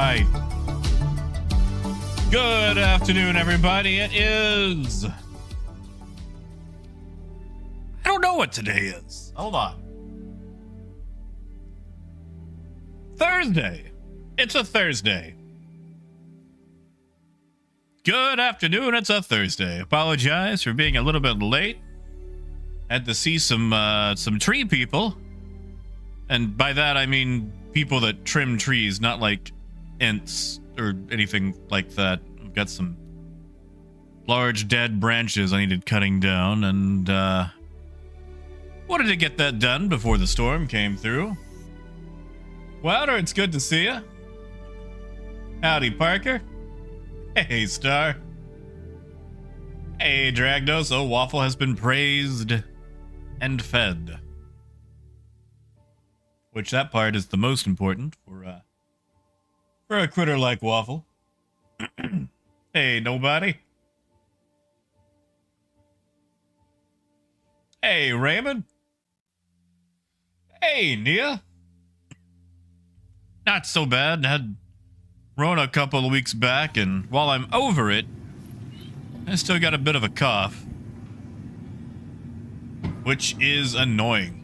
right. Good afternoon, everybody. It is... I don't know what today is. Hold on. Thursday. It's a Thursday. Good afternoon. It's a Thursday. Apologize for being a little bit late. Had to see some tree people. And by that, I mean people that trim trees, not like ants or anything like that. I've got some large dead branches I needed cutting down, and wanted to get that done before the storm came through. Wilder, it's good to see you. Howdy, Parker. Hey, Star. Hey, Dragnos. Oh, Waffle has been praised and fed. Which that part is the most important for a critter like Waffle. Hey, nobody. Hey, Raymond. Hey, Nia. Not so bad. Had Rona a couple of weeks back, and while I'm over it, I still got a bit of a cough, which is annoying.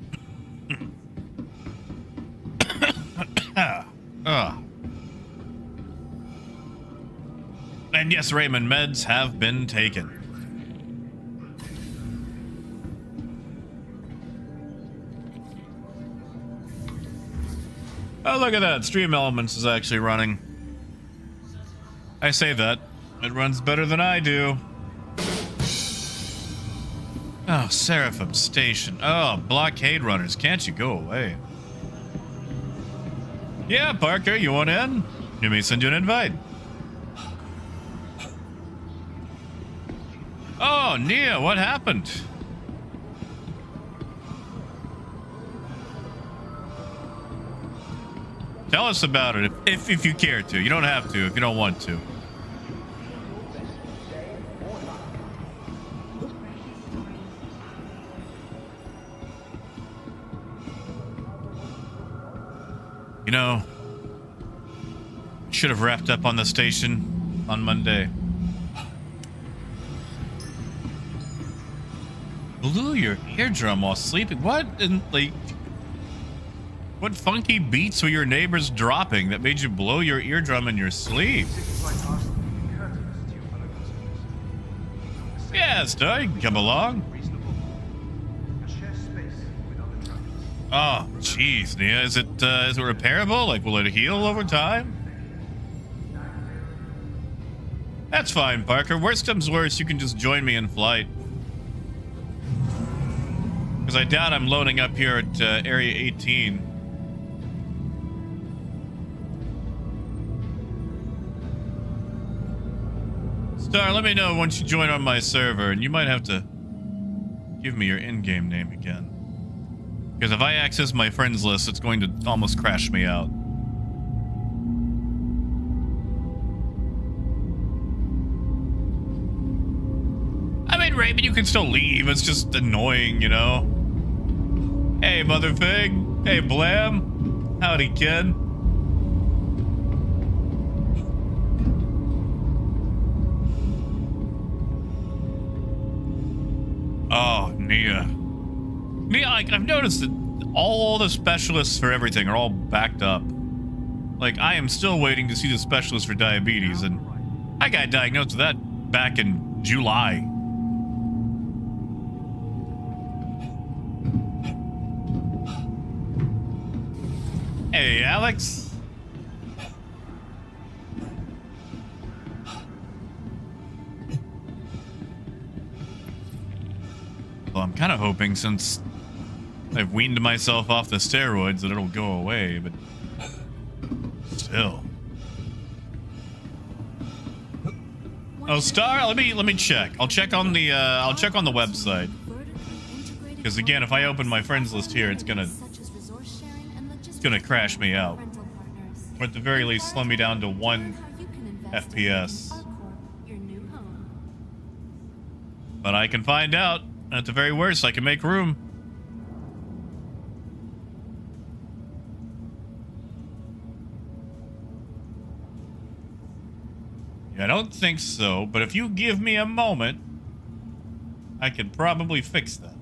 And yes, Raymond, meds have been taken. Oh, look at that. Stream Elements is actually running. I say that. It runs better than I do. Oh, Seraphim Station. Oh, blockade runners. Can't you go away? Yeah, Parker, you want in? You may send you an invite. Oh, Nia, what happened? Tell us about it if you care to. You don't have to if you don't want to. You know, should have wrapped up on the station on Monday. Blew your eardrum while sleeping? What? And like, what funky beats were your neighbors dropping that made you blow your eardrum in your sleep? Yeah, Star, you can come along. Oh, jeez, Nia, is it repairable? Like, will it heal over time? That's fine, Parker. Worst comes worst, you can just join me in flight. Because I doubt I'm loading up here at Area 18. Star, let me know once you join on my server, and you might have to give me your in-game name again. Because if I access my friends list, it's going to almost crash me out. I mean, Raven, you can still leave. It's just annoying, you know? Hey, Mother Fig. Hey, Blam. Howdy, kid. Oh, Nia. Nia, like, I've noticed that all the specialists for everything are all backed up. Like, I am still waiting to see the specialist for diabetes, and I got diagnosed with that back in July. Hey, Alex. Well, I'm kind of hoping, since I've weaned myself off the steroids, that it'll go away, but still. Oh, Star, let me check. I'll check on the website. Because again, if I open my friends list here, it's gonna crash me out. Or at the very least, slow me down to 1 FPS. But I can find out. At the very worst, I can make room. I don't think so, but if you give me a moment, I can probably fix that.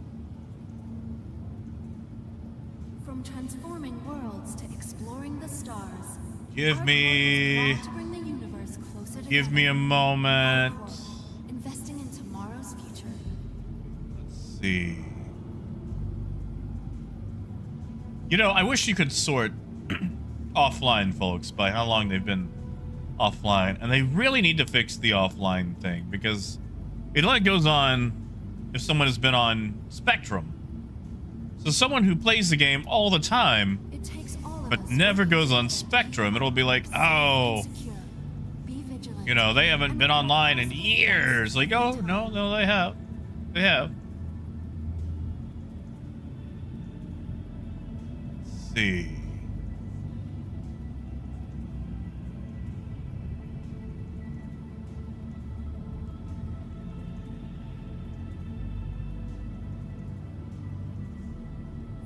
From transforming worlds to exploring the stars. Give me a moment. Investing in tomorrow's future. Let's see. You know, I wish you could sort offline folks by how long they've been offline, and they really need to fix the offline thing, because it only goes on if someone has been on Spectrum. So someone who plays the game all the time but never goes on Spectrum, it'll be like, oh, you know, they haven't been online in years. Like, oh, no, they have. They have. Let's see.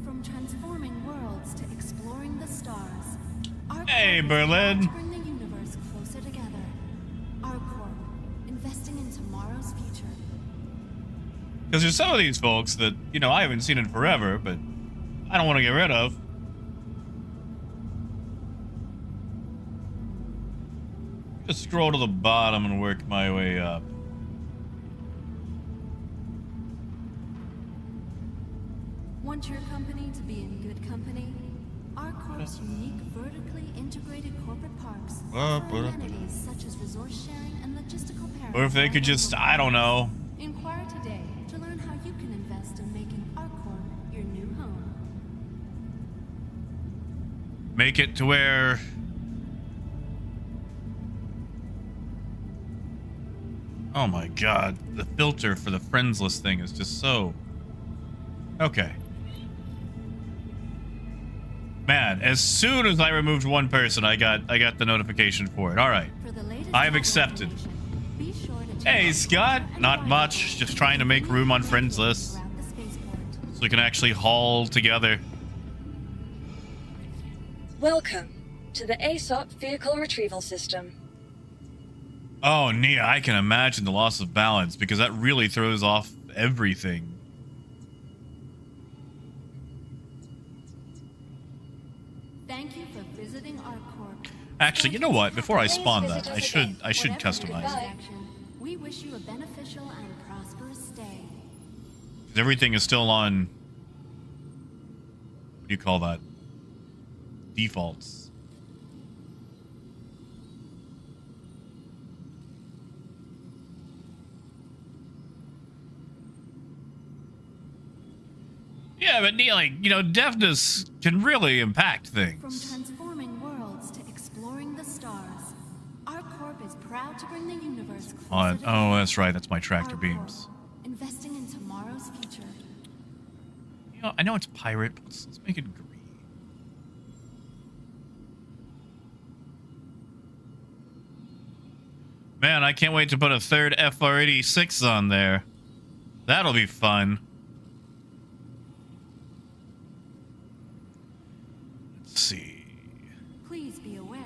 From transforming worlds to exploring the stars. Hey, Berlin. To bring the universe closer together. Our Corp, investing in tomorrow's future. Because there's some of these folks that, you know, I haven't seen in forever, but I don't want to get rid of. Just scroll to the bottom and work my way up. Want your company to be in good company? Our Corp's unique vertically integrated corporate parks offer amenities such as resource sharing and logistical paradise. Or if they could just, I don't know. Inquire today to learn how you can invest in making our Corp your new home. Make it to where... Oh my god, the filter for the friends list thing is just so... Okay. Man, as soon as I removed one person, I got the notification for it. All right. I have accepted. Hey, Scott. Not much. Just trying to make room on friends lists so we can actually haul together. Welcome to the ASOP Vehicle Retrieval System. Oh, Nia, I can imagine the loss of balance, because that really throws off everything. Thank you for visiting our Corp. Actually, you know what? Before I spawn that, I should customize it. We wish you a beneficial and prosperous stay. Everything is still on, what do you call that? Defaults. Yeah, but Neil, like, you know, deafness can really impact things. From transforming worlds to exploring the stars, our Corp is proud to bring the universe closer together. Oh, that's right. That's my tractor beams. Investing in tomorrow's future. You know, I know it's pirate, but let's make it green. Man, I can't wait to put a third FR86 on there. That'll be fun. Let's see. Please be aware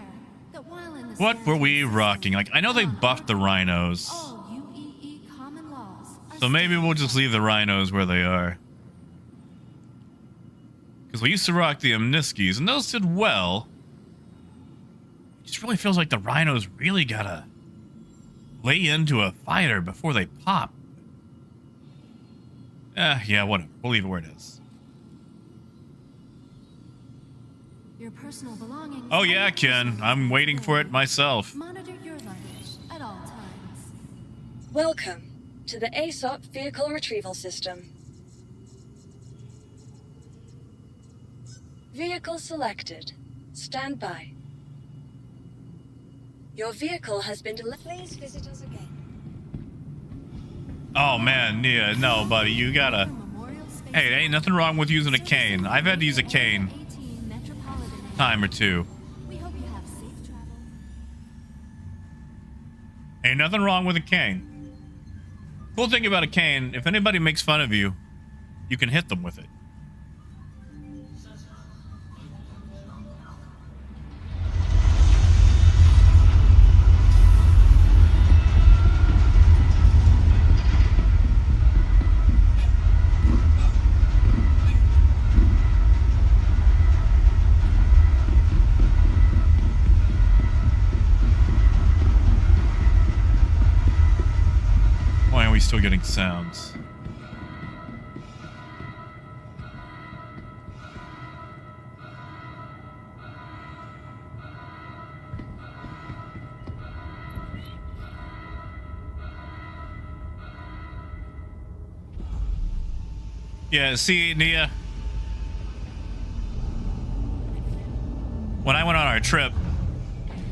that while in the What were we rocking? Like, I know they buffed the rhinos. all UEE common laws are So maybe we'll just leave the rhinos where they are. Because we used to rock the Omniskis, and those did well. It just really feels like the rhinos really gotta lay into a fighter before they pop. Yeah, whatever. We'll leave it where it is. your personal belongings. Oh yeah, Ken. I'm waiting for it myself. Monitor your luggage at all times. Welcome to the ASOP Vehicle Retrieval System. Vehicle selected. Stand by. Your vehicle has been delivered. Please visit us again. Oh man, Nia, no, buddy, you gotta. Hey, there ain't nothing wrong with using a cane. I've had to use a cane time or two. We hope you have safe travel. Ain't nothing wrong with a cane. Cool thing about a cane, if anybody makes fun of you, you can hit them with it. we still getting sounds? Yeah, see, Nia, when I went on our trip,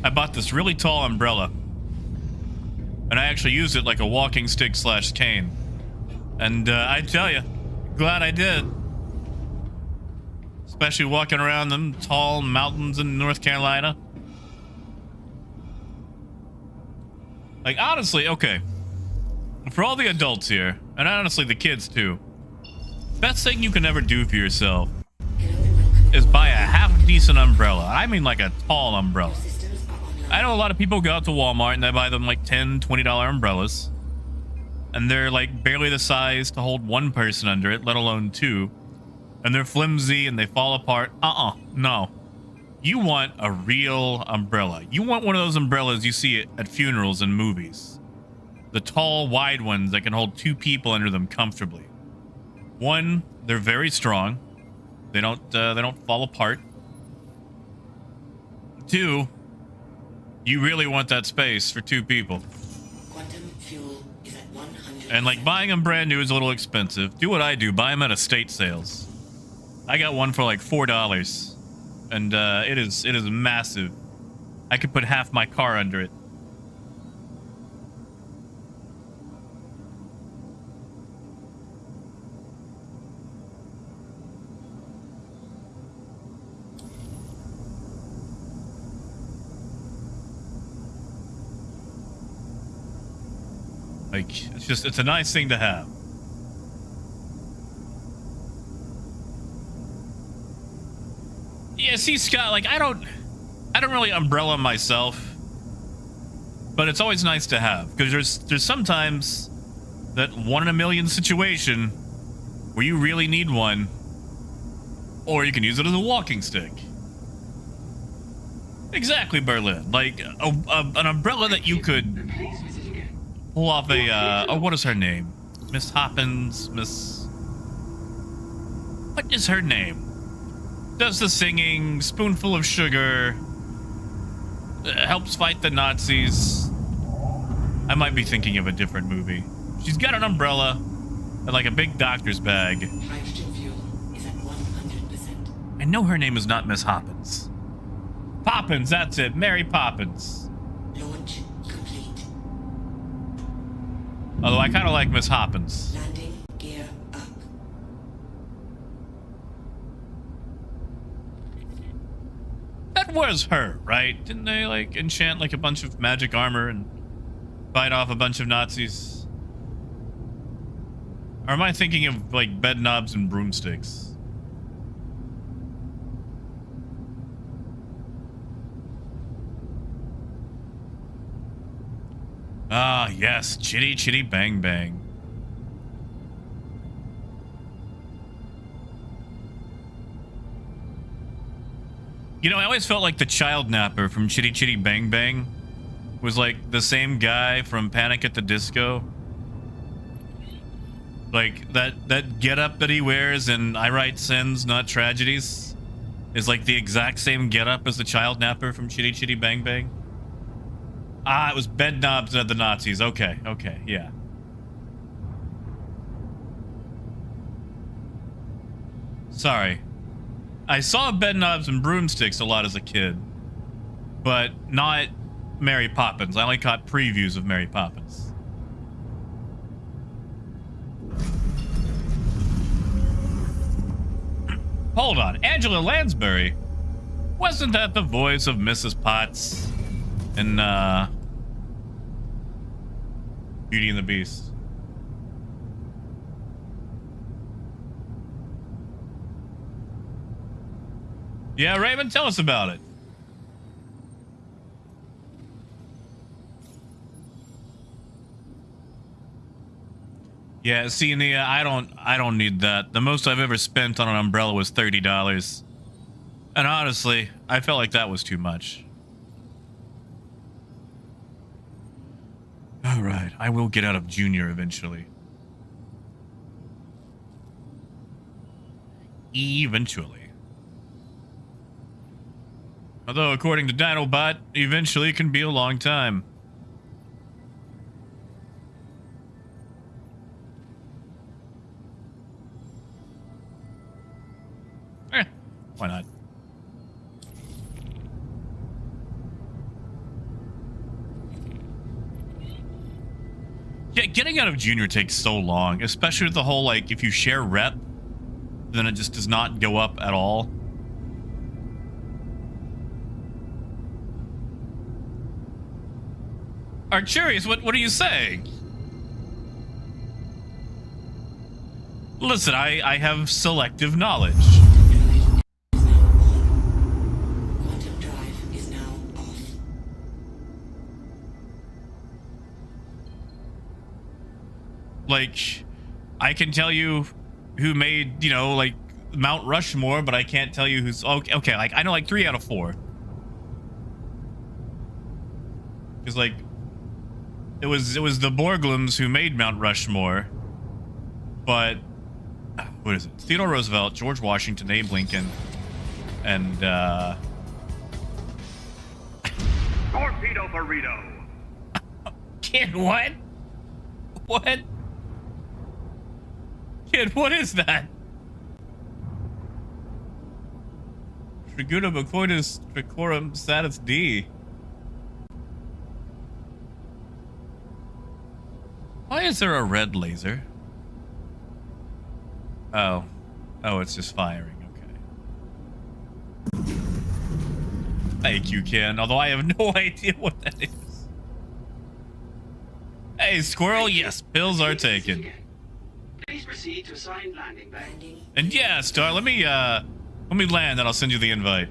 I bought this really tall umbrella. And I actually used it like a walking stick / cane. And I tell you, glad I did. Especially walking around them tall mountains in North Carolina. Like, honestly, okay. For all the adults here, and honestly the kids too, best thing you can ever do for yourself is buy a half-decent umbrella. I mean like a tall umbrella. I know a lot of people go out to Walmart and they buy them like $10, $20 umbrellas. And they're like barely the size to hold one person under it, let alone two. And they're flimsy and they fall apart. No. You want a real umbrella. You want one of those umbrellas you see at funerals and movies. The tall, wide ones that can hold two people under them comfortably. One, they're very strong. They don't fall apart. Two, you really want that space for two people. Quantum fuel is at 100%. And like buying them brand new is a little expensive. Do what I do, buy them at estate sales. I got one for like $4, and it is massive. I could put half my car under it. Like, it's a nice thing to have. Yeah, see, Scott, like, I don't really umbrella myself, but it's always nice to have, because there's sometimes that 1 in a million situation where you really need one, or you can use it as a walking stick. Exactly, Berlin. Like, an umbrella that you could pull off a, what is her name? Miss Hoppins, what is her name? Does the singing, spoonful of sugar, helps fight the Nazis. I might be thinking of a different movie. She's got an umbrella and like a big doctor's bag. Hydrogen fuel is at 100%. I know her name is not Miss Hoppins. Poppins, that's it. Mary Poppins. Launch complete. Although I kind of like Miss Hoppins. Landing gear up. That was her, right? Didn't they like enchant like a bunch of magic armor and fight off a bunch of Nazis? Or am I thinking of like bed knobs and broomsticks? Ah, yes, Chitty Chitty Bang Bang. You know, I always felt like the child napper from Chitty Chitty Bang Bang was like the same guy from Panic at the Disco. Like that getup that he wears in I Write Sins, Not Tragedies is like the exact same getup as the child napper from Chitty Chitty Bang Bang. Ah, it was bed knobs of the Nazis. Okay, yeah. Sorry. I saw bed knobs and broomsticks a lot as a kid, but not Mary Poppins. I only caught previews of Mary Poppins. Hold on, Angela Lansbury? Wasn't that the voice of Mrs. Potts in Beauty and the Beast? Yeah, Raymond, tell us about it. Yeah, see, Nia, I don't need that. The most I've ever spent on an umbrella was $30. And honestly, I felt like that was too much. All right. I will get out of Junior eventually. Eventually. Although, according to Dinobot, eventually can be a long time. Why not? Yeah, getting out of Junior takes so long, especially with the whole, like, if you share rep, then it just does not go up at all. Arcturus, what are you saying? Listen, I have selective knowledge. Quantum drive is now off. Like, I can tell you who made, you know, like, Mount Rushmore, but I can't tell you who's... Okay, like, I know, like, 3 out of 4. Because, like, it was the Borglums who made Mount Rushmore, but... What is it? Theodore Roosevelt, George Washington, Abe Lincoln, and, Torpedo burrito. Kid, what? What? Kid, what is that? Triguna Bacoides Tricorum Satis D. Why is there a red laser? Oh. Oh, it's just firing. Okay. Thank you, Ken. Although I have no idea what that is. Hey, Squirrel. Yes, pills are taken. Please proceed to assigned landing bay. And yeah, Star, let me land, and I'll send you the invite.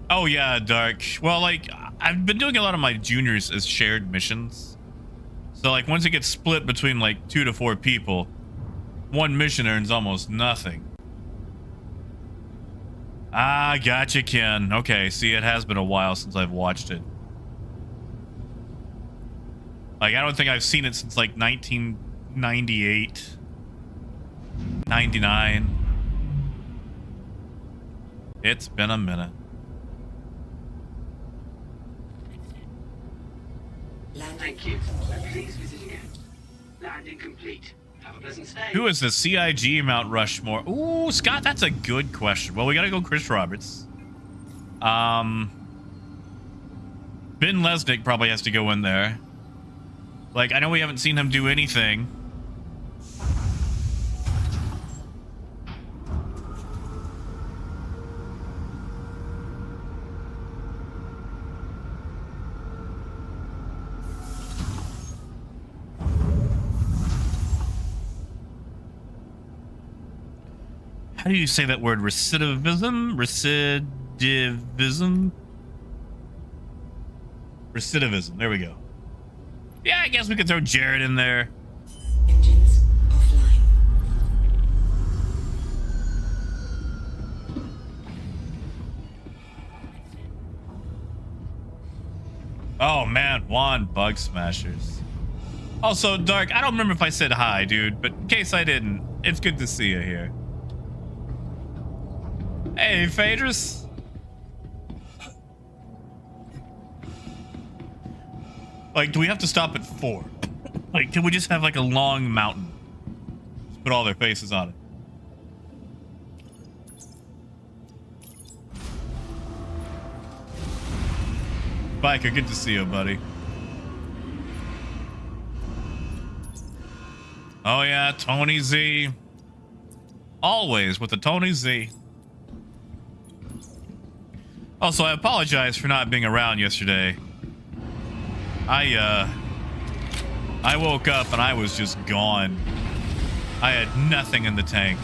Oh yeah, Dark. Well, like, I've been doing a lot of my juniors as shared missions. So, like, once it gets split between, like, 2 to 4 people, one mission earns almost nothing. Ah, gotcha, Ken. Okay, see, it has been a while since I've watched it. Like, I don't think I've seen it since, like, 1998. 99. It's been a minute. Thank you. Please visit again. Landing complete. Have a pleasant stay. Who is the CIG Mount Rushmore? Ooh, Scott, that's a good question. Well, we gotta go Chris Roberts. Ben Lesnick probably has to go in there. Like, I know we haven't seen him do anything. How do you say that word? Recidivism? Recidivism? Recidivism. There we go. Yeah, I guess we could throw Jared in there. Engines offline. Oh, man. Juan Bug Smashers. Also, Dark, I don't remember if I said hi, dude, but in case I didn't, it's good to see you here. Hey, Phaedrus. Like, do we have to stop at 4? Like, can we just have, like, a long mountain? Just put all their faces on it. Biker, good to see you, buddy. Oh, yeah, Tony Z. Always with the Tony Z. Also, I apologize for not being around yesterday. I woke up and I was just gone. I had nothing in the tank.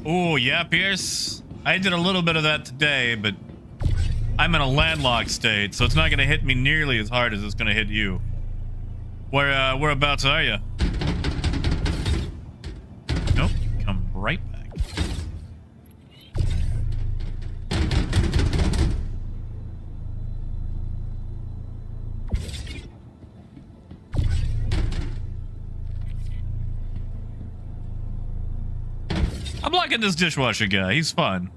Oh, yeah, Pierce. I did a little bit of that today, but I'm in a landlocked state, so it's not going to hit me nearly as hard as it's going to hit you. Whereabouts are you? Nope, come right back. liking this dishwasher guy. He's fun.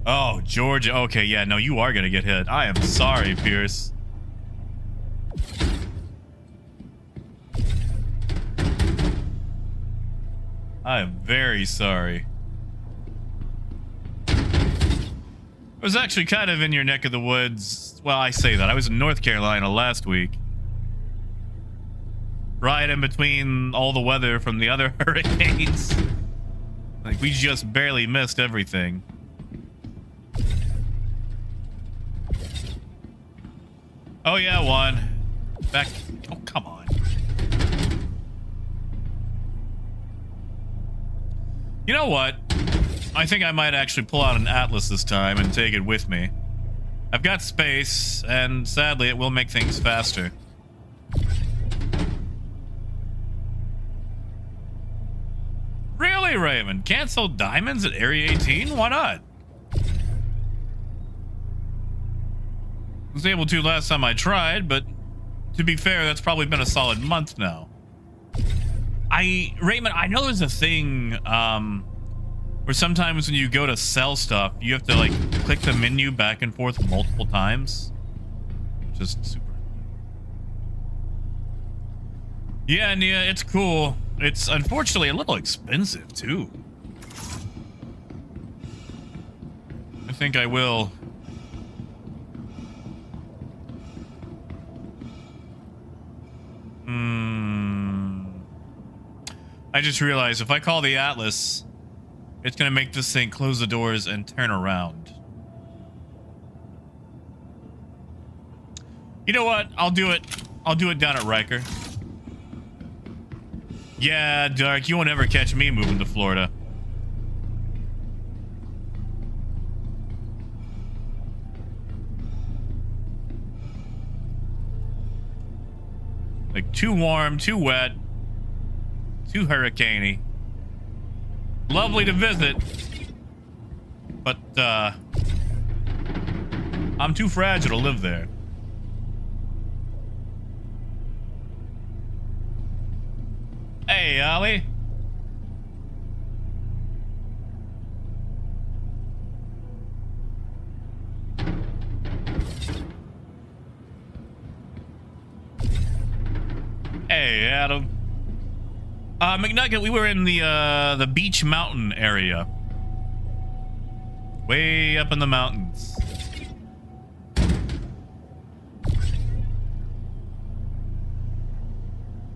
Oh, Georgia. Okay, yeah, no, you are gonna get hit. I am sorry, Pierce. I am very sorry. I was actually kind of in your neck of the woods. Well, I say that. I was in North Carolina last week. Right in between all the weather from the other hurricanes. Like, we just barely missed everything. Oh, yeah, one. Back. Oh, come on. You know what? I think I might actually pull out an atlas this time and take it with me. I've got space, and sadly, it will make things faster. Really, Raymond? Can't sell diamonds at Area 18? Why not? Was able to last time I tried, but to be fair, that's probably been a solid month now. Raymond, I know there's a thing where sometimes when you go to sell stuff, you have to like click the menu back and forth multiple times. Just super. Yeah, Nia, it's cool. It's unfortunately a little expensive too. I think I will. I just realized if I call the Atlas, it's gonna make this thing close the doors and turn around. You know what? I'll do it. I'll do it down at Riker. Yeah, Dark, you won't ever catch me moving to Florida. Like, too warm, too wet, too hurricaney. Lovely to visit, but I'm too fragile to live there. Hey, Ollie. Hey, Adam. McNugget, we were in the Beach Mountain area. Way up in the mountains.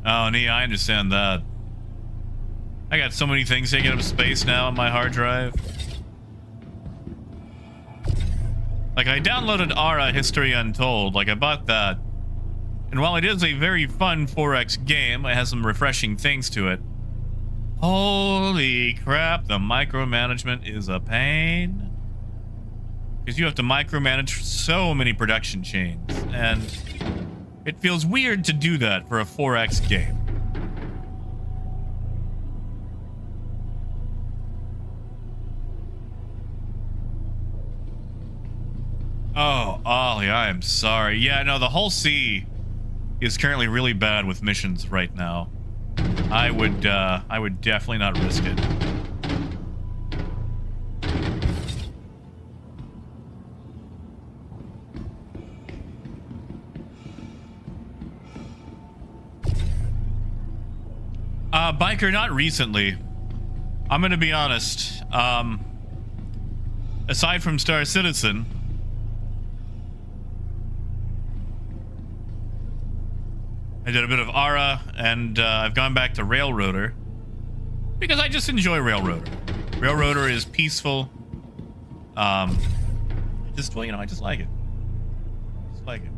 Oh, Nia, I understand that. I got so many things taking up space now on my hard drive. Like, I downloaded Ara History Untold. Like, I bought that. And while it is a very fun 4X game, it has some refreshing things to it. Holy crap, the micromanagement is a pain. Because you have to micromanage so many production chains. And it feels weird to do that for a 4X game. Oh, Ollie, I am sorry. Yeah, no, the whole sea is currently really bad with missions right now. I would definitely not risk it. Biker, not recently. I'm gonna be honest. Aside from Star Citizen, I did a bit of Ara, and I've gone back to Railroader because I just enjoy Railroader. Railroader is peaceful. I just like it. Just like it.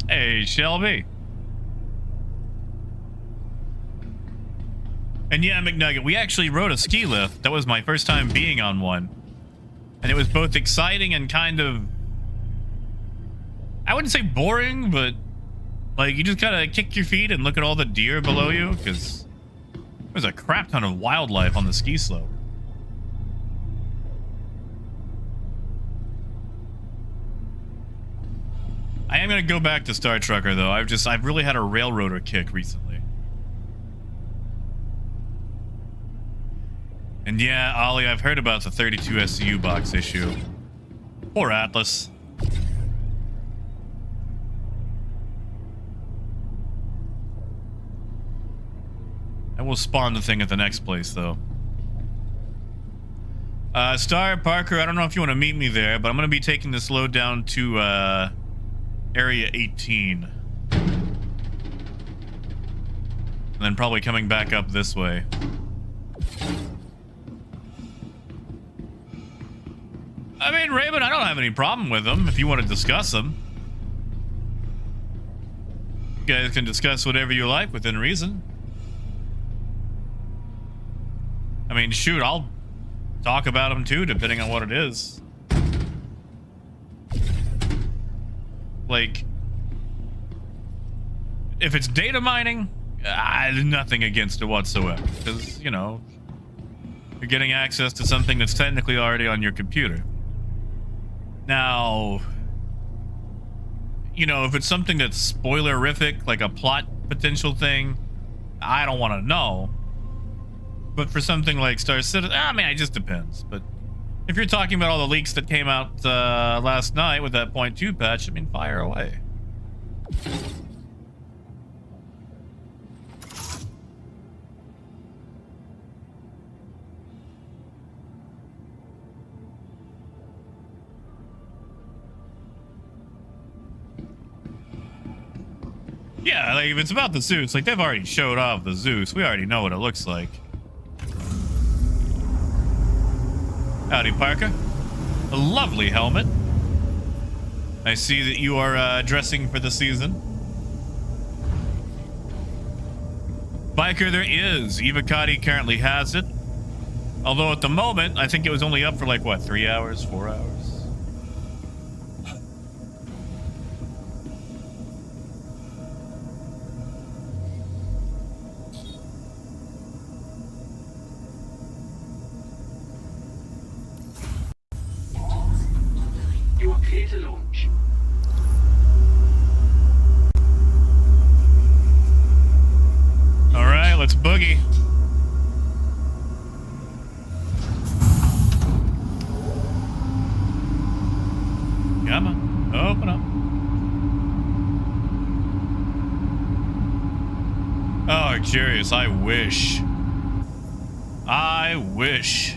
Hey, Shelby. And yeah, McNugget, we actually rode a ski lift. That was my first time being on one. And it was both exciting and kind of, I wouldn't say boring, but like you just kind of kick your feet and look at all the deer below you, because there's a crap ton of wildlife on the ski slope. I am going to go back to Star Trucker, though. I've really had a railroader kick recently. And yeah, Ollie, I've heard about the 32 SCU box issue. Poor Atlas. I will spawn the thing at the next place, though. Star Parker, I don't know if you want to meet me there, but I'm going to be taking this load down to, Area 18. And then probably coming back up this way. I mean, Raven, I don't have any problem with them if you want to discuss them. You guys can discuss whatever you like within reason. I mean, shoot, I'll talk about them too, depending on what it is. Like, if it's data mining, there's nothing against it whatsoever. Because, you know, you're getting access to something that's technically already on your computer. Now, you know, if it's something that's spoilerific, like a plot potential thing, I don't want to know. But for something like Star Citizen, I mean, it just depends. But if you're talking about all the leaks that came out last night with that 0.2 patch, I mean, fire away. Yeah, like if it's about the Zeus, like they've already showed off the Zeus. We already know what it looks like. Howdy, Parker. A lovely helmet. I see that you are dressing for the season. Biker, there is. Evocati currently has it. Although at the moment, I think it was only up for like, what, 3 hours, 4 hours? You are clear to launch. All right, let's boogie. Come on, open up. Oh, curious, I wish. I wish.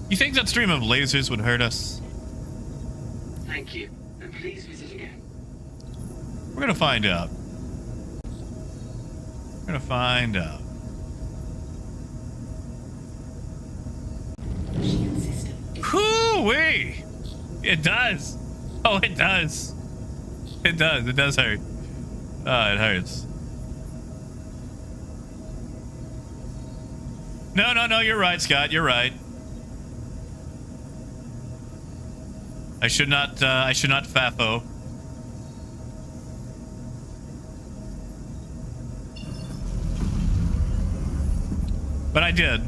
You think that stream of lasers would hurt us? Thank you, and please visit again. We're gonna find out. We're gonna find out. Shield system is Hoo-wee! It does. Oh, it does. It does. It does hurt. Oh, it hurts. No, no, no, you're right, Scott. You're right. I should not FAFO. But I did.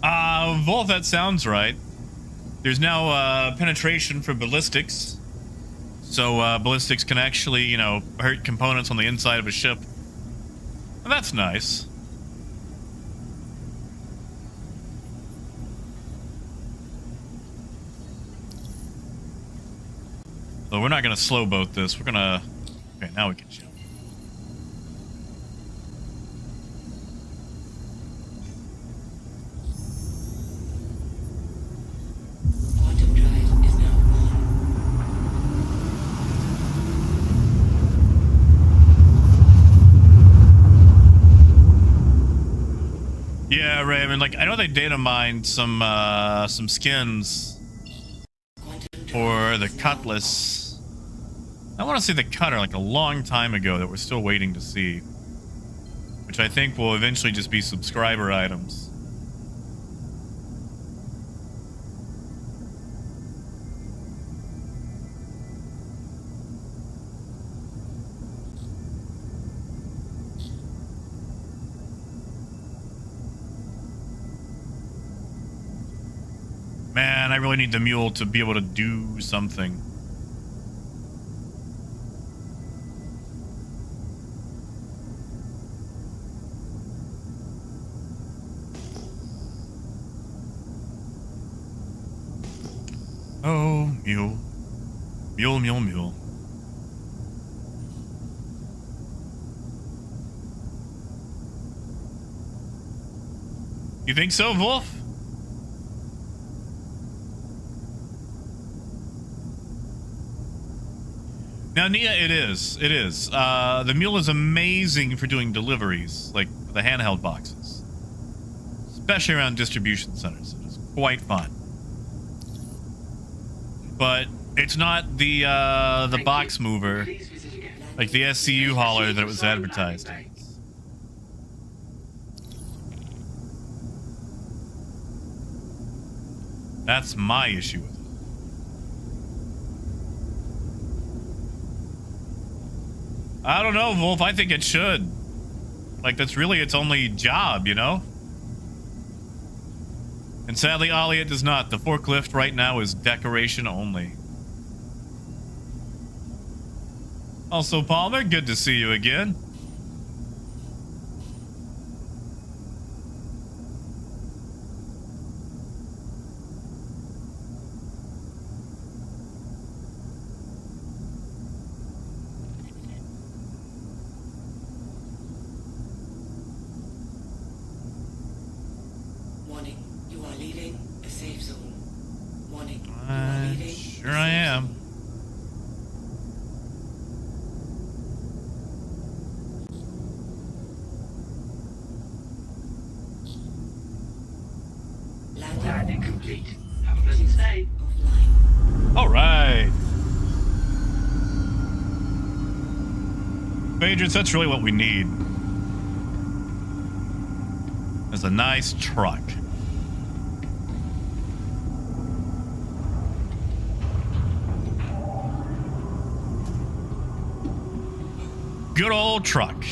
Volv, that sounds right. There's now penetration for ballistics. So ballistics can actually, you know, hurt components on the inside of a ship. And that's nice. Though we're not going to slow boat this. We're going to... Okay, now we can jump. quantum drive is now on. Yeah, Raymond, like, I know they data mined some skins for the Cutlass. I want to see the Cutter like a long time ago that we're still waiting to see. Which I think will eventually just be subscriber items. Man, I really need the mule to be able to do something. Oh, mule. Mule, mule, mule. You think so, Wolf? Now, Nia, it is. It is. The mule is amazing for doing deliveries, like the handheld boxes. Especially around distribution centers. It is quite fun. But it's not the box mover, like the SCU hauler that it was advertised as. That's my issue with it. I don't know, Wolf. I think it should. Like, that's really its only job, you know? And sadly, Ollie, it does not. The forklift right now is decoration only. Also, Palmer, good to see you again. Sure I am. Landing complete. Have a pleasant stay. All right. Majors, that's really what we need. Is a nice truck. Good old truck.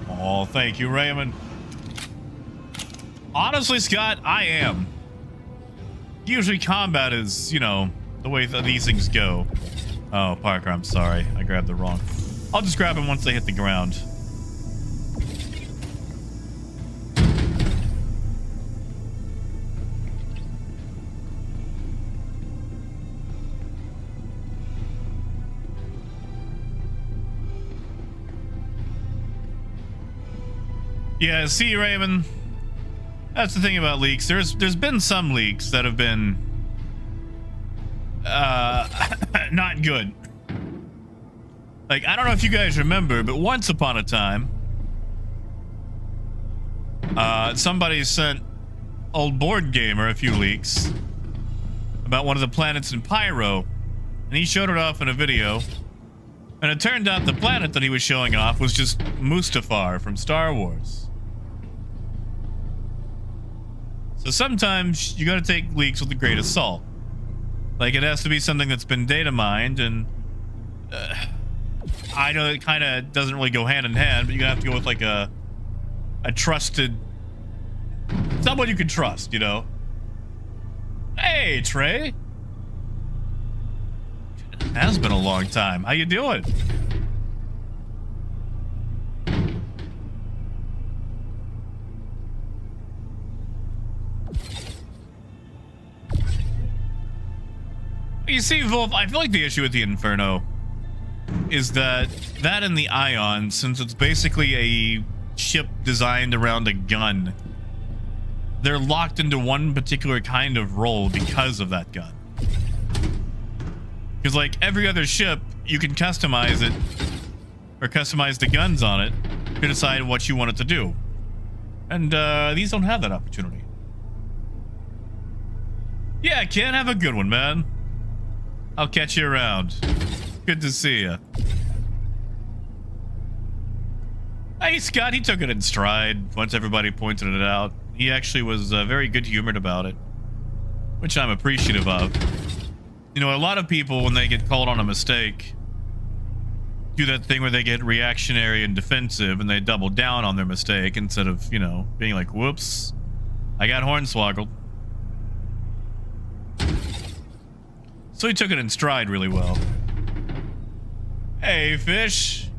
Oh, thank you, Raymond. Honestly, Scott, I am. Usually combat is, you know, the way that these things go. Oh, Parker, I'm sorry. I grabbed the wrong. I'll just grab them once they hit the ground. Yeah, see, Raymond, that's the thing about leaks. There's been some leaks that have been not good. Like, I don't know if you guys remember, but once upon a time, somebody sent old Board Gamer a few leaks about one of the planets in Pyro, and he showed it off in a video, and it turned out the planet that he was showing off was just Mustafar from Star Wars. So sometimes you gotta take leaks with a grain of salt. Like, it has to be something that's been data mined, and I know it kind of doesn't really go hand in hand, but you have to go with like a trusted, someone you can trust, you know. Hey, Trey. It has been a long time. How you doing? You see, Wolf, I feel like the issue with the Inferno is that and the Ion, since it's basically a ship designed around a gun. They're locked into one particular kind of role because of that gun. Because like every other ship, you can customize it or customize the guns on it to decide what you want it to do. And these don't have that opportunity. Yeah, Ken, have a good one, man. I'll catch you around. Good to see you. Hey, Scott, he took it in stride once everybody pointed it out. He actually was very good-humored about it, which I'm appreciative of. You know, a lot of people, when they get called on a mistake, do that thing where they get reactionary and defensive and they double down on their mistake instead of, you know, being like, whoops, I got hornswoggled. So he took it in stride really well. Hey, fish.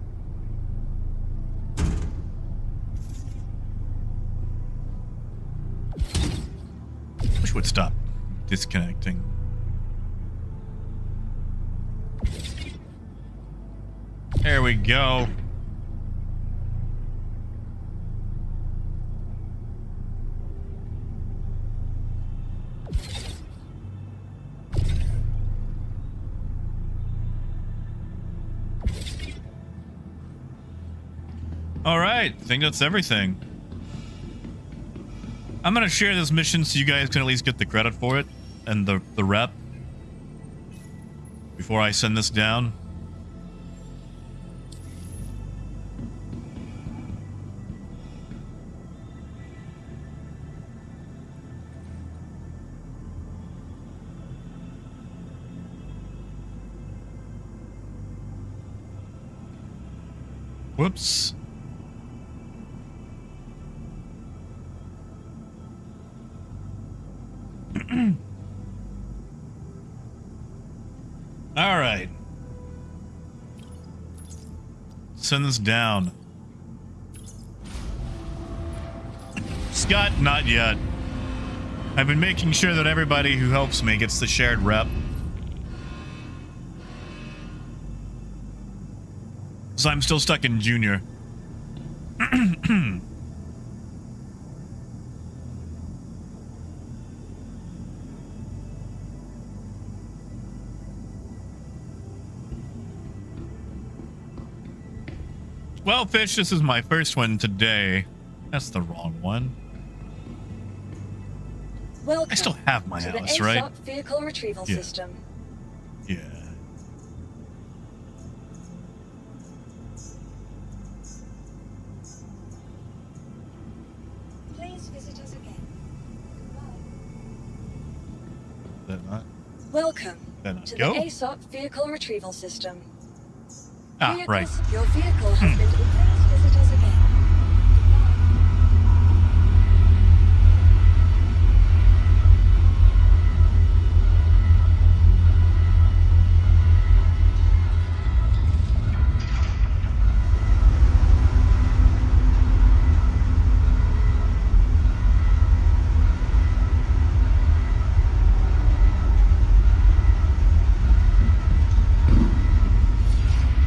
Wish would stop disconnecting. There we go. All right, I think that's everything. I'm gonna share this mission so you guys can at least get the credit for it and the rep before I send this down. Whoops. All right. Send this down. Scott, not yet. I've been making sure that everybody who helps me gets the shared rep. So I'm still stuck in junior. Well, Fish, this is my first one today. That's the wrong one. Welcome I still have my to house, the right? ASOP vehicle retrieval Yeah. system. Yeah. Please visit us again. Did that not? Welcome Did that not to go? the ASOP vehicle retrieval system. Ah, Vehicles, right. Your vehicle has been. Please visit us again.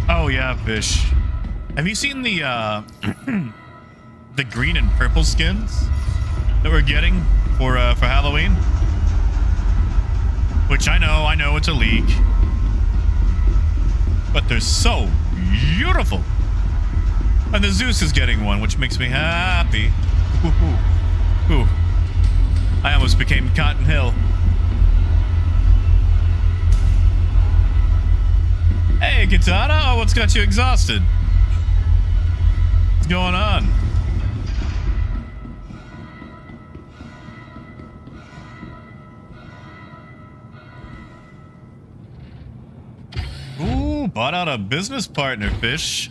Oh yeah, Fish. Have you seen the the green and purple skins that we're getting for Halloween? Which I know it's a leak, but they're so beautiful. And the Zeus is getting one, which makes me happy. Ooh, ooh, ooh. I almost became Cotton Hill. Hey, Katana! Oh, what's got you exhausted? What's going on? Ooh, bought out a business partner, Fish.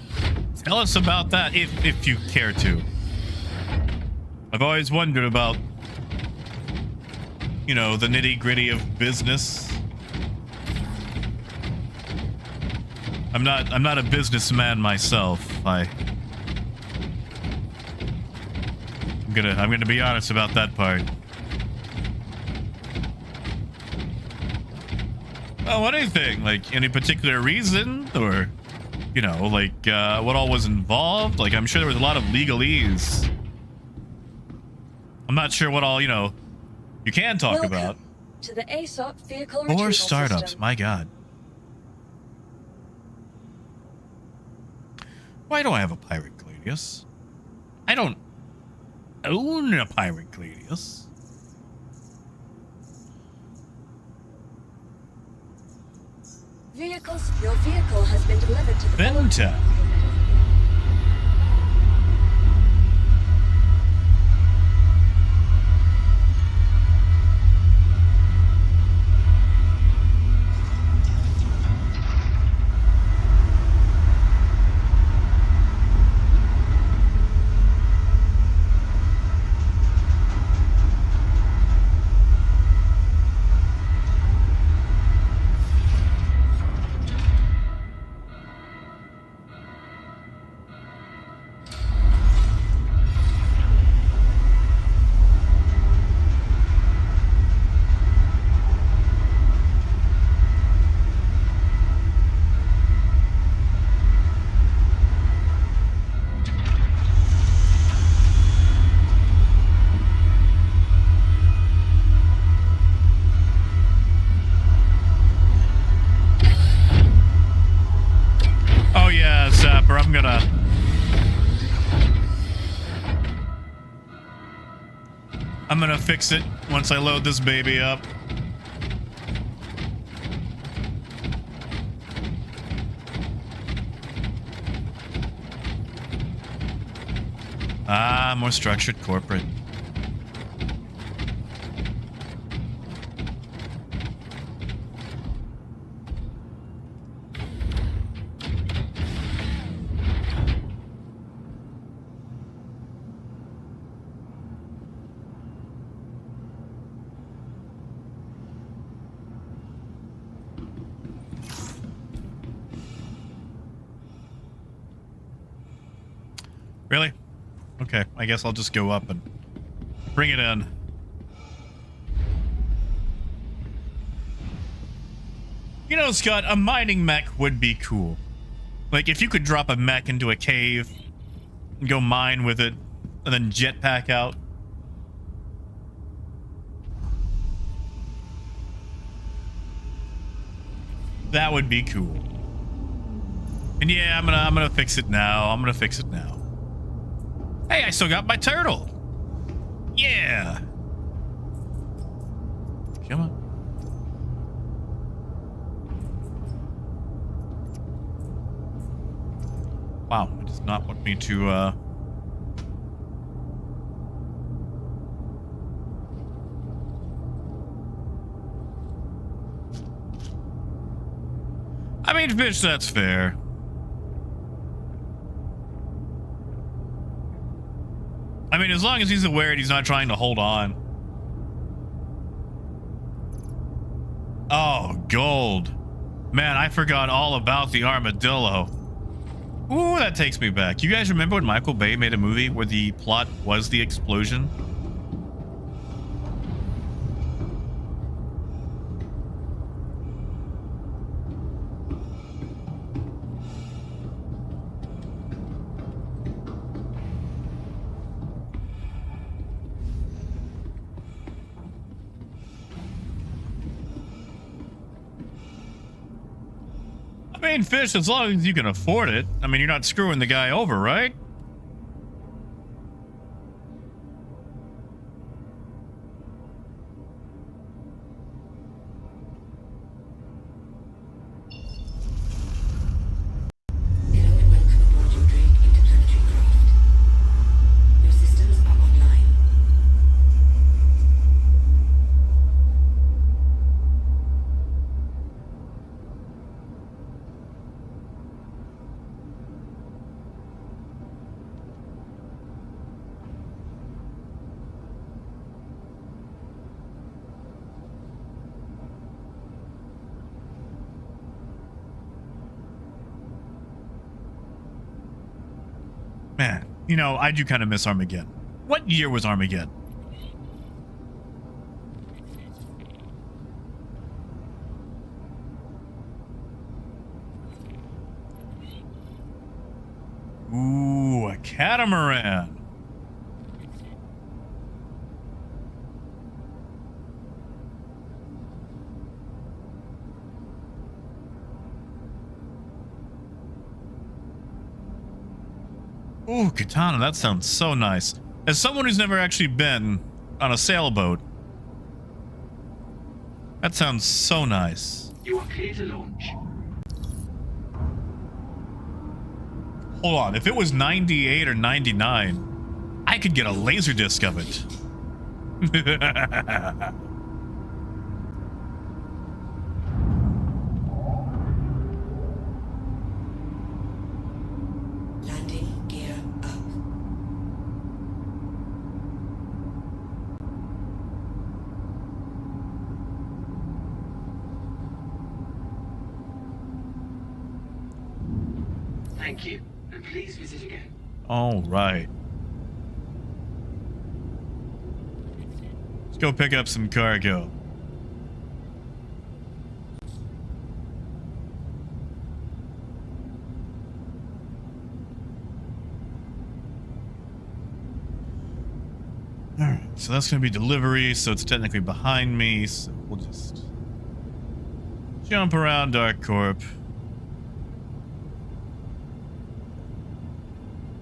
Tell us about that, if you care to. I've always wondered about, you know, the nitty-gritty of business. I'm not a businessman myself. I'm gonna be honest about that part. Oh, what do you think? Like, any particular reason, or you know, like what all was involved. Like, I'm sure there was a lot of legalese. I'm not sure what all, you know, you can talk Welcome about. to the ASOP vehicle retrieval Or startups, system. my God. Why do I have a pirate Gladius? I don't own a pirate Gladius. Your vehicle has been delivered to the Venta. Oh yeah, Zapper, I'm gonna fix it once I load this baby up. Ah, more structured corporate. Really? Okay, I guess I'll just go up and bring it in. You know, Scott, a mining mech would be cool. Like, if you could drop a mech into a cave and go mine with it and then jetpack out. That would be cool. And yeah, I'm gonna fix it now. I'm gonna fix it now. Hey, I still got my turtle. Yeah. Come on. Wow, it does not want me to, I mean, bitch, that's fair. I mean, as long as he's aware and he's not trying to hold on. Oh, gold. Man, I forgot all about the armadillo. Ooh, that takes me back. You guys remember when Michael Bay made a movie where the plot was the explosion? I mean, fish, as long as you can afford it. I mean, you're not screwing the guy over, right? Hello and welcome aboard your Drake interplanetary craft. Your systems are online. Man, you know, I do kind of miss Armageddon. What year was Armageddon? catamaran. Ooh, katana, that sounds so nice. As someone who's never actually been on a sailboat, that sounds so nice. You are clear to launch. Hold on, if it was 98 or 99, I could get a laser disc of it. Landing gear up. Thank you, and please visit again. All right. Let's go pick up some cargo. All right, so that's going to be delivery, so it's technically behind me, so we'll just jump around Dark Corp.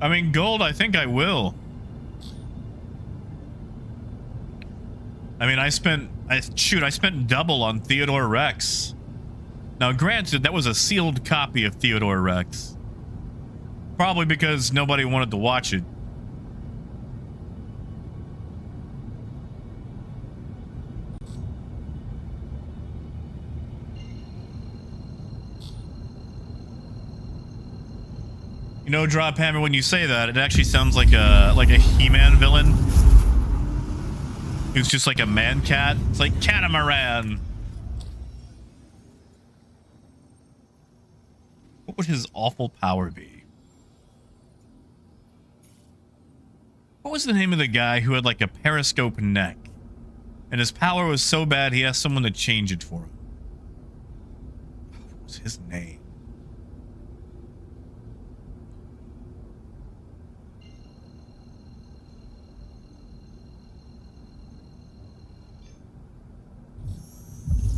I mean, gold, I think I will. I mean, I spent double on Theodore Rex. Now, granted, that was a sealed copy of Theodore Rex. Probably because nobody wanted to watch it. You know, Drop Hammer, when you say that, it actually sounds like a He-Man villain. Who's just like a man cat. It's like catamaran. What would his awful power be? What was the name of the guy who had like a periscope neck? And his power was so bad he asked someone to change it for him. What was his name?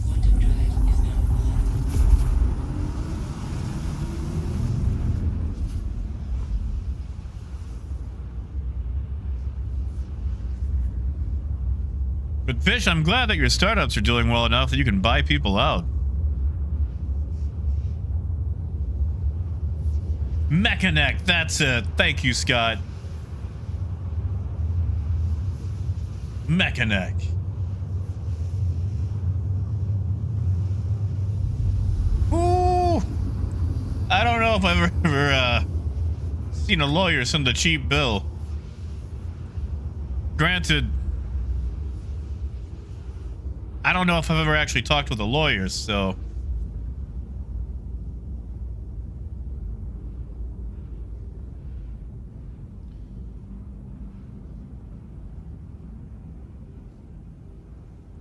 Quantum drive is now on. But Fish, I'm glad that your startups are doing well enough that you can buy people out. Mechanic, that's it. Thank you, Scott. Mechanic. Ooh. I don't know if I've ever seen a lawyer send a cheap bill. Granted, I don't know if I've ever actually talked with a lawyer, so...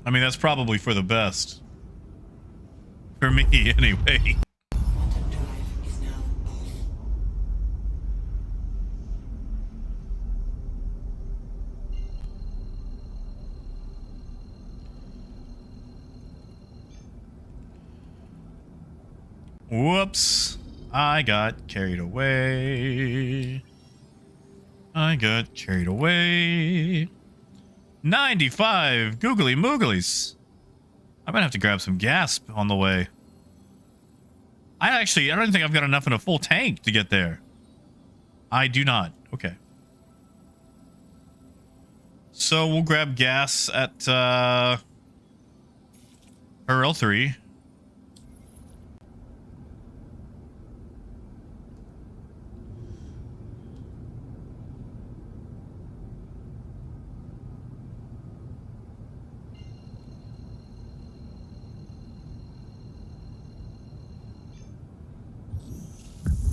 I mean, that's probably for the best. For me, anyway. Quantum drive is now off. Whoops. I got carried away. 95 googly mooglies. I'm gonna have to grab some gas on the way. I don't think I've got enough in a full tank to get there. I do not. Okay. So we'll grab gas at RL3.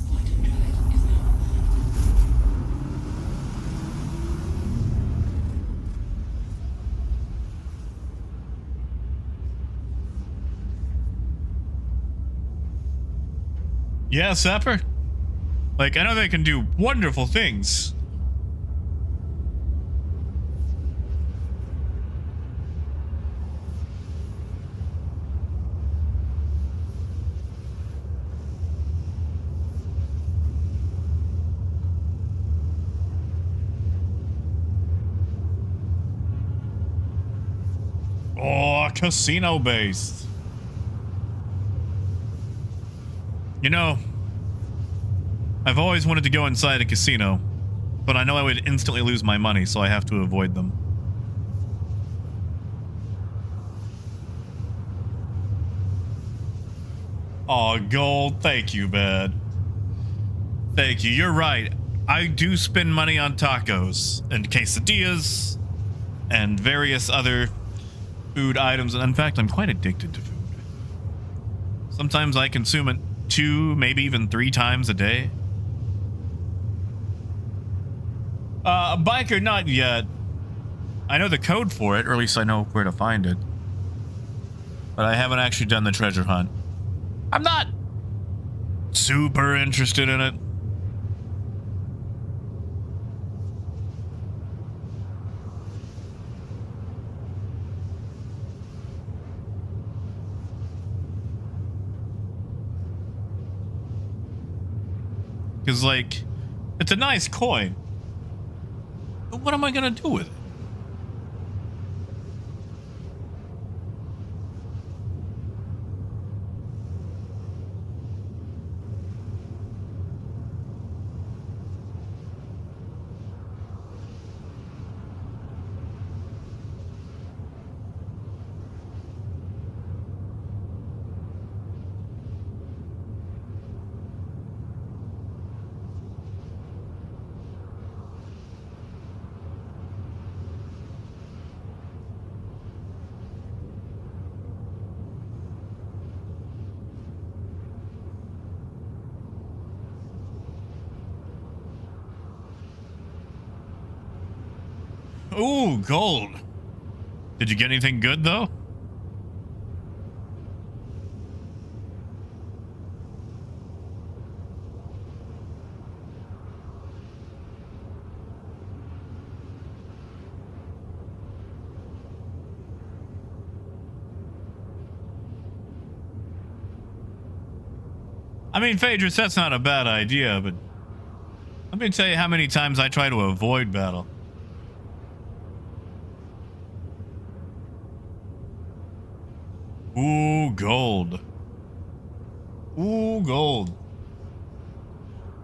Quantum drive is now on. Yeah, Sapper? Like, I know they can do wonderful things. Oh, casino based. You know, I've always wanted to go inside a casino, but I know I would instantly lose my money, so I have to avoid them. Oh, gold. Thank you, bud. Thank you. You're right. I do spend money on tacos and quesadillas and various other food items. And in fact, I'm quite addicted to food. Sometimes I consume it 2, maybe even 3 times a day. Biker, not yet. I know the code for it, or at least I know where to find it. But I haven't actually done the treasure hunt. I'm not super interested in it. Because, like, it's a nice coin. But what am I going to do with it? Ooh, gold. Did you get anything good, though? I mean, Phaedrus, that's not a bad idea, but let me tell you how many times I try to avoid battle. Ooh, gold. Ooh, gold.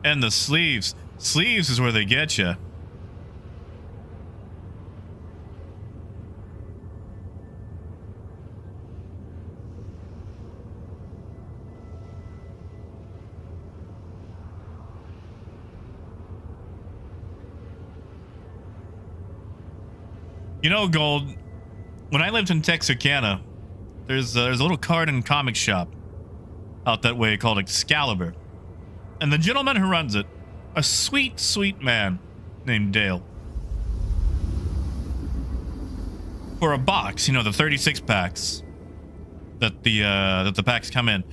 And the sleeves. Sleeves is where they get you. You know, gold, when I lived in Texarkana, there's a little card and comic shop out that way called Excalibur. And the gentleman who runs it, a sweet, sweet man named Dale. For a box, you know, the 36 packs that the packs come in,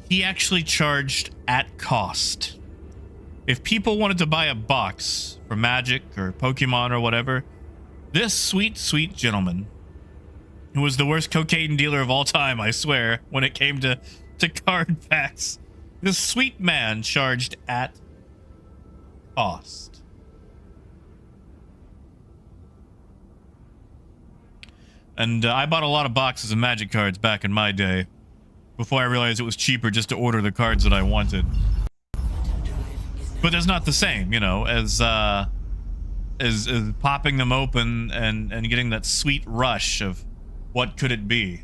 he actually charged at cost. If people wanted to buy a box for Magic or Pokemon or whatever, this sweet, sweet gentleman, who was the worst cocaine dealer of all time, I swear, when it came to card packs. This sweet man charged at cost. And I bought a lot of boxes of Magic cards back in my day, before I realized it was cheaper just to order the cards that I wanted. But that's not the same, you know, as popping them open and getting that sweet rush of what could it be?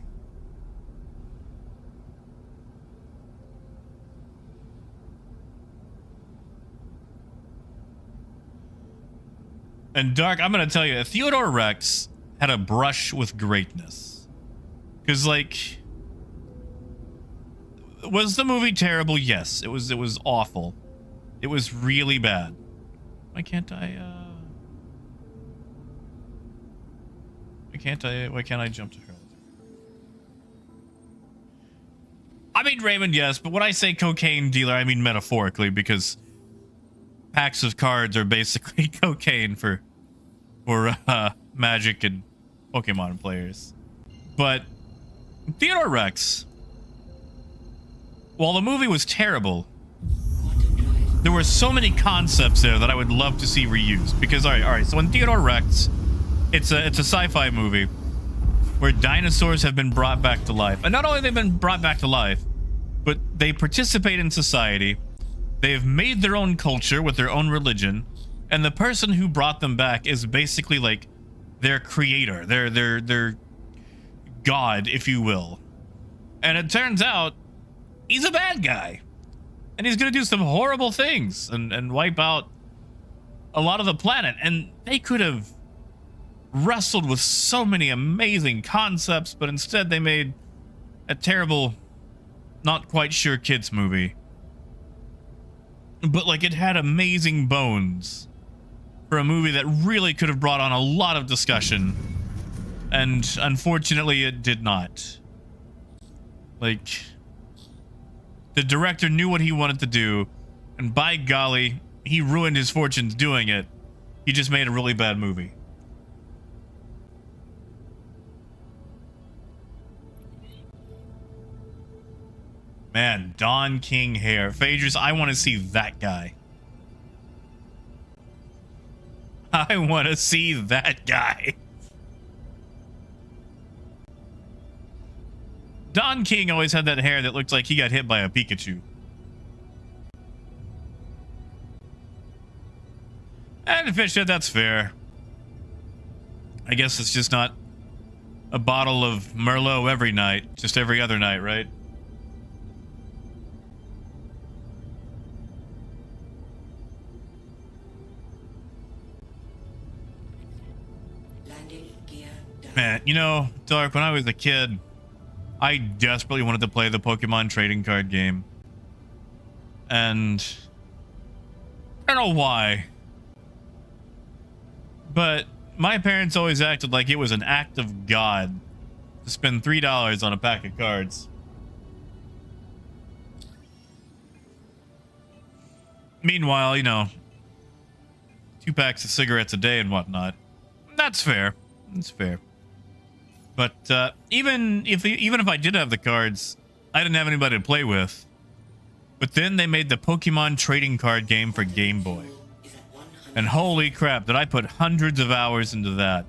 And Dark, I'm gonna tell you, Theodore Rex had a brush with greatness. Because, like, was the movie terrible? Yes, it was awful. It was really bad. Why can't I jump to her? I mean, Raymond, yes, but when I say cocaine dealer, I mean metaphorically, because packs of cards are basically cocaine for Magic and Pokemon players. But Theodore Rex, while the movie was terrible, there were so many concepts there that I would love to see reused. Because all right. So in Theodore Rex, it's a sci-fi movie where dinosaurs have been brought back to life, and not only they've been brought back to life, but they participate in society. They've made their own culture with their own religion, and the person who brought them back is basically like their creator, their god, if you will. And it turns out he's a bad guy, and he's gonna do some horrible things and wipe out a lot of the planet. And they could have wrestled with so many amazing concepts, but instead they made a terrible, not quite sure kids movie. But like, it had amazing bones for a movie that really could have brought on a lot of discussion, and unfortunately it did not. Like, the director knew what he wanted to do, and by golly, he ruined his fortunes doing it. He just made a really bad movie. Man, Don King hair. Phaedrus, I want to see that guy. I want to see that guy. Don King always had that hair that looked like he got hit by a Pikachu. And Fish said that's fair. I guess it's just not a bottle of Merlot every night, just every other night, right? Man, you know, Dark, when I was a kid, I desperately wanted to play the Pokemon trading card game. And I don't know why, but my parents always acted like it was an act of God to spend $3 on a pack of cards. Meanwhile, you know, 2 packs of cigarettes a day and whatnot. That's fair. That's fair. But even if I did have the cards, I didn't have anybody to play with. But then they made the Pokemon trading card game for Game Boy. And holy crap, did I put hundreds of hours into that.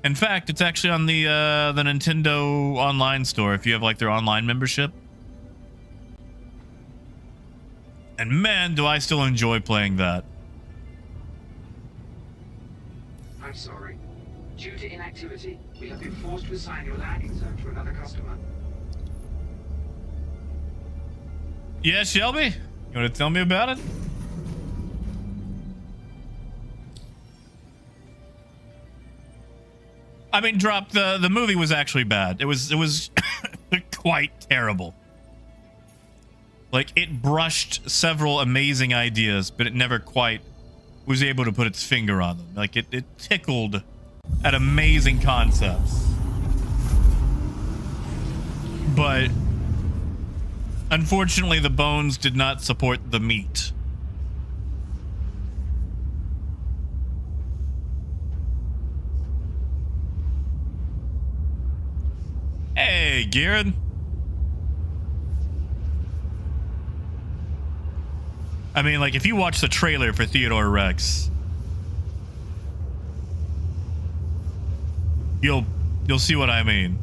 In fact, it's actually on the Nintendo online store if you have like their online membership. And man, do I still enjoy playing that. I'm sorry. Due to inactivity, we have been forced to assign your landing zone to another customer. Yeah, Shelby? You want to tell me about it? I mean, Drop, the movie was actually bad. It was quite terrible. Like, it brushed several amazing ideas, but it never quite was able to put its finger on them. Like, it tickled at amazing concepts. But unfortunately, the bones did not support the meat. Hey, Garrett. I mean, like, if you watch the trailer for Theodore Rex, you'll see what I mean.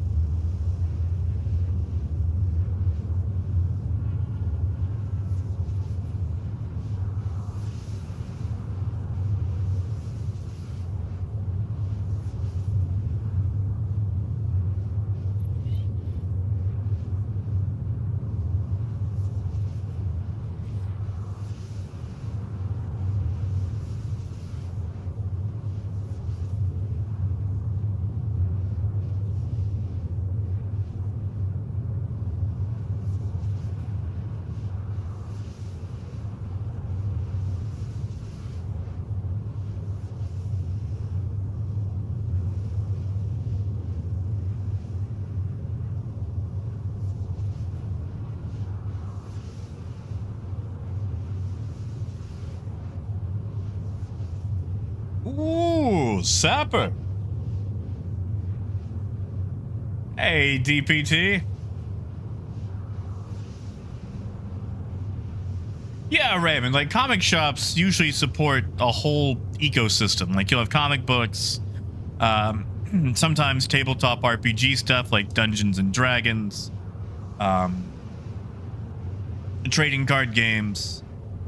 Sapper. Hey, DPT. Yeah, Raymond, like comic shops usually support a whole ecosystem. Like you'll have comic books, sometimes tabletop RPG stuff like Dungeons and Dragons, trading card games,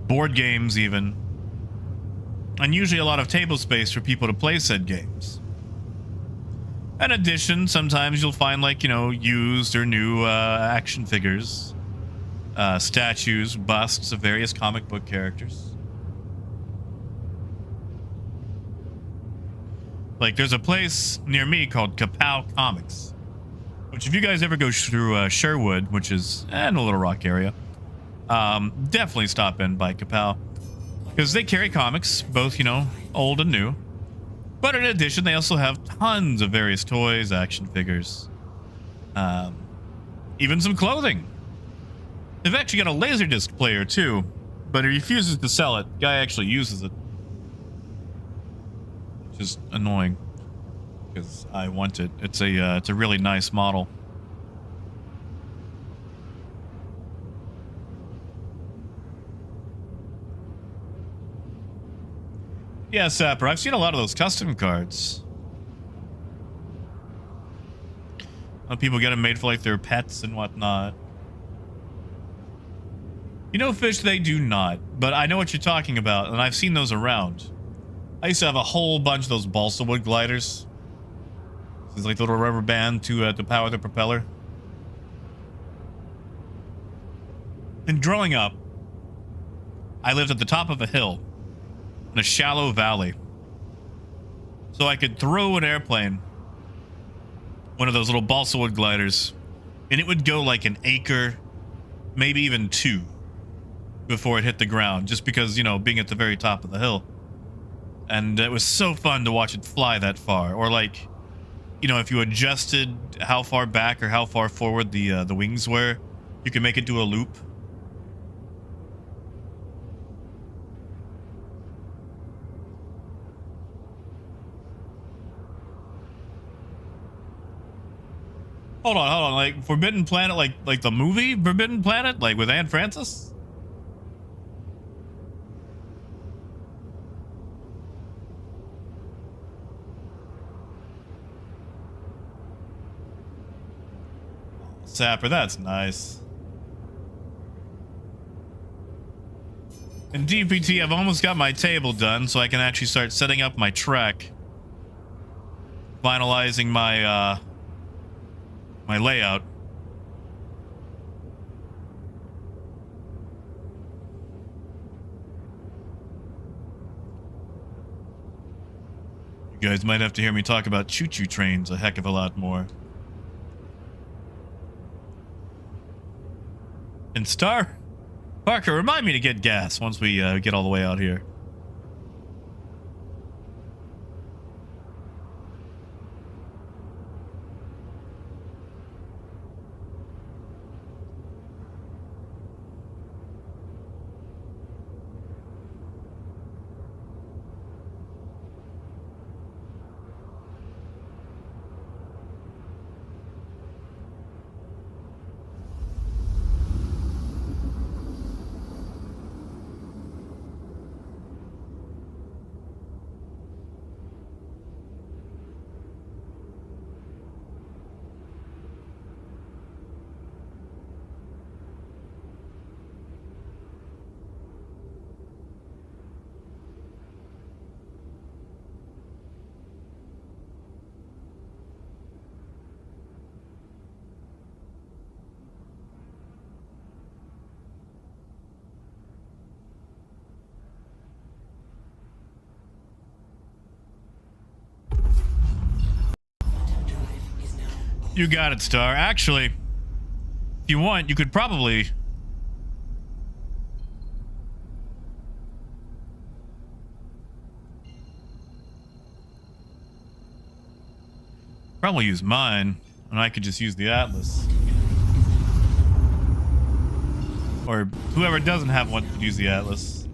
board games even, and usually a lot of table space for people to play said games. In addition, sometimes you'll find like, you know, used or new action figures, statues, busts of various comic book characters. Like there's a place near me called Kapow Comics, which if you guys ever go through Sherwood, which is in the Little Rock area, definitely stop in by Kapow, because they carry comics, both, you know, old and new. But in addition, they also have tons of various toys, action figures, even some clothing. They've actually got a Laserdisc player too, but he refuses to sell it. Guy actually uses it, which is annoying because I want it. It's a really nice model. Yeah, Sapper, I've seen a lot of those custom cards. People get them made for like their pets and whatnot. You know, Fish, they do not, but I know what you're talking about, and I've seen those around. I used to have a whole bunch of those balsa wood gliders. It's like the little rubber band to power the propeller. And growing up, I lived at the top of a hill in a shallow valley, so I could throw an airplane, one of those little balsa wood gliders, and it would go like an acre, maybe even 2, before it hit the ground, just because, you know, being at the very top of the hill. And it was so fun to watch it fly that far. Or like, you know, if you adjusted how far back or how far forward the wings were, you could make it do a loop. Hold on, like Forbidden Planet, like the movie Forbidden Planet, like with Anne Francis? Sapper, that's nice. In DPT, I've almost got my table done, so I can actually start setting up my track. Finalizing my, my layout. You guys might have to hear me talk about choo-choo trains a heck of a lot more. And Star Parker, remind me to get gas once we get all the way out here. You got it, Star. Actually, if you want, you could probably... probably use mine, and I could just use the Atlas. Or whoever doesn't have one could use the Atlas.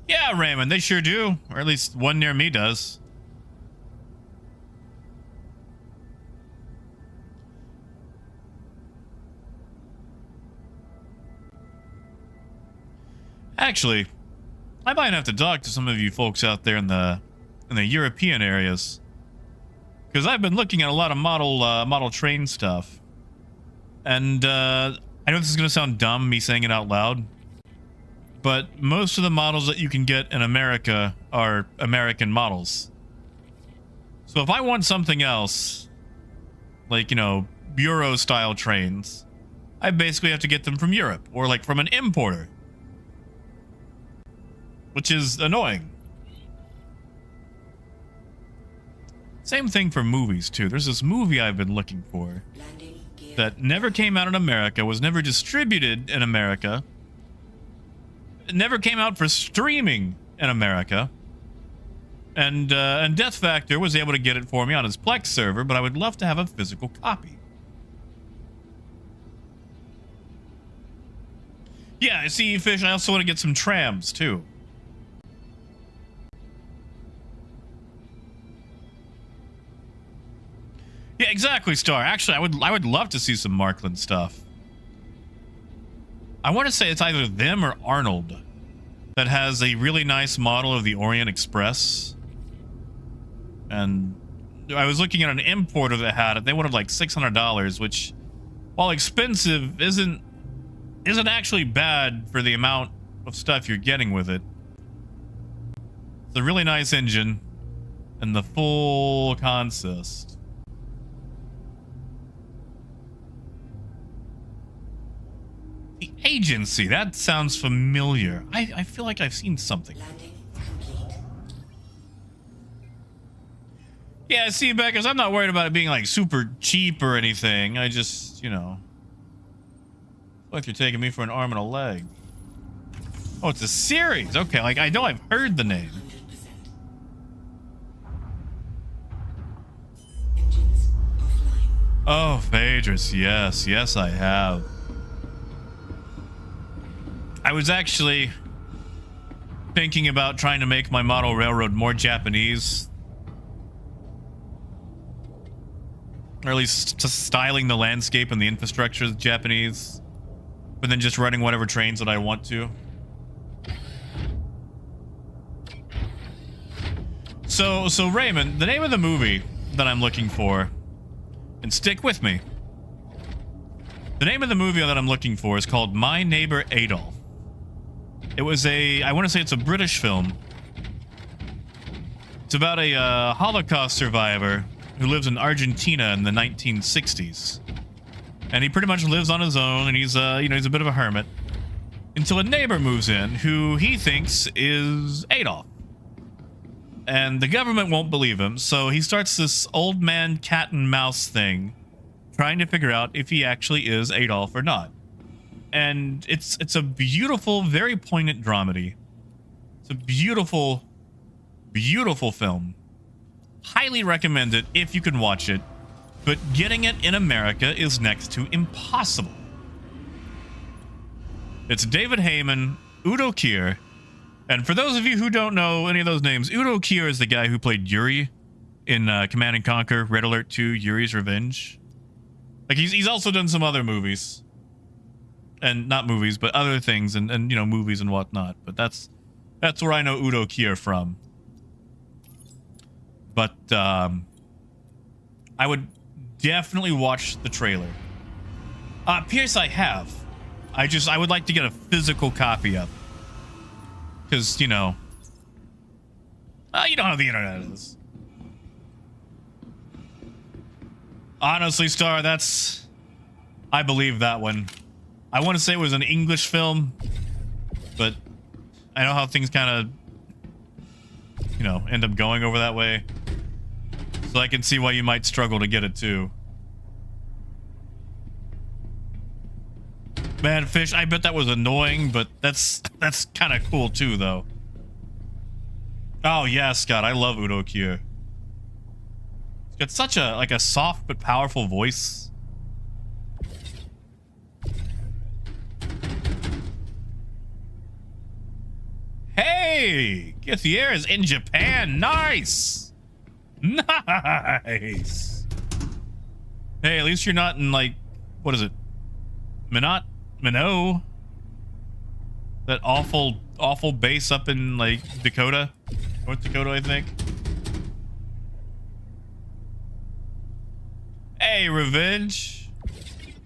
Yeah, Yeah, Raymond, they sure do. Or at least one near me does. Actually, I might have to talk to some of you folks out there in the European areas, because I've been looking at a lot of model train stuff, and I know this is gonna sound dumb, me saying it out loud, but most of the models that you can get in America are American models. So if I want something else, like, you know, Bureau style trains, I basically have to get them from Europe or like from an importer, which is annoying. Same thing for movies too. There's this movie I've been looking for that never came out in America, was never distributed in America, it never came out for streaming in America, and Death Factor was able to get it for me on his Plex server, but I would love to have a physical copy. Yeah, see, Fish, I also want to get some trams too. Yeah, exactly, Star. Actually, I would love to see some Markland stuff. I want to say it's either them or Arnold that has a really nice model of the Orient Express. And I was looking at an importer that had it. They wanted like $600, which, while expensive, isn't actually bad for the amount of stuff you're getting with it. It's a really nice engine and the full consist. The agency, that sounds familiar. I feel like I've seen something. Yeah, see, Beckers, I'm not worried about it being like super cheap or anything. I just, you know, like you're taking me for an arm and a leg. Oh, it's a series. Okay, like I know I've heard the name. Oh, Phaedrus, yes, I have. I was actually thinking about trying to make my model railroad more Japanese. Or at least styling the landscape and the infrastructure as Japanese. But then just running whatever trains that I want to. So Raymond, the name of the movie that I'm looking for, and stick with me. The name of the movie that I'm looking for is called My Neighbor Adolf. It was I want to say it's a British film. It's about a Holocaust survivor who lives in Argentina in the 1960s. And he pretty much lives on his own, and he's he's a bit of a hermit. Until a neighbor moves in who he thinks is Adolf. And the government won't believe him, so he starts this old man cat and mouse thing, trying to figure out if he actually is Adolf or not. And it's a beautiful, very poignant dramedy. It's a beautiful, beautiful film. Highly recommend it if you can watch it, but getting it in America is next to impossible. It's David Heyman, Udo Kier, and for those of you who don't know any of those names, Udo Kier is the guy who played Yuri in Command & Conquer, Red Alert 2, Yuri's Revenge. Like, he's also done some other movies. And not movies, but other things, and you know, movies and whatnot. But that's where I know Udo Kier from. But I would definitely watch the trailer. Pierce, I have. I would like to get a physical copy of it. Because, you know how the internet is. Honestly, Star, I believe that one. I want to say it was an English film, but I know how things kind of, you know, end up going over that way. So I can see why you might struggle to get it too. Man, Fish, I bet that was annoying, but that's kind of cool too, though. Oh yeah, Scott, I love Udo Kier. He's got such a soft but powerful voice. Hey, Hey, Guthier is in Japan. Nice. Nice. Hey, at least you're not in, like, what is it? Minot? That awful base up in, like, Dakota? North Dakota, I think. Hey, Revenge.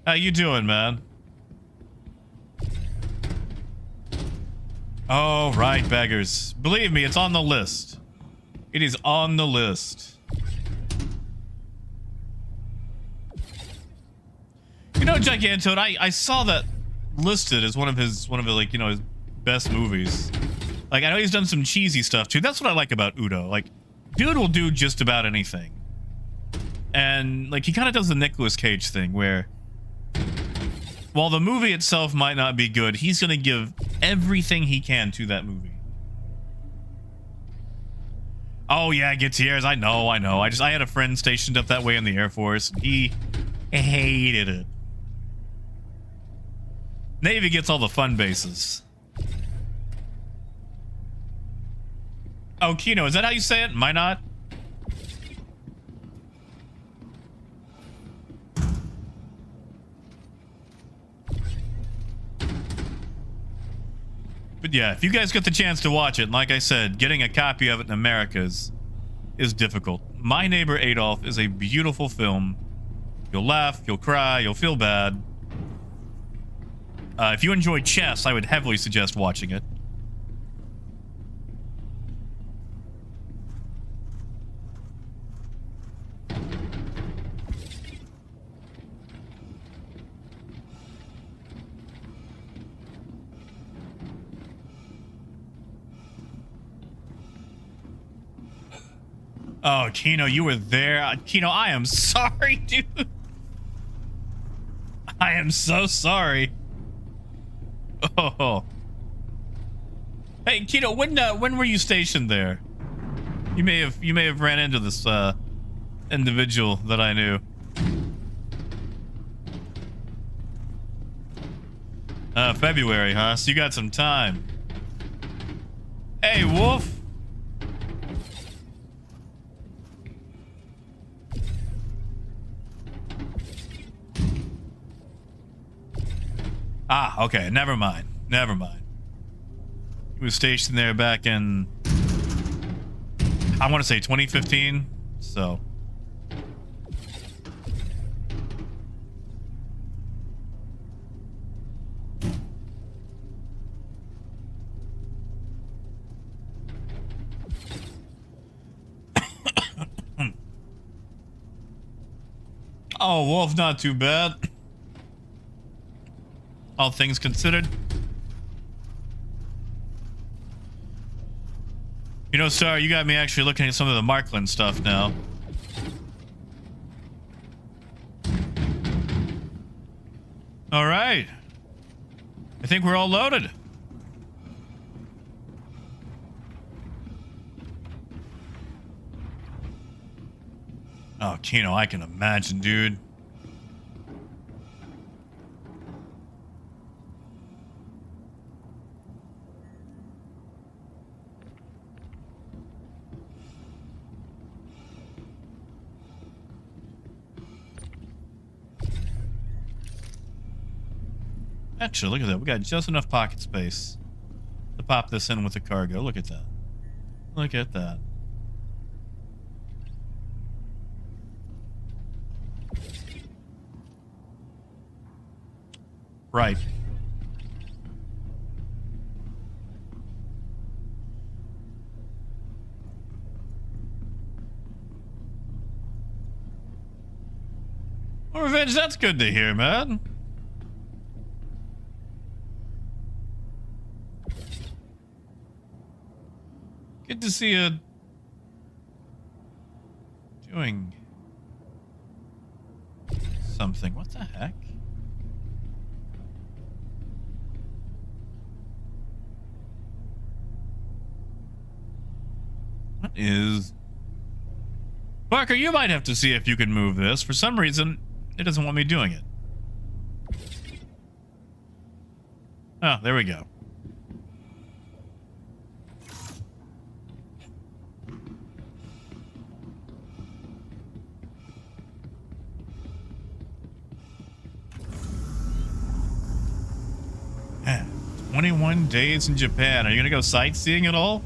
How you doing, man? Oh, right, beggars. Believe me, it's on the list. It is on the list. You know, Gigantoad, I saw that listed as one of his like, you know, his best movies. Like, I know he's done some cheesy stuff too. That's what I like about Udo. Like, dude will do just about anything. And like, he kind of does the Nicolas Cage thing where while the movie itself might not be good, he's going to give everything he can to that movie. Oh yeah, Gutierrez, I know. I had a friend stationed up that way in the Air Force. And he hated it. Navy gets all the fun bases. Oh, Kino, is that how you say it? Am I not? But yeah, if you guys get the chance to watch it, and like I said, getting a copy of it in America is difficult. My Neighbor Adolf is a beautiful film. You'll laugh, you'll cry, you'll feel bad. If you enjoy chess, I would heavily suggest watching it. Oh, Kino, you were there. Kino, I am sorry, dude. I am so sorry. Oh. Hey, Kino, when were you stationed there? You may have ran into this individual that I knew. February, huh? So you got some time. Hey, Wolf. Ah, okay. Never mind. He was stationed there back in, I want to say 2015. So. Oh, Wolf, not too bad. All things considered. You know, Star, you got me actually looking at some of the Markland stuff now. All right. I think we're all loaded. Oh, Kino, I can imagine, dude. Actually, look at that. We got just enough pocket space to pop this in with the cargo. Look at that. Look at that. Right. Well, Revenge, that's good to hear, man. Good to see you doing something. What the heck? What is... Barker, you might have to see if you can move this. For some reason, it doesn't want me doing it. Oh, there we go. 21 days in Japan. Are you gonna go sightseeing at all?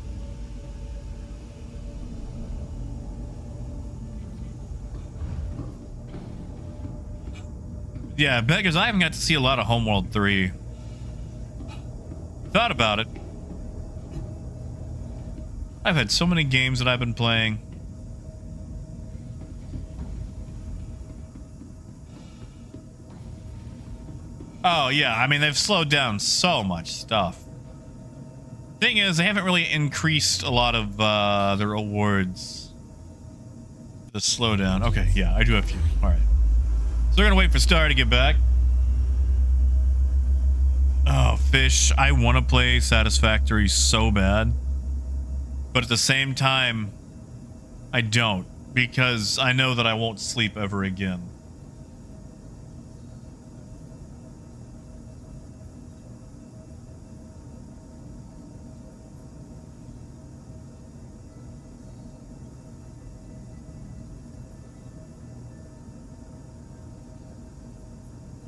Yeah, beggars, I haven't got to see a lot of Homeworld 3. Thought about it. I've had so many games that I've been playing. Oh, yeah, I mean, they've slowed down so much stuff. Thing is, they haven't really increased a lot of the rewards. The slowdown. Okay, yeah, I do have a few. All right. So we're gonna wait for Star to get back. Oh, Fish. I want to play Satisfactory so bad. But at the same time, I don't. Because I know that I won't sleep ever again.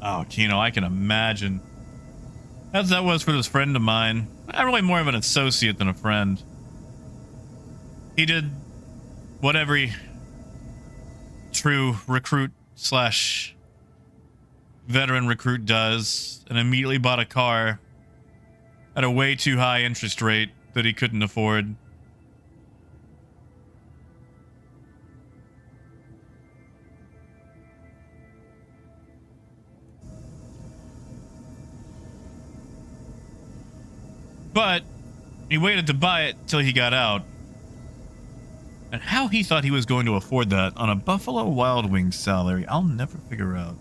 Oh, Kino, I can imagine. As that was for this friend of mine. I'm really more of an associate than a friend. He did what every true recruit slash veteran recruit does, and immediately bought a car at a way too high interest rate that he couldn't afford. But he waited to buy it till he got out. And how he thought he was going to afford that on a Buffalo Wild Wings salary, I'll never figure out.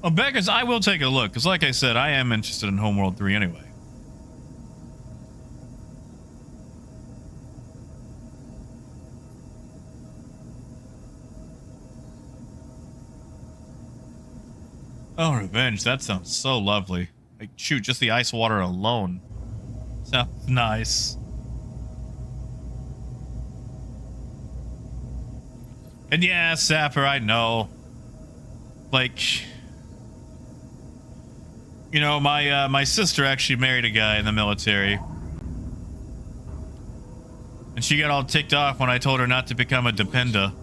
Well, beggars, I will take a look, because like I said, I am interested in Homeworld 3 anyway. Oh, Revenge, that sounds so lovely. Like, shoot, just the ice water alone sounds nice. And yeah, Sapper, I know. Like, you know, my sister actually married a guy in the military. And she got all ticked off when I told her not to become a dependa.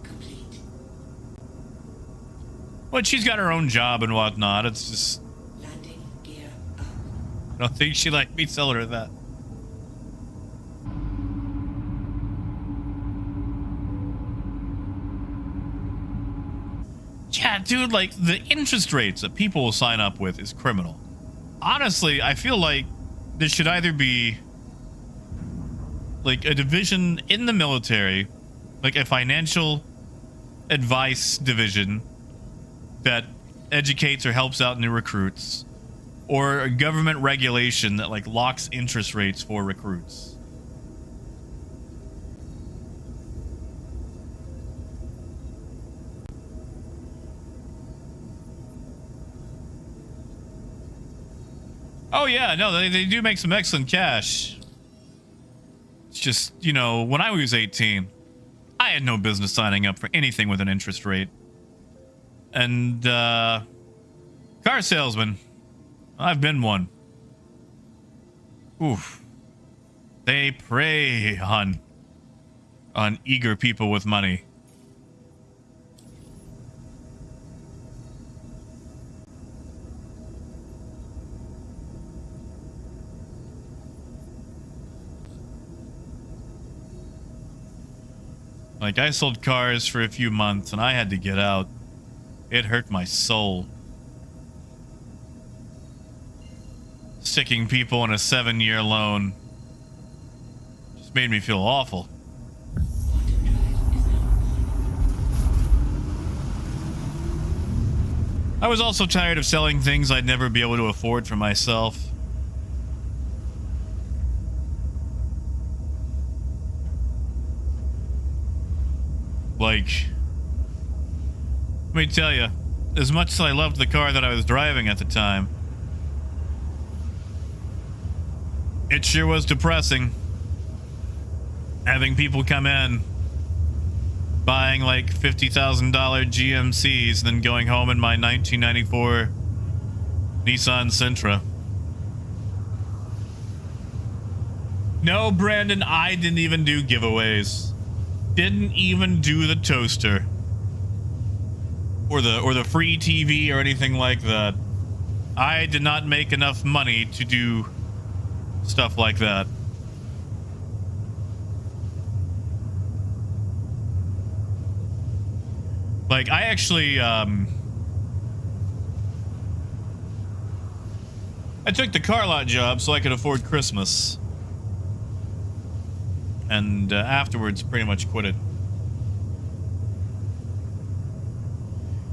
But she's got her own job and whatnot. It's just... Landing gear up. I don't think she liked me telling her that. Yeah, dude, like, the interest rates that people will sign up with is criminal. Honestly, I feel like there should either be, like, a division in the military, like a financial advice division that educates or helps out new recruits, or a government regulation that, like, locks interest rates for recruits. Oh yeah, no, they do make some excellent cash. It's just, you know, when I was 18, I had no business signing up for anything with an interest rate. And, car salesman. I've been one. Oof. They prey on eager people with money. Like, I sold cars for a few months and I had to get out. It hurt my soul. Sticking people in a 7-year loan just made me feel awful. I was also tired of selling things I'd never be able to afford for myself. Like, let me tell you, as much as I loved the car that I was driving at the time, it sure was depressing having people come in buying like $50,000 GMCs and then going home in my 1994 Nissan Sentra. No, Brandon, I didn't even do giveaways. Didn't even do the toaster. Or the free TV or anything like that. I did not make enough money to do stuff like that. Like, I actually, I took the car lot job so I could afford Christmas. And afterwards, pretty much quit it.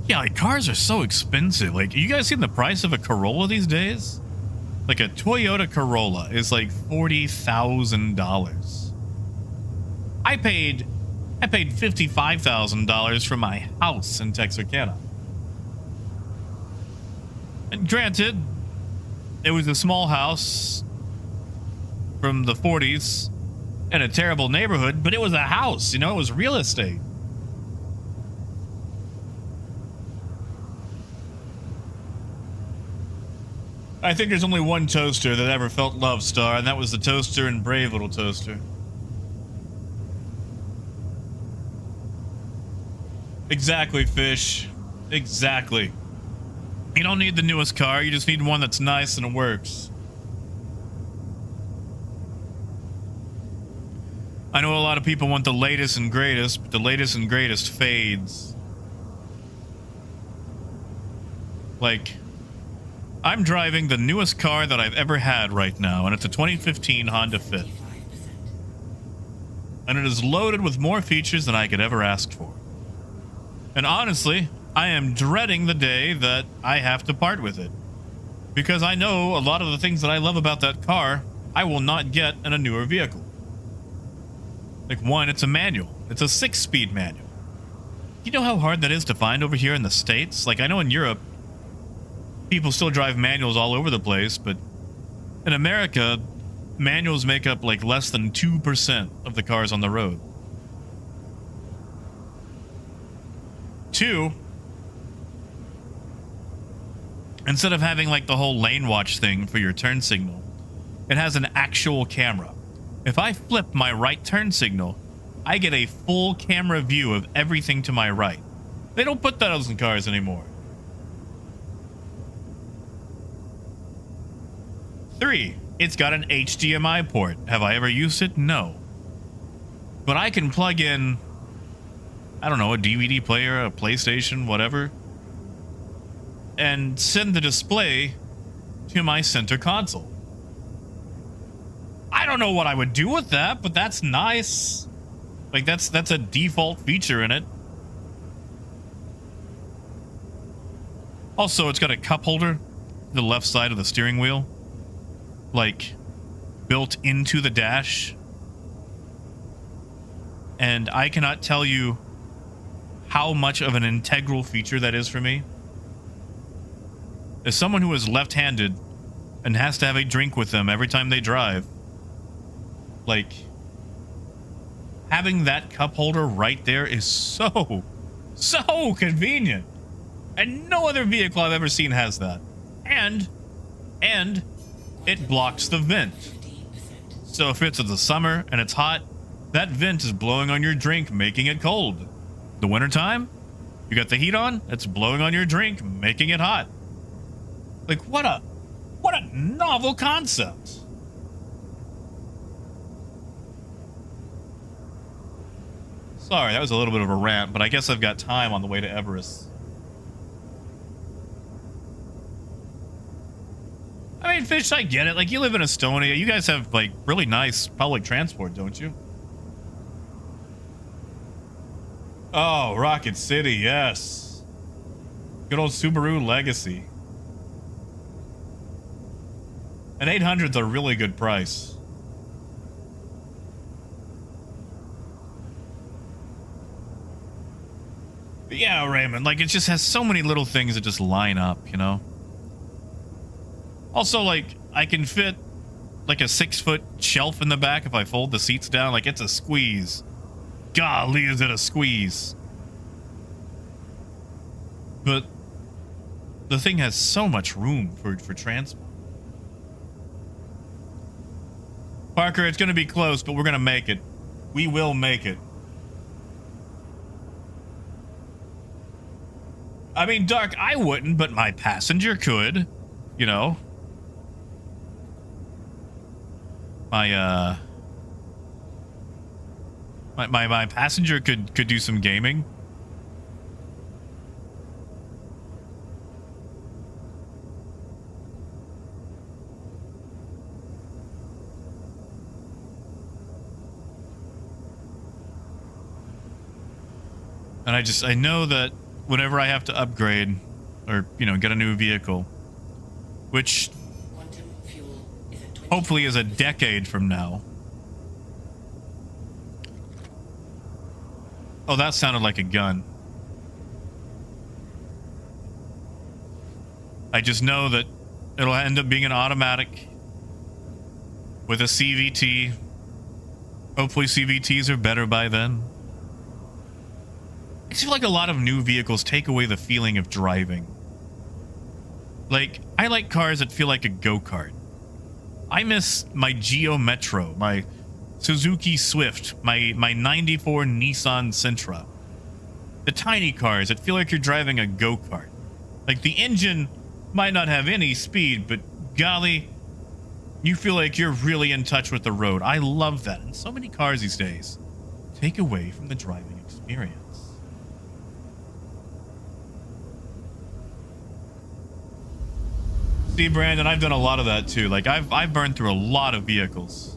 Yeah, like, cars are so expensive. Like, you guys seen the price of a Corolla these days? Like, a Toyota Corolla is like $40,000. I paid $55,000 for my house in Texarkana. And granted, it was a small house from the 40s in a terrible neighborhood, but it was a house, you know, it was real estate. I think there's only one toaster that ever felt Love Star, and that was the toaster in Brave Little Toaster. Exactly, Fish. Exactly. You don't need the newest car, you just need one that's nice and works. I know a lot of people want the latest and greatest, but the latest and greatest fades. Like, I'm driving the newest car that I've ever had right now, and it's a 2015 Honda Fit. And it is loaded with more features than I could ever ask for. And honestly, I am dreading the day that I have to part with it. Because I know a lot of the things that I love about that car, I will not get in a newer vehicle. Like, one, it's a manual. It's a 6-speed manual. You know how hard that is to find over here in the States? Like, I know in Europe, people still drive manuals all over the place, but in America, manuals make up like less than 2% of the cars on the road. 2, instead of having like the whole lane watch thing for your turn signal, it has an actual camera. If I flip my right turn signal, I get a full camera view of everything to my right. They don't put those in cars anymore. 3, it's got an HDMI port. Have I ever used it? No. But I can plug in, I don't know, a DVD player, a PlayStation, whatever, and send the display to my center console. I don't know what I would do with that, but that's nice. Like, that's a default feature in it. Also, it's got a cup holder to the left side of the steering wheel, like, built into the dash. And I cannot tell you how much of an integral feature that is for me. As someone who is left-handed and has to have a drink with them every time they drive, like, having that cup holder right there is so convenient. And no other vehicle I've ever seen has that. And it blocks the vent. So if it's in the summer and it's hot, that vent is blowing on your drink, making it cold. The wintertime, you got the heat on, it's blowing on your drink, making it hot. Like, what a novel concept. Sorry, that was a little bit of a rant, but I guess I've got time on the way to Everest. I mean, Fish, I get it. Like, you live in Estonia. You guys have, like, really nice public transport, don't you? Oh, Rocket City, yes. Good old Subaru Legacy. An 800's a really good price. But yeah, Raymond, like, it just has so many little things that just line up, you know? Also, like, I can fit, like, a 6-foot shelf in the back if I fold the seats down. Like, it's a squeeze. golly, is it a squeeze. But the thing has so much room for transport. Parker, it's going to be close, but we're going to make it. We will make it. I mean, Dark, I wouldn't, but my passenger could. You know? My passenger could do some gaming. And I know that whenever I have to upgrade or, you know, get a new vehicle, which hopefully is a decade from now. Oh, that sounded like a gun. I just know that it'll end up being an automatic with a CVT. Hopefully CVTs are better by then. I feel like a lot of new vehicles take away the feeling of driving. Like, I like cars that feel like a go-kart. I miss my Geo Metro, my Suzuki Swift, my 94 Nissan Sentra. The tiny cars that feel like you're driving a go-kart. Like, the engine might not have any speed, but golly, you feel like you're really in touch with the road. I love that. And so many cars these days take away from the driving experience. See, Brandon, I've done a lot of that too. Like, I've burned through a lot of vehicles.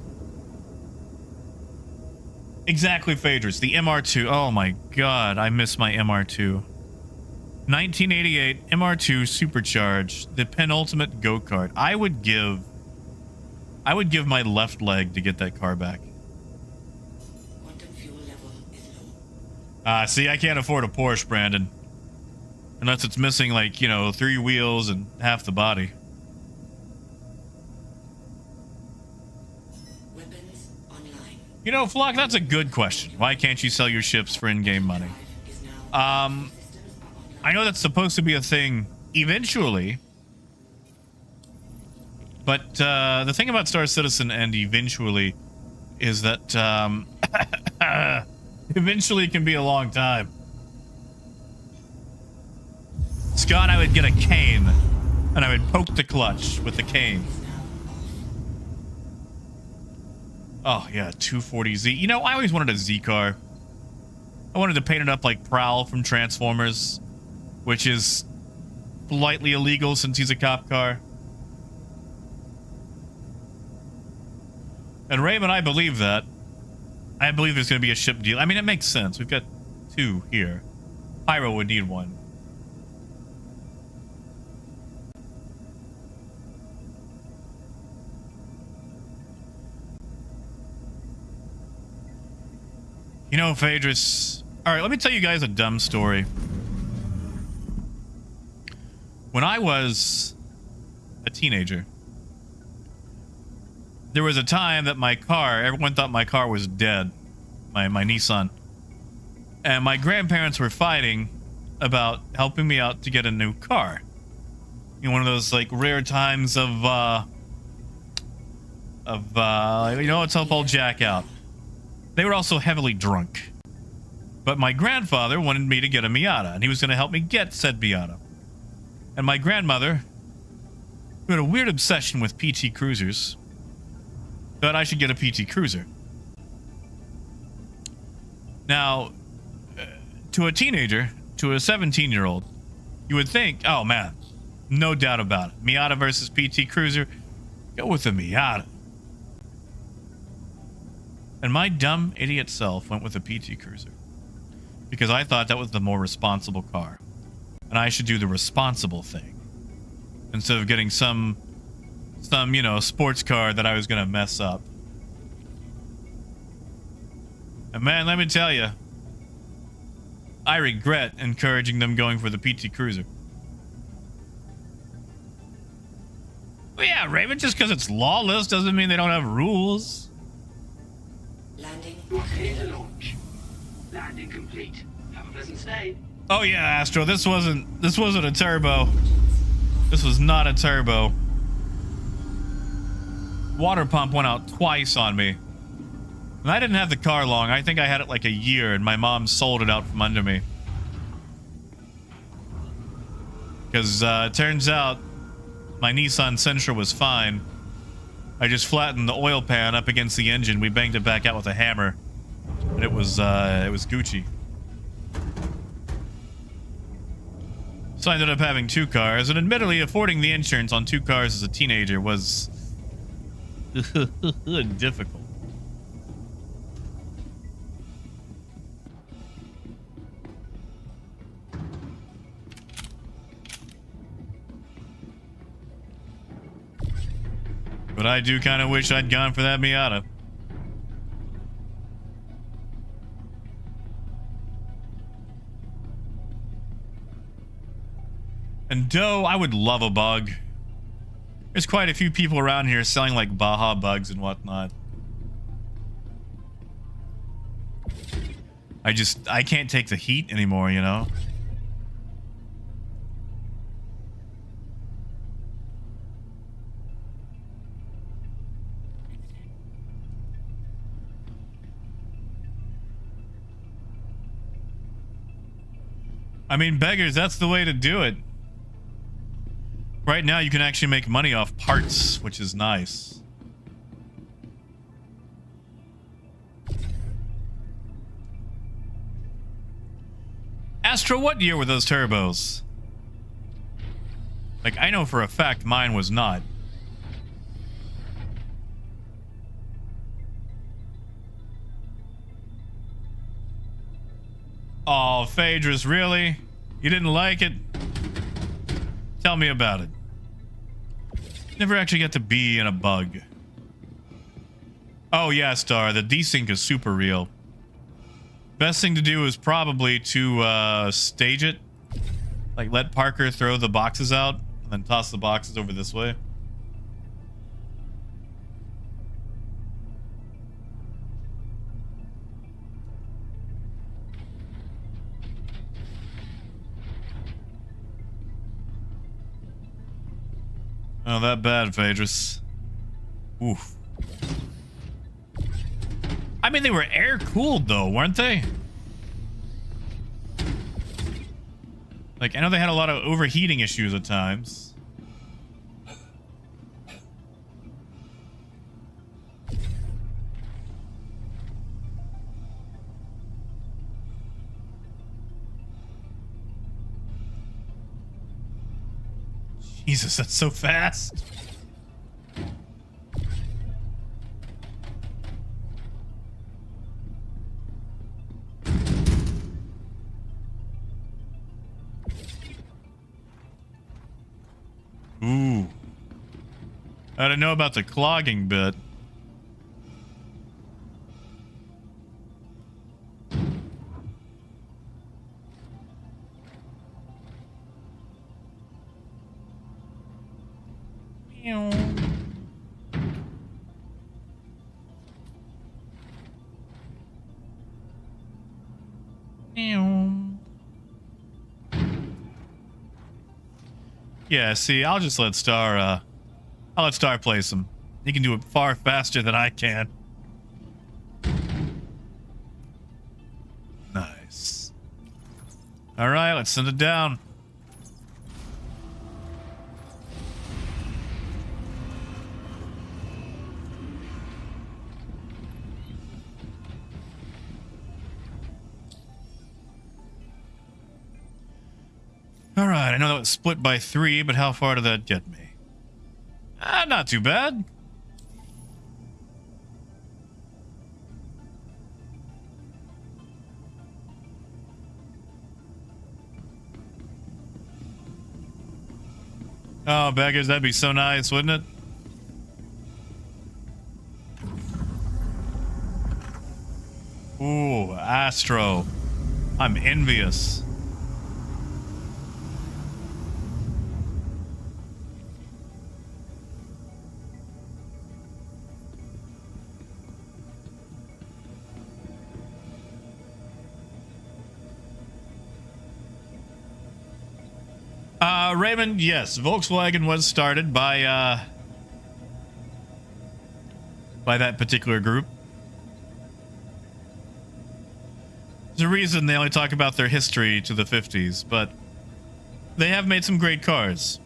Exactly, Phaedrus. The MR2. Oh my god, I miss my MR2. 1988 MR2 supercharged, the penultimate go-kart. I would give my left leg to get that car back. Quantum fuel level is low. See, I can't afford a Porsche, Brandon. Unless it's missing, like, you know, 3 wheels and half the body. You know, Flock, that's a good question. Why can't you sell your ships for in-game money? I know that's supposed to be a thing eventually. But the thing about Star Citizen and eventually is that eventually can be a long time. Scott, I would get a cane and I would poke the clutch with the cane. Oh, yeah, 240Z. You know, I always wanted a Z car. I wanted to paint it up like Prowl from Transformers, which is slightly illegal since he's a cop car. And Raymond, I believe that. I believe there's going to be a ship deal. I mean, it makes sense. We've got 2 here. Pyro would need 1. You know, Phaedrus... Alright, let me tell you guys a dumb story. When I was a teenager, there was a time that my car, everyone thought my car was dead. My Nissan. And my grandparents were fighting about helping me out to get a new car. You know, one of those, like, rare times of, you know, let's help old Jack out. They were also heavily drunk. But my grandfather wanted me to get a Miata, and he was going to help me get said Miata. And my grandmother, who had a weird obsession with PT Cruisers, thought I should get a PT Cruiser. Now, to a teenager, to a 17-year-old, you would think, oh man, no doubt about it. Miata versus PT Cruiser, go with the Miata. And my dumb idiot self went with a PT Cruiser because I thought that was the more responsible car. And I should do the responsible thing instead of getting some, you know, sports car that I was going to mess up. And man, let me tell you, I regret encouraging them going for the PT Cruiser. Well, yeah, Raven, just because it's lawless doesn't mean they don't have rules. Landing. You're clear to launch. Landing complete. Have a pleasant stay. Oh yeah, Astro, this wasn't a turbo. This was not a turbo. Water pump went out twice on me. And I didn't have the car long. I think I had it like a year, and my mom sold it out from under me. Because it turns out my Nissan Sentra was fine. I just flattened the oil pan up against the engine. We banged it back out with a hammer, and it was Gucci. So I ended up having 2 cars, and admittedly, affording the insurance on 2 cars as a teenager was difficult. But I do kind of wish I'd gone for that Miata. And Doe, I would love a bug. There's quite a few people around here selling like Baja bugs and whatnot. I can't take the heat anymore, you know? I mean, beggars, that's the way to do it. Right now, you can actually make money off parts, which is nice. Astro, what year were those turbos? Like, I know for a fact mine was not. Oh, Phaedrus, really? You didn't like it? Tell me about it. Never actually got to be in a bug. Oh yeah, Star, the desync is super real. Best thing to do is probably to stage it. Like let Parker throw the boxes out and then toss the boxes over this way. Oh, that bad, Phaedrus. Oof. I mean, they were air-cooled, though, weren't they? Like, I know they had a lot of overheating issues at times. Jesus, that's so fast. Ooh. I don't know about the clogging bit. Yeah, see, I'll just let Star, I'll let Star place him. He can do it far faster than I can. Nice. Alright, let's send it down. Alright, I know that was split by 3, but how far did that get me? Not too bad. Oh, beggars, that'd be so nice, wouldn't it? Ooh, Astro. I'm envious. Raymond, yes, Volkswagen was started by that particular group. There's a reason they only talk about their history to the 50s, but they have made some great cars.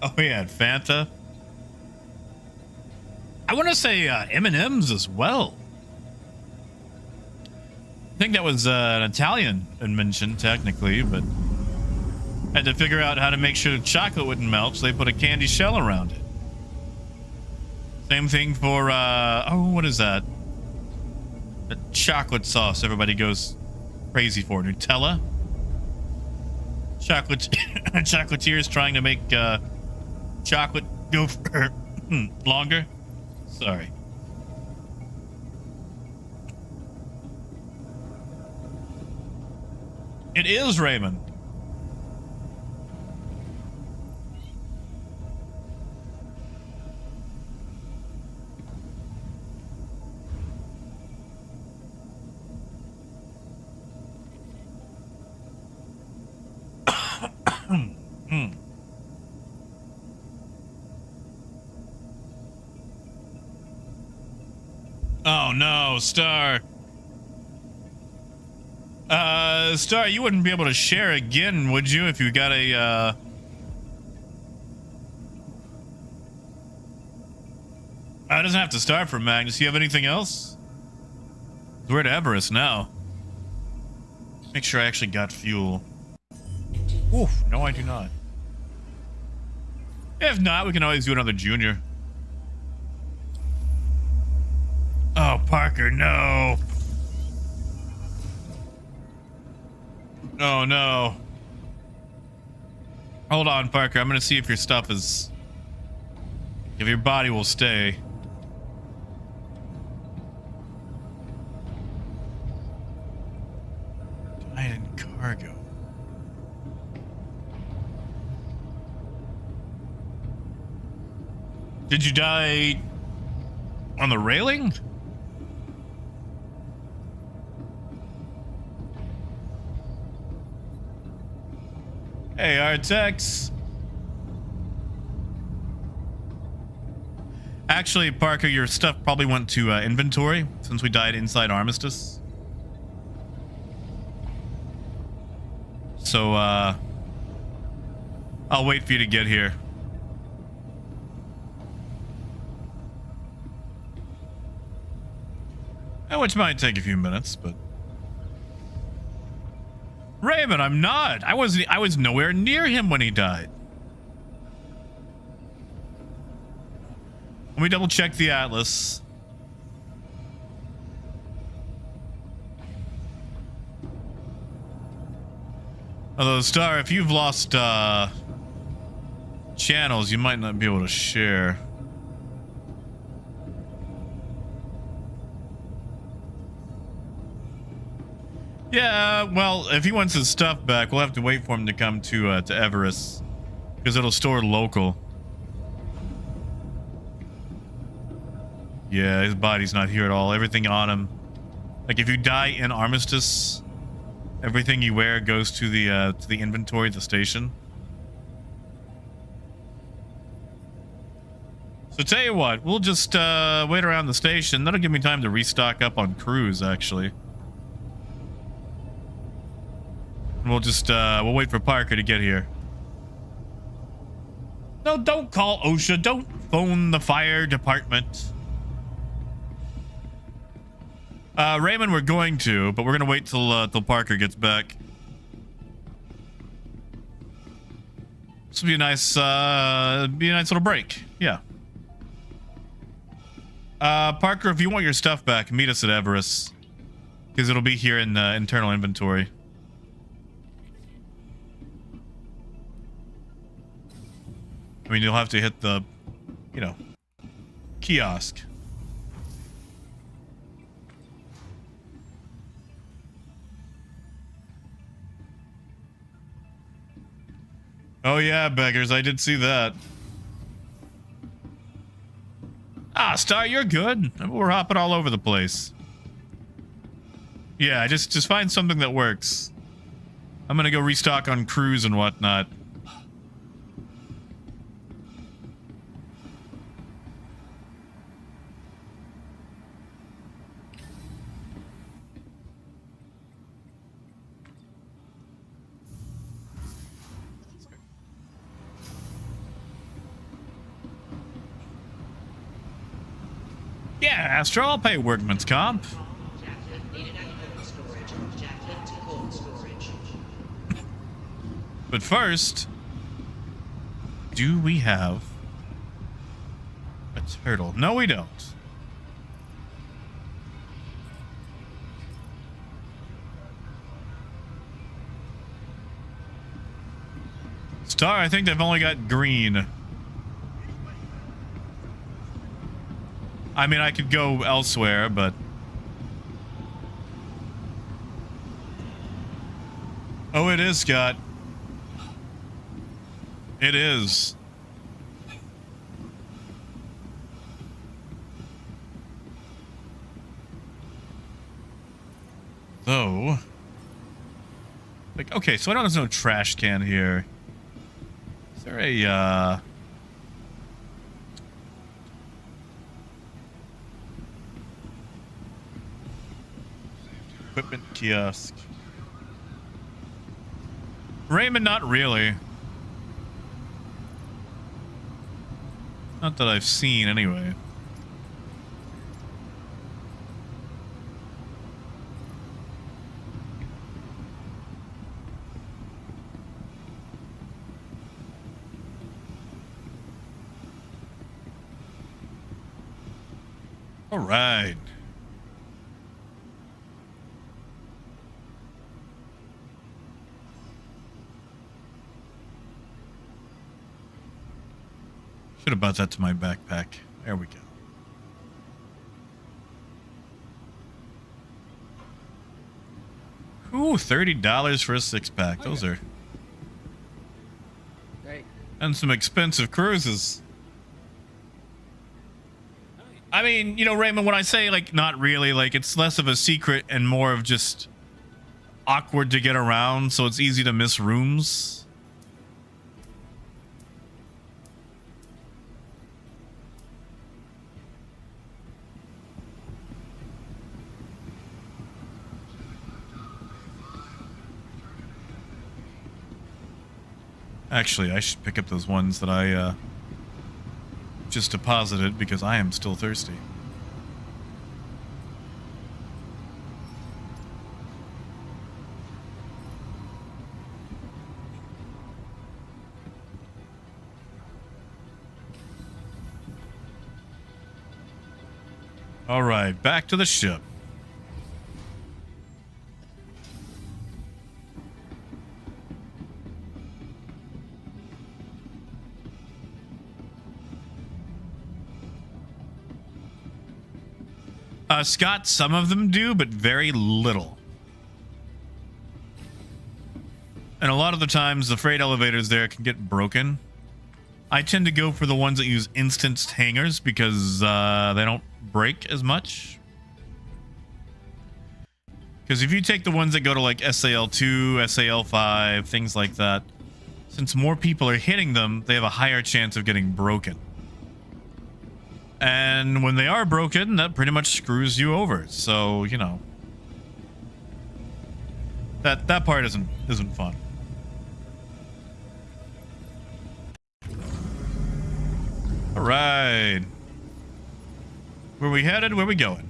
Oh yeah, Fanta. I want to say M&M's as well. I think that was an Italian invention technically, but had to figure out how to make sure the chocolate wouldn't melt, so they put a candy shell around it. Same thing for oh, what is that? The chocolate sauce everybody goes crazy for, Nutella. Chocolatiers trying to make chocolate go for longer. Sorry. It is Raymond. Oh no, Star. Star, you wouldn't be able to share again, would you, if you got a it doesn't have to start from Magnus. Do you have anything else? We're at Everest now. Make sure I actually got fuel. Oof, no, I do not. If not, we can always do another junior. Oh, Parker, no. Oh, no. Hold on, Parker. I'm going to see if your stuff is... if your body will stay. Died in cargo. Did you die on the railing? Hey, Artex. Actually, Parker, your stuff probably went to inventory since we died inside Armistice. So, I'll wait for you to get here. Which might take a few minutes, but... Raymond, I'm not. I was nowhere near him when he died. Let me double check the Atlas. Although, Star, if you've lost channels, you might not be able to share. Yeah, well, if he wants his stuff back, we'll have to wait for him to come to Everest, because it'll store local. Yeah, his body's not here at all. Everything on him, like if you die in Armistice, everything you wear goes to the inventory at the station. So tell you what, we'll just wait around the station. That'll give me time to restock up on crews, actually. We'll just, we'll wait for Parker to get here. No, don't call OSHA. Don't phone the fire department. Raymond, we're going to, but we're gonna wait till Parker gets back. This will be a nice little break. Yeah. Parker, if you want your stuff back, meet us at Everest, because it'll be here in the internal inventory. I mean, you'll have to hit the, you know, kiosk. Oh yeah, beggars, I did see that. Ah, Star, you're good. We're hopping all over the place. Yeah, just find something that works. I'm gonna go restock on crews and whatnot. Yeah, Astro, I'll pay workman's comp. But first, do we have a turtle? No, we don't. Star, I think they've only got green. I mean, I could go elsewhere, but... Oh, it is, Scott. It is. So... Like, okay, so I know there's no trash can here. Is there a, equipment kiosk? Raymond, not really. Not that I've seen, anyway. All right. Should have brought that to my backpack. There we go. Ooh, $30 for a six-pack. Those are... Great. And some expensive cruises. I mean, you know, Raymond, when I say, like, not really, like, it's less of a secret and more of just awkward to get around, so it's easy to miss rooms. Actually, I should pick up those ones that I, just deposited because I am still thirsty. All right, back to the ship. Scott, some of them do, but very little. And a lot of the times, the freight elevators there can get broken. I tend to go for the ones that use instant hangers because they don't break as much. Because if you take the ones that go to like SAL2, SAL5, things like that, since more people are hitting them, they have a higher chance of getting broken. And when they are broken, that pretty much screws you over. So, you know, that part isn't fun. All right. Where we headed? Where we going?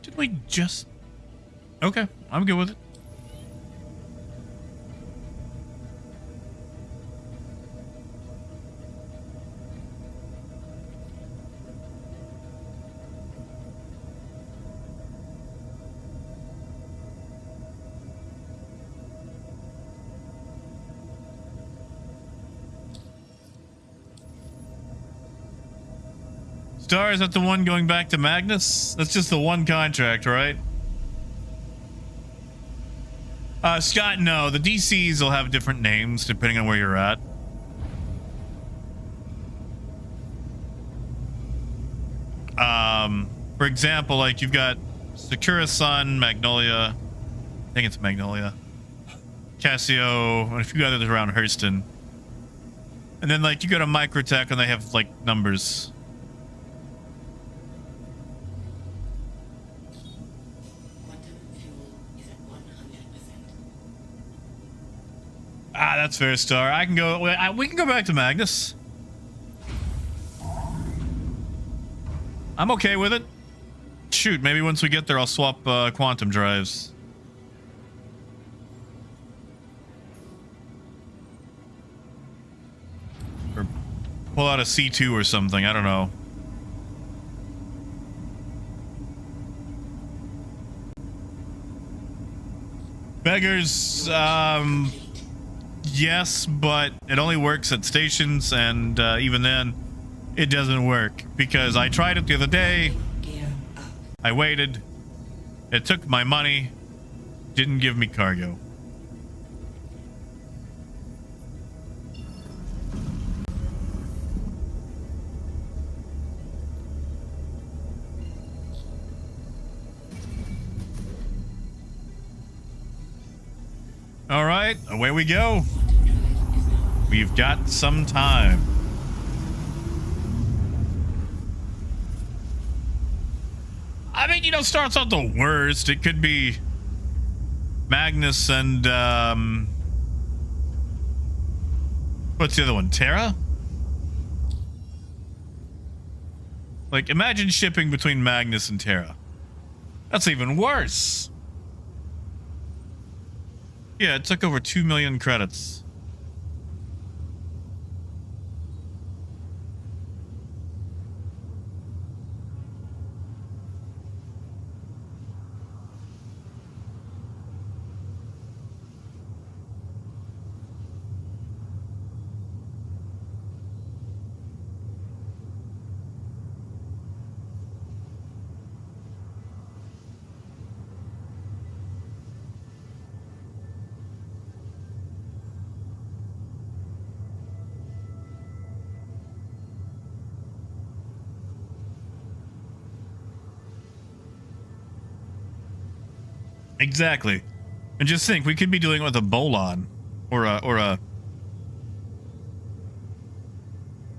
Did we just... Okay, I'm good with it. Star, is that the one going back to Magnus? That's just the one contract, right? Scott, no. The DCs will have different names depending on where you're at. For example, like you've got Sakura Sun, Magnolia. I think it's Magnolia. Casio, and a few others around Hurston. And then like you go to Microtech and they have like numbers. Quantum fuel is at 100%. Ah, that's fair, Star. I can go. We can go back to Magnus. I'm okay with it. Shoot, maybe once we get there, I'll swap quantum drives. Or pull out a C2 or something. I don't know. Beggars, yes, but it only works at stations, and even then, it doesn't work because I tried it the other day. Gear up. I waited. It took my money. Didn't give me cargo. All right, away we go. We've got some time. I mean, you know, starts out the worst. It could be Magnus and, what's the other one? Terra? Like, imagine shipping between Magnus and Terra. That's even worse. Yeah, it took over 2 million credits. Exactly. And just think, we could be dealing with a Bolon. Or a...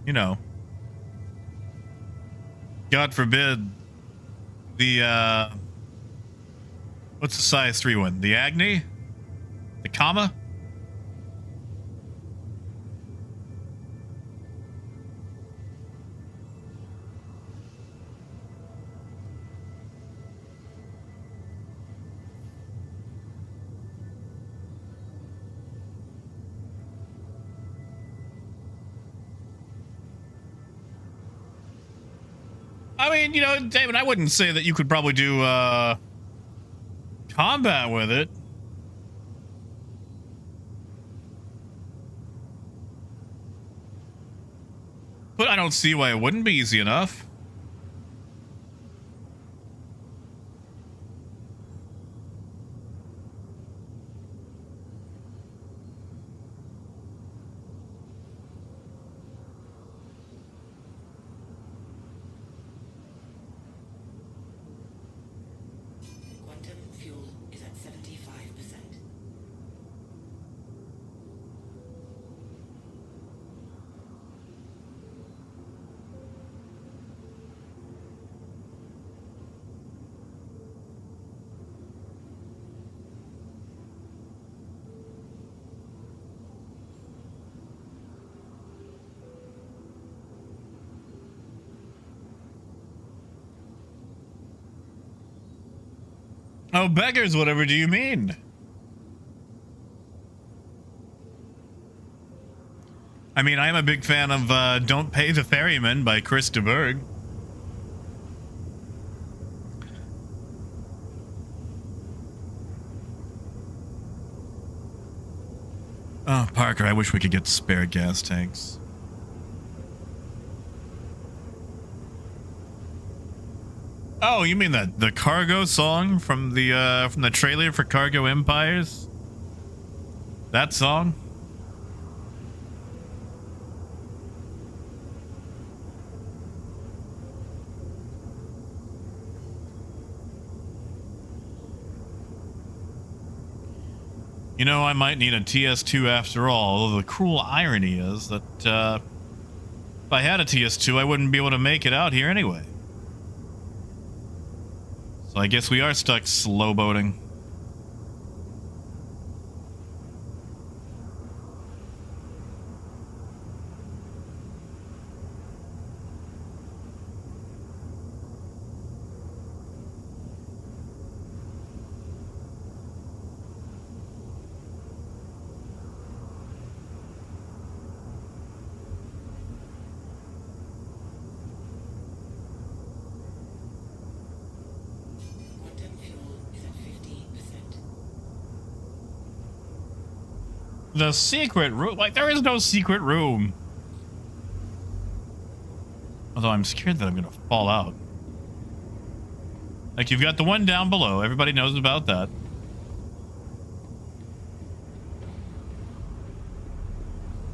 You know. God forbid. The, what's the size 3 one? The Agni? The Kama? I mean, you know, David, I wouldn't say that you could probably do combat with it. But I don't see why it wouldn't be easy enough. Quantum fuel is at 75%. Oh, beggars, whatever do you mean? I mean, I'm a big fan of Don't Pay the Ferryman by Chris de Burgh. Oh, Parker, I wish we could get spare gas tanks. Oh, you mean the cargo song from the trailer for Cargo Empires? That song? You know, I might need a TS2 after all, although the cruel irony is that if I had a TS2, I wouldn't be able to make it out here anyway. So I guess we are stuck slow boating. The secret room? Like, there is no secret room. Although I'm scared that I'm gonna fall out. Like, you've got the one down below. Everybody knows about that.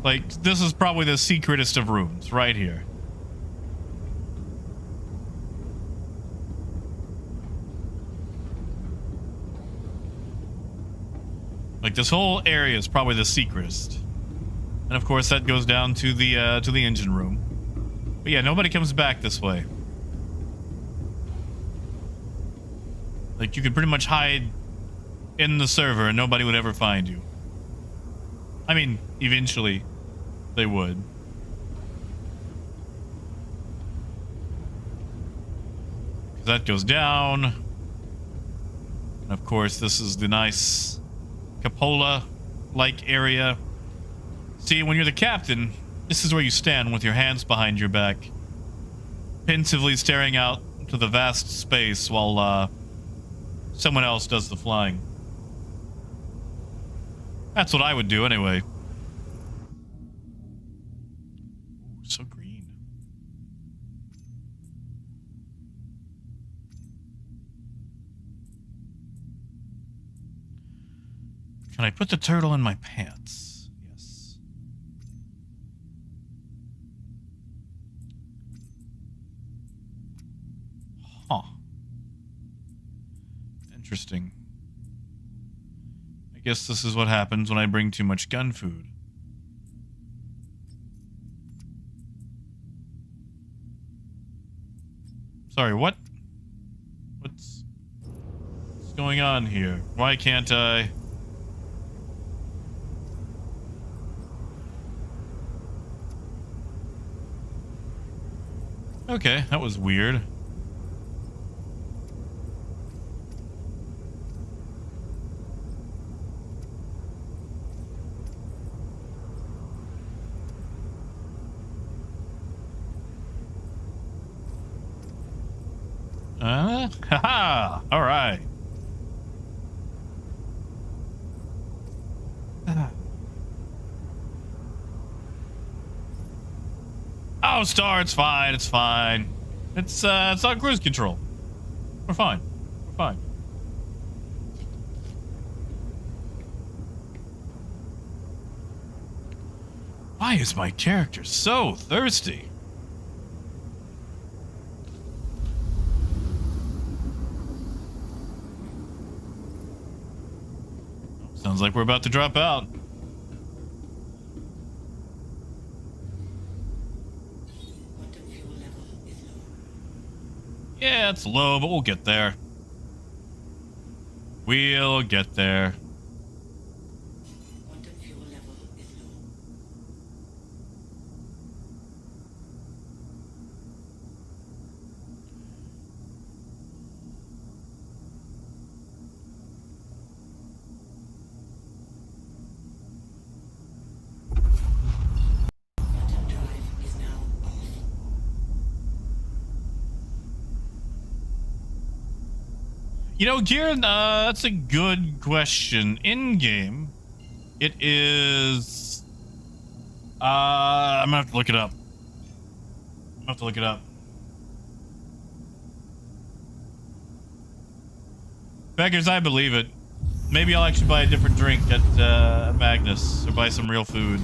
Like, this is probably the secretest of rooms, right here. Like, this whole area is probably the secretest. And of course that goes down to the engine room. But yeah, nobody comes back this way. Like, you could pretty much hide in the server and nobody would ever find you. I mean, eventually they would. That goes down. And of course this is the nice cupola-like area. See, when you're the captain, this is where you stand with your hands behind your back, pensively staring out to the vast space while someone else does the flying. That's what I would do anyway. Ooh, so green. Can I put the turtle in my pants? Yes. Huh. Interesting. I guess this is what happens when I bring too much gun food. Sorry, what? What's going on here? Why can't I... Okay, that was weird. Haha! All right. Oh, Star, it's fine. It's fine. It's on cruise control. We're fine. We're fine. Why is my character so thirsty? Sounds like we're about to drop out. Yeah, it's low, but we'll get there. We'll get there. You know, Kieran, that's a good question. In game, it is. I'm gonna have to look it up. Beggars, I believe it. Maybe I'll actually buy a different drink at Magnus or buy some real food.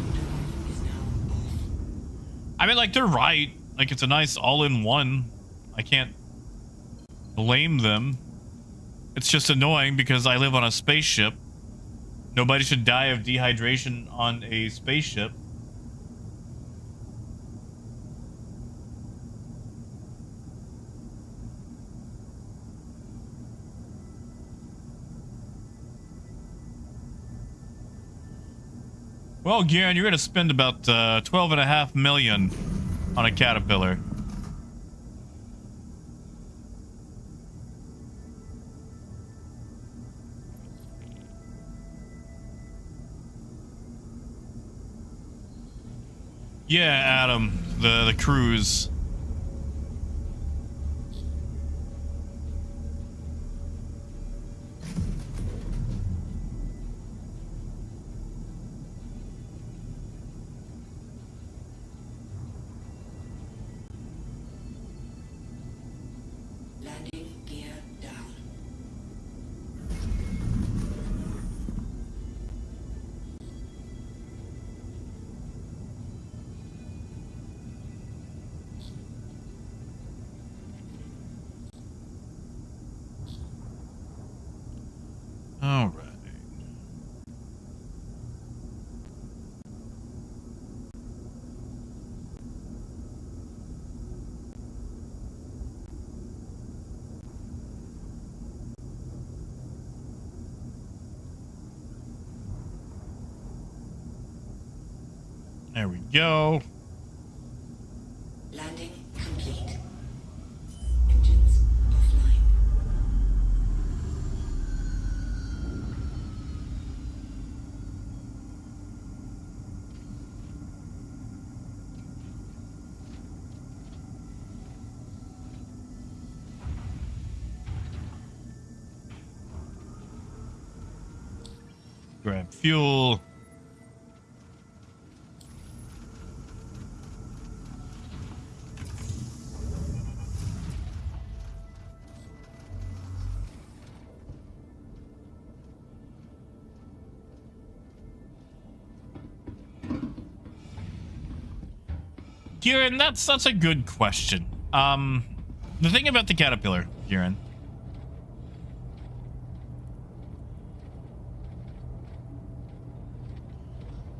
I mean, like, they're right. Like, it's a nice all-in-one. I can't blame them. It's just annoying because I live on a spaceship. Nobody should die of dehydration on a spaceship. Well, Garen, you're going to spend about 12.5 million on a caterpillar. Yeah, Adam, the cruise. Landing gear down. All right. There we go. Landing complete. Engines offline. Grab fuel. Kieran, that's a good question. The thing about the caterpillar, Kieran.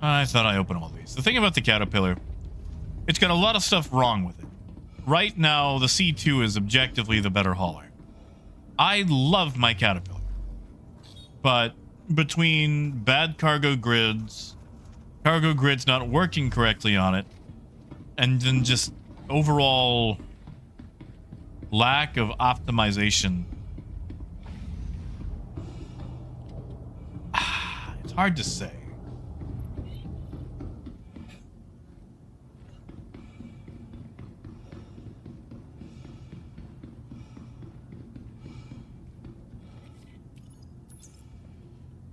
I thought I opened all these. The thing about the caterpillar, it's got a lot of stuff wrong with it. Right now, the C2 is objectively the better hauler. I love my caterpillar, but between bad cargo grids not working correctly on it, and then just overall lack of optimization, it's hard to say.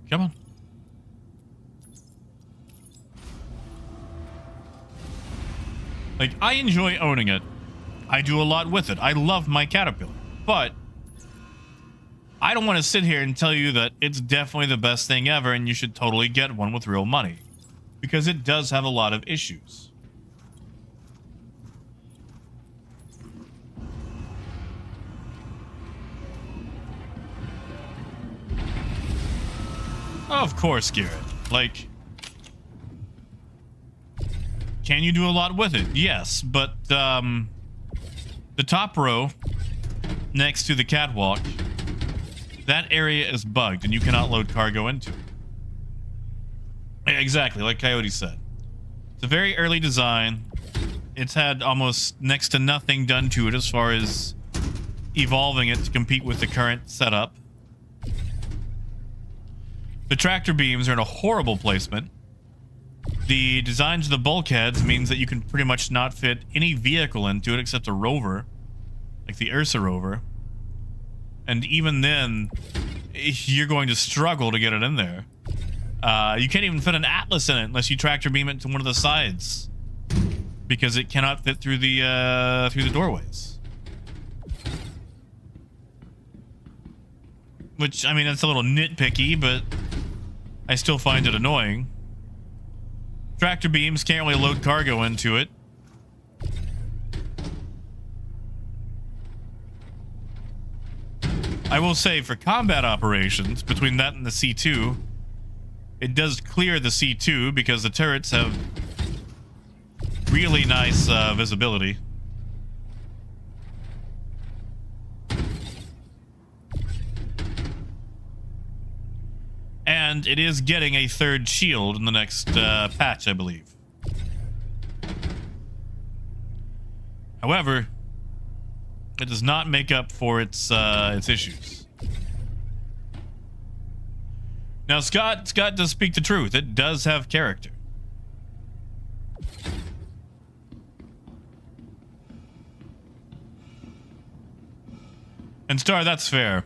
Come on. Like, I enjoy owning it. I do a lot with it. I love my caterpillar. But I don't want to sit here and tell you that it's definitely the best thing ever and you should totally get one with real money. Because it does have a lot of issues. Of course, Garrett. Like, can you do a lot with it? Yes, but the top row next to the catwalk, that area is bugged and you cannot load cargo into it. Yeah, exactly, like Coyote said. It's a very early design. It's had almost next to nothing done to it as far as evolving it to compete with the current setup. The tractor beams are in a horrible placement. The designs of the bulkheads means that you can pretty much not fit any vehicle into it except a rover, like the Ursa rover. And even then, you're going to struggle to get it in there. You can't even fit an Atlas in it unless you tractor beam it to one of the sides, because it cannot fit through the doorways. Which, I mean, that's a little nitpicky, but I still find it annoying. Tractor beams can't really load cargo into it. I will say, for combat operations, between that and the C2, it does clear the C2 because the turrets have really nice visibility. And it is getting a third shield in the next patch, I believe. However, it does not make up for its issues. Now, Scott does speak the truth. It does have character. And Star, that's fair.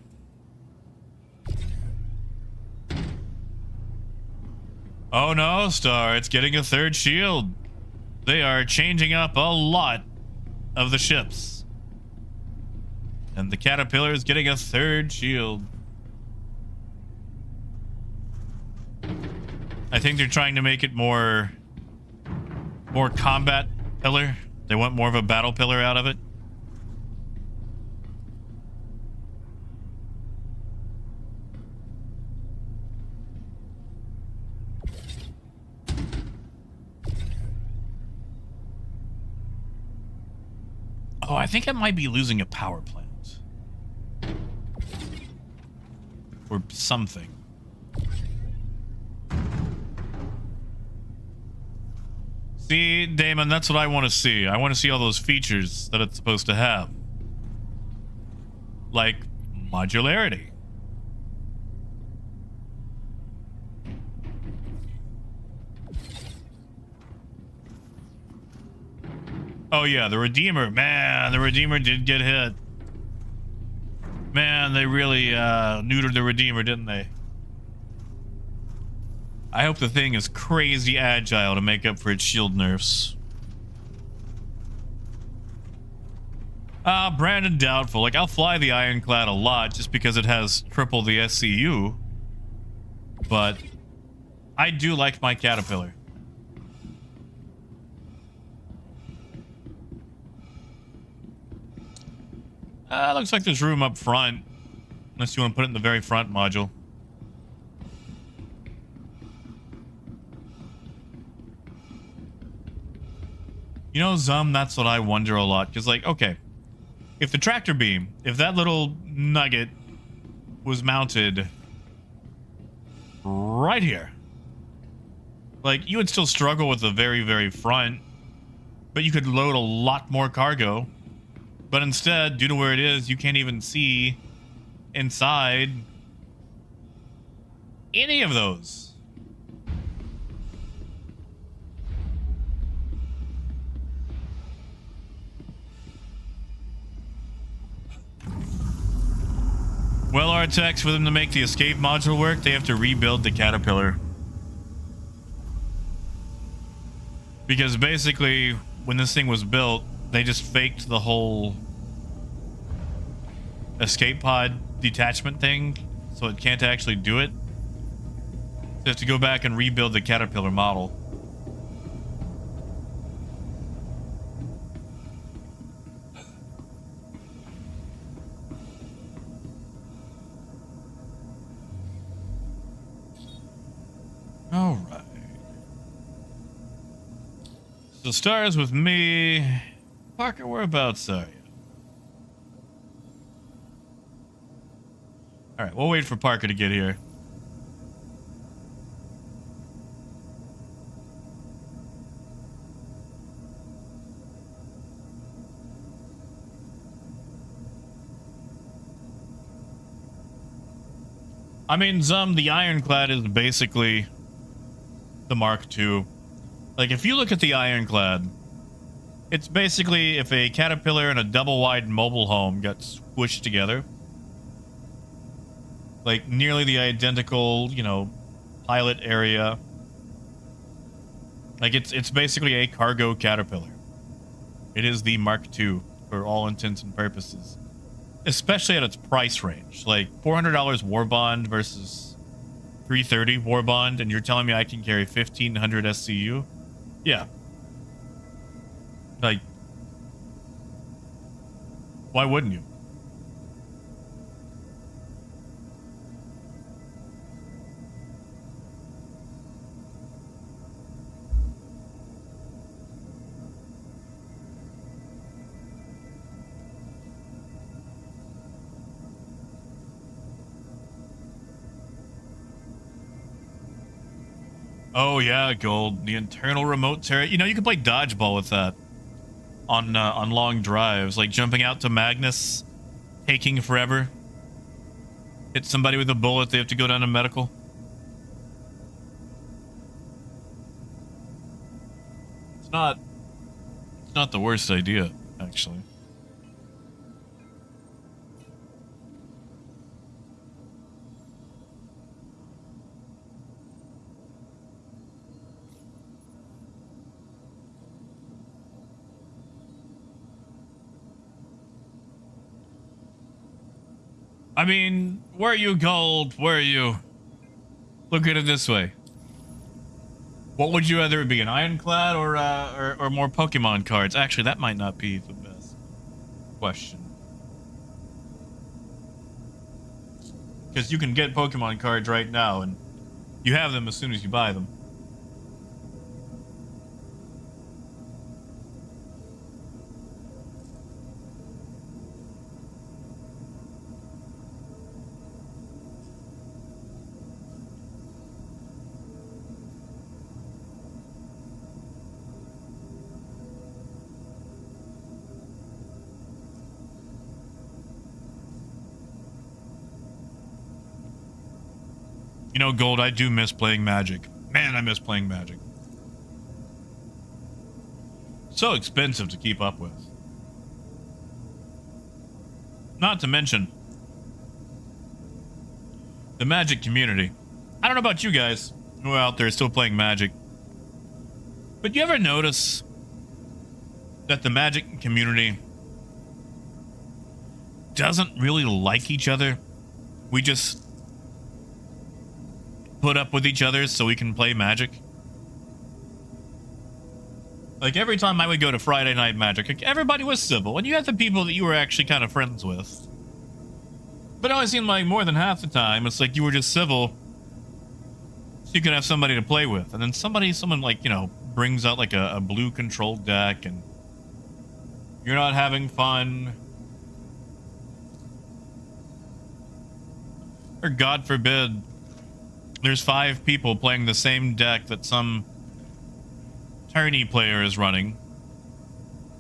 Oh no, Star, it's getting a third shield. They are changing up a lot of the ships. And the Caterpillar is getting a third shield. I think they're trying to make it more combat pillar. They want more of a battle pillar out of it. Oh, I think I might be losing a power plant. Or something. See, Damon, that's what I want to see. I want to see all those features that it's supposed to have. Like modularity. Oh yeah, the Redeemer. Man, the Redeemer did get hit. Man, they really neutered the Redeemer, didn't they? I hope the thing is crazy agile to make up for its shield nerfs. Brandon doubtful. Like, I'll fly the Ironclad a lot just because it has triple the SCU. But I do like my Caterpillar. Looks like there's room up front. Unless you want to put it in the very front module. You know, Zum, that's what I wonder a lot. Because, like, okay. If the tractor beam, if that little nugget was mounted right here. Like, you would still struggle with the very, very front. But you could load a lot more cargo. But instead, due to where it is, you can't even see inside any of those. Well, Artex, for them to make the escape module work, they have to rebuild the Caterpillar. Because basically, when this thing was built, they just faked the whole escape pod detachment thing, so it can't actually do it. They have to go back and rebuild the Caterpillar model. All right. So stars with me. Parker, whereabouts are you? All right, we'll wait for Parker to get here. I mean, Zum, the Ironclad is basically the Mark II. Like, if you look at the Ironclad, it's basically if a Caterpillar and a double-wide mobile home got squished together. Like, nearly the identical, you know, pilot area. Like, it's basically a cargo Caterpillar. It is the Mark II, for all intents and purposes. especially at its price range. Like $400 war bond versus $330 war bond, and you're telling me I can carry 1500 SCU? Yeah. Like, why wouldn't you? Oh yeah, gold. The internal remote turret. You know, you can play dodgeball with that on long drives, like jumping out to Magnus, taking forever. Hit somebody with a bullet, they have to go down to medical. It's not the worst idea, actually. I mean, where are you, gold? Where are you? Look at it this way. What would you rather be, an ironclad or more Pokemon cards? Actually, that might not be the best question. Because you can get Pokemon cards right now, and you have them as soon as you buy them. You know, Gold, I do miss playing Magic. Man, I miss playing Magic. So expensive to keep up with. Not to mention the Magic community. I don't know about you guys who are out there still playing Magic, but you ever notice that the Magic community doesn't really like each other? We just put up with each other so we can play Magic. Like, every time I would go to Friday Night Magic, like, everybody was civil, and you had the people that you were actually kind of friends with. But it always seemed like more than half the time, it's like you were just civil so you could have somebody to play with. And then someone like, you know, brings out like a blue controlled deck, and you're not having fun. Or God forbid, there's 5 people playing the same deck that some tourney player is running.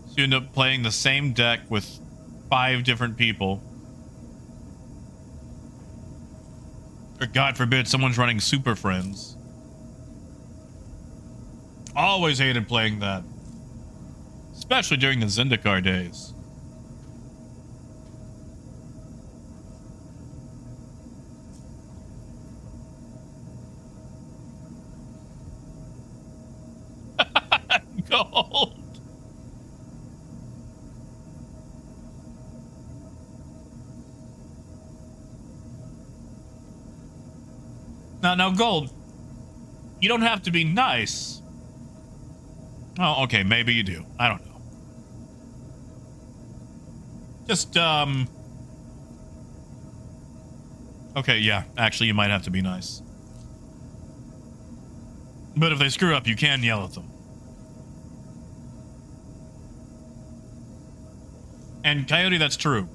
So you end up playing the same deck with 5 different people. Or God forbid, someone's running Super Friends. Always hated playing that. Especially during the Zendikar days. Gold. Now, Gold, you don't have to be nice. Oh, okay, maybe you do. I don't know. Just, okay, yeah, actually, you might have to be nice. But if they screw up, you can yell at them. And Coyote, that's true.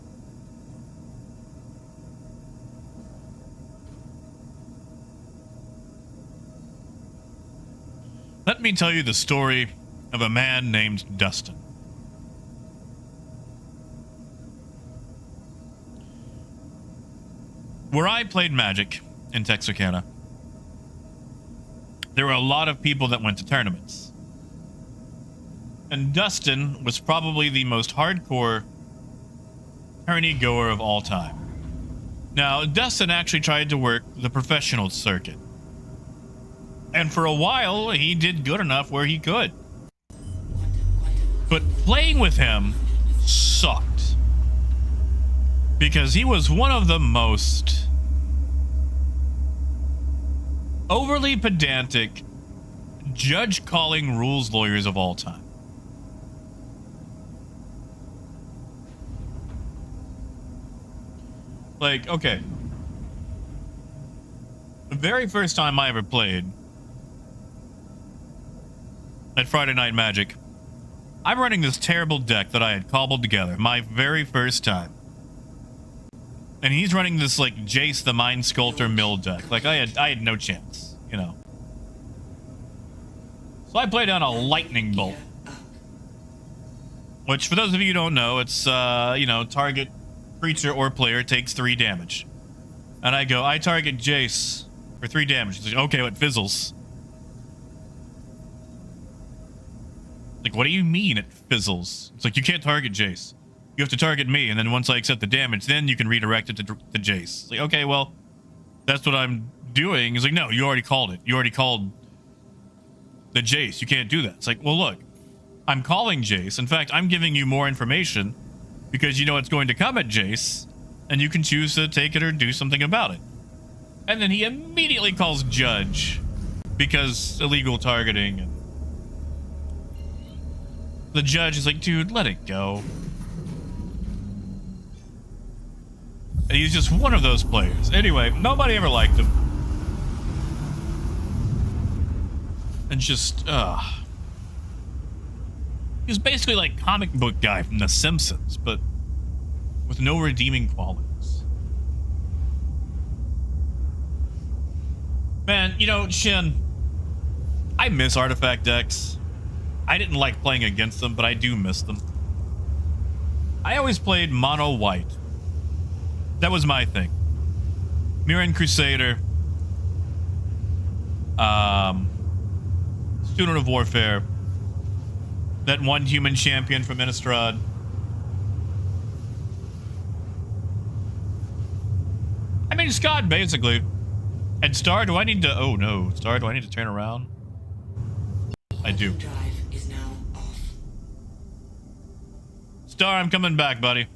Let me tell you the story of a man named Dustin. Where I played Magic in Texarkana, there were a lot of people that went to tournaments. And Dustin was probably the most hardcore tourney goer of all time. Now, Dustin actually tried to work the professional circuit. And for a while, he did good enough where he could. But playing with him sucked. because he was one of the most overly pedantic, judge-calling rules lawyers of all time. Like, okay. The very first time I ever played at Friday Night Magic, I'm running this terrible deck that I had cobbled together, my very first time. And he's running this, like, Jace the Mind Sculptor mill deck. Like, I had no chance, you know. So I play down a lightning bolt. Which, for those of you who don't know, it's, you know, target creature or player takes 3 damage. And I go, I target Jace for 3 damage. He's like, okay, it fizzles. Like, what do you mean it fizzles? It's like, you can't target Jace. You have to target me, and then once I accept the damage, then you can redirect it to Jace. It's like, okay, well, that's what I'm doing. He's like, no, you already called it. You already called the Jace. You can't do that. It's like, well, look, I'm calling Jace. In fact, I'm giving you more information because you know it's going to come at Jace, and you can choose to take it or do something about it. And then he immediately calls Judge because illegal targeting. And the judge is like, dude, let it go. And he's just one of those players. Anyway, nobody ever liked him. And just, he was basically like comic book guy from The Simpsons, but with no redeeming qualities. Man, you know, Shin, I miss artifact decks. I didn't like playing against them, but I do miss them. I always played mono white. That was my thing. Mirren Crusader. Student of Warfare. That one human champion from Innistrad. I mean, Scott, basically. And Star, do I need to... Oh, no. Star, do I need to turn around? I do. Drive is now off. Star, I'm coming back, buddy.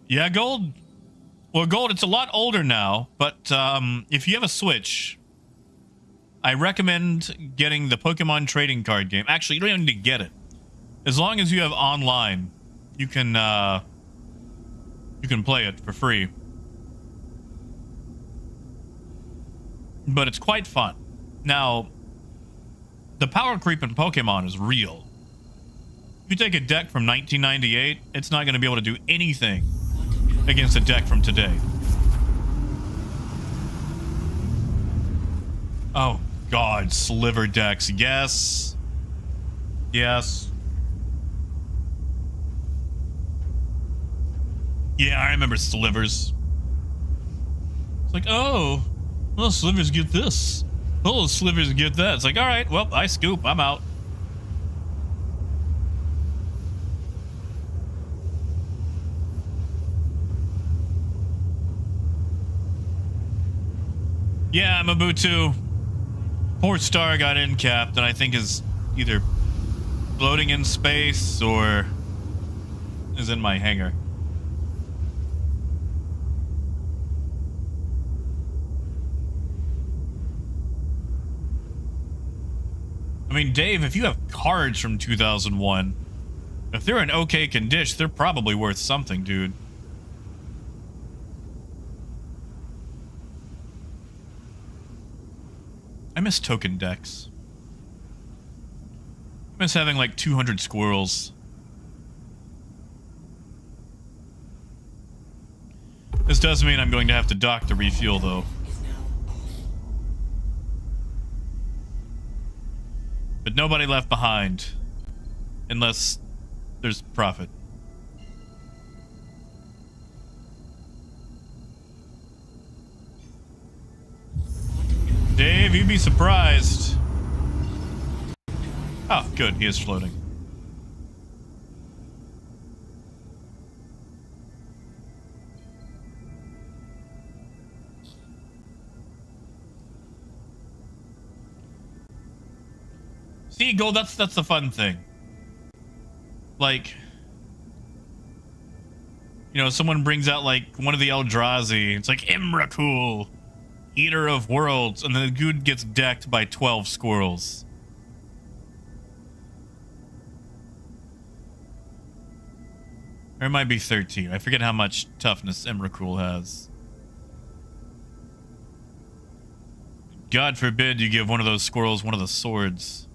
Yeah, Gold. Well, Gold, it's a lot older now, but if you have a Switch, I recommend getting the Pokemon trading card game. Actually, you don't even need to get it. As long as you have online, you can play it for free. But it's quite fun. Now, the power creep in Pokemon is real. If you take a deck from 1998, it's not going to be able to do anything against a deck from today. Oh God, sliver decks. Yes. Yes. Yeah, I remember slivers. It's like, oh, well, slivers get this. Oh, slivers get that. It's like, all right, well, I scoop. I'm out. Yeah, Mabutu. Poor Star got in-capped, and I think is either floating in space or is in my hangar. I mean, Dave, if you have cards from 2001, if they're in okay condition, they're probably worth something, dude. I miss token decks. I miss having like 200 squirrels. This does mean I'm going to have to dock to refuel, though. But nobody left behind. Unless there's profit. Dave, you'd be surprised. Oh, good. He is floating. See, Gold, that's the fun thing. Like, you know, someone brings out like one of the Eldrazi. It's like Imrakul, Eater of Worlds, and then the dude gets decked by 12 squirrels. Or it might be 13. I forget how much toughness Imrakul has. God forbid you give one of those squirrels one of the swords.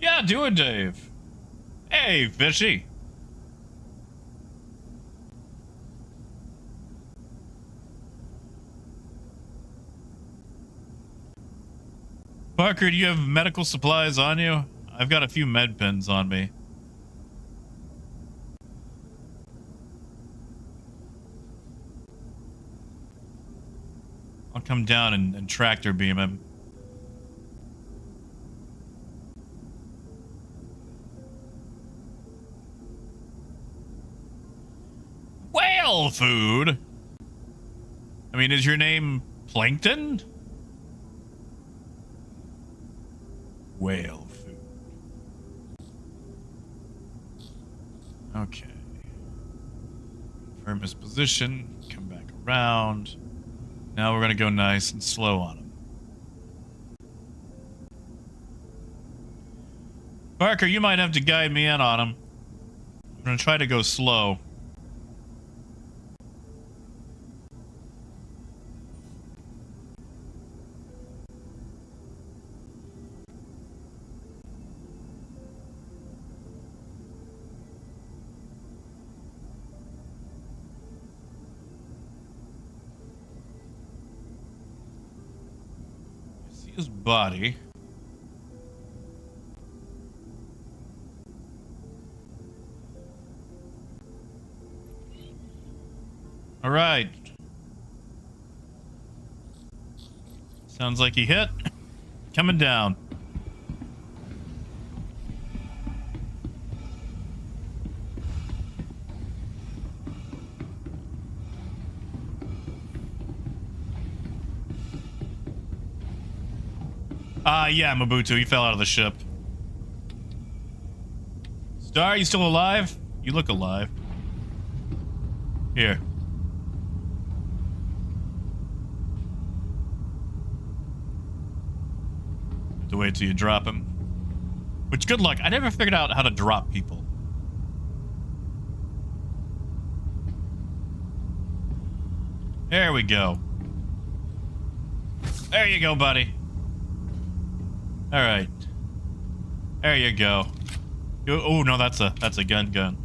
Yeah, do it, Dave. Hey, fishy. Parker, do you have medical supplies on you? I've got a few med pens on me. I'll come down and tractor beam him. Whale food? I mean, is your name Plankton? Whale food. Okay. Confirm his position. Come back around. Now we're gonna go nice and slow on him. Parker, you might have to guide me in on him. I'm gonna try to go slow. His body. All right. Sounds like he hit. Coming down. Yeah, Mabutu, he fell out of the ship. Star, you still alive? You look alive. Here. Have to wait till you drop him. Which, good luck. I never figured out how to drop people. There we go. There you go, buddy. All right, there you go. Oh no, that's a gun.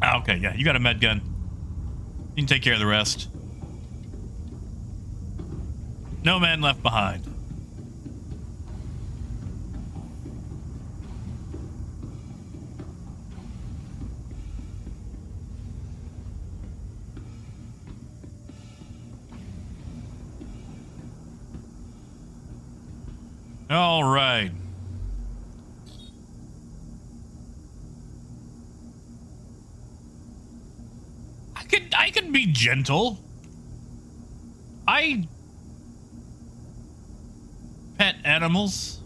Ah, okay, yeah, you got a med gun. You can take care of the rest. No man left behind. All right. I could be gentle. I pet animals.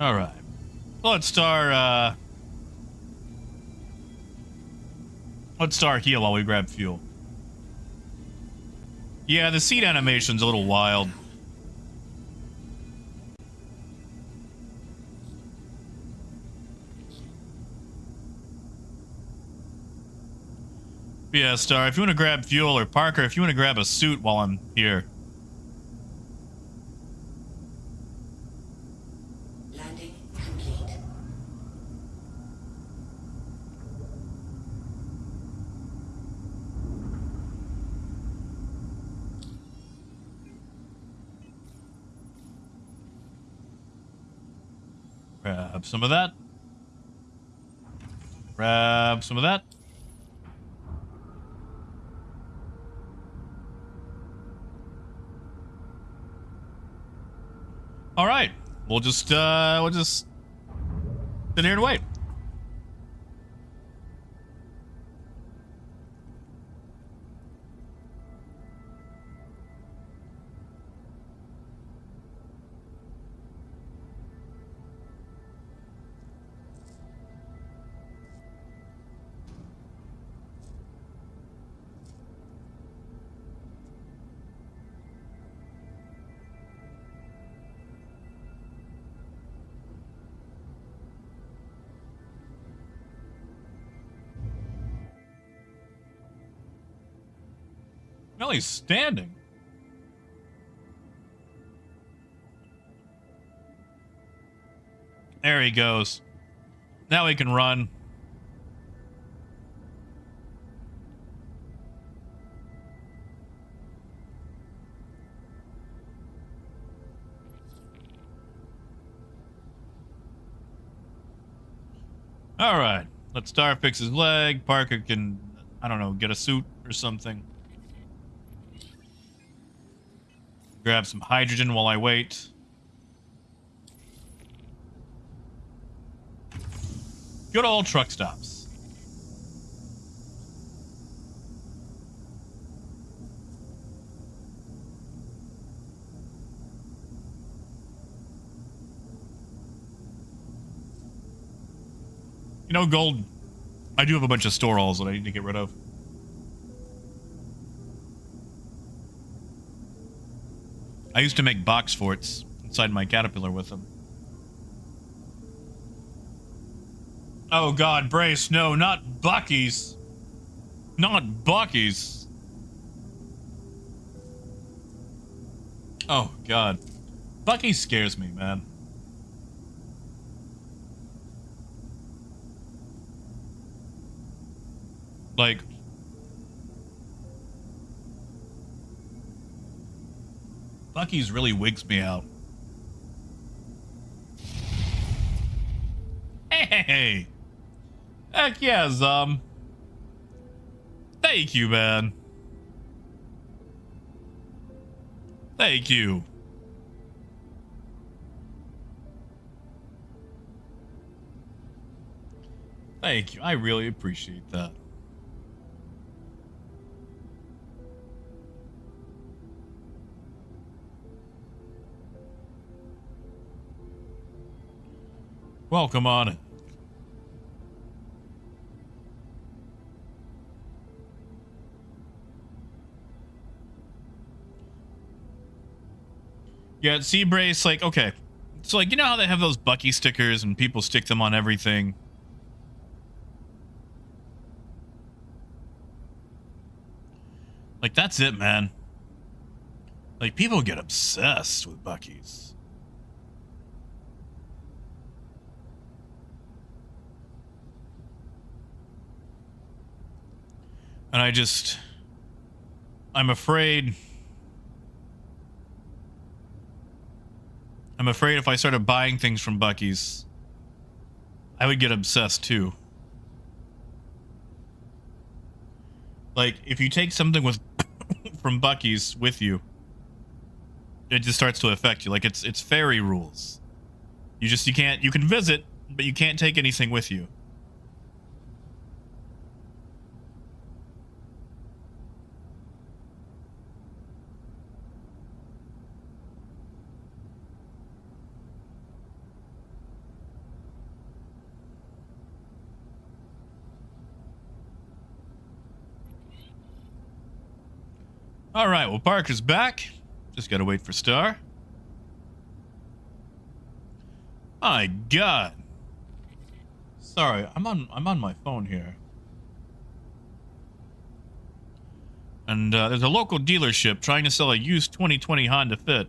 All right. Let's star heal while we grab fuel. Yeah, the seat animation's a little wild. Yeah, Star, if you want to grab fuel, or Parker, if you want to grab a suit while I'm here. Landing complete. Grab some of that. Grab some of that. All right, we'll just sit here and wait. Well, he's standing. There he goes. Now he can run. All right. Let Star fix his leg. Parker can, I don't know, get a suit or something. Grab some hydrogen while I wait. Good old truck stops. You know, gold. I do have a bunch of store alls that I need to get rid of. I used to make box forts inside my Caterpillar with them. Oh God, Brace, no, not Buc-ee's. Not Buc-ee's. Oh God. Buc-ee scares me, man. Like, Buc-ee's really wigs me out. Hey! Heck yeah, Thank you, man. Thank you. Thank you. I really appreciate that. Welcome on in. Yeah, see, Brace, like, okay. So, like, you know how they have those Buc-ee stickers and people stick them on everything? Like, that's it, man. Like, people get obsessed with Buc-ee's. And I'm afraid if I started buying things from Buc-ee's, I would get obsessed too. Like, if you take something with from Buc-ee's with you, it just starts to affect you. Like, it's fairy rules. You can visit, but you can't take anything with you. All right, well, Parker's back. Just gotta wait for Star. My God. Sorry, I'm on my phone here. And there's a local dealership trying to sell a used 2020 Honda Fit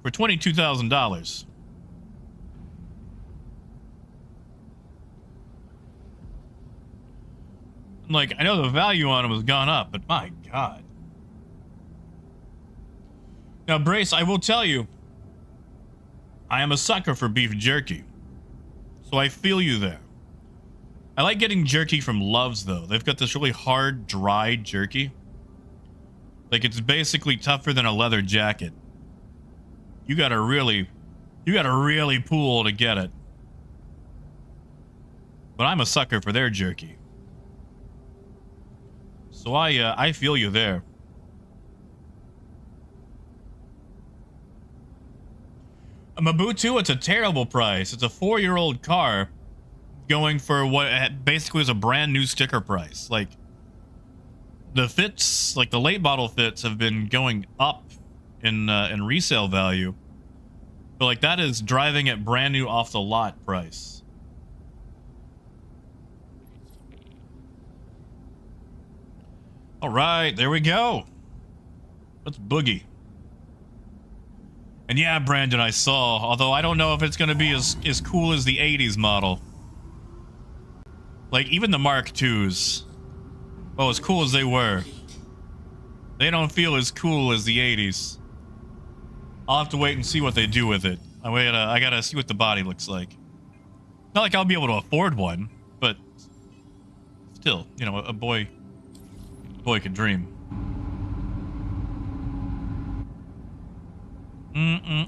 for $22,000. Like, I know the value on them has gone up, but my God. Now, Brace, I will tell you, I am a sucker for beef jerky. So I feel you there. I like getting jerky from Love's, though. They've got this really hard, dry jerky. Like, it's basically tougher than a leather jacket. You gotta really pull to get it. But I'm a sucker for their jerky. So I feel you there. A Mabutu, it's a terrible price. It's a 4-year-old car going for what basically is a brand new sticker price. Like, the fits, like the late model fits, have been going up in resale value. But like, that is driving at brand new off the lot price. All right, there we go. Let's boogie. And yeah, Brandon, I saw, although I don't know if it's going to be as cool as the 80s model. Like, even the Mark IIs, well, as cool as they were, they don't feel as cool as the 80s. I'll have to wait and see what they do with it. I gotta see what the body looks like. Not like I'll be able to afford one, but still, you know, a boy can dream.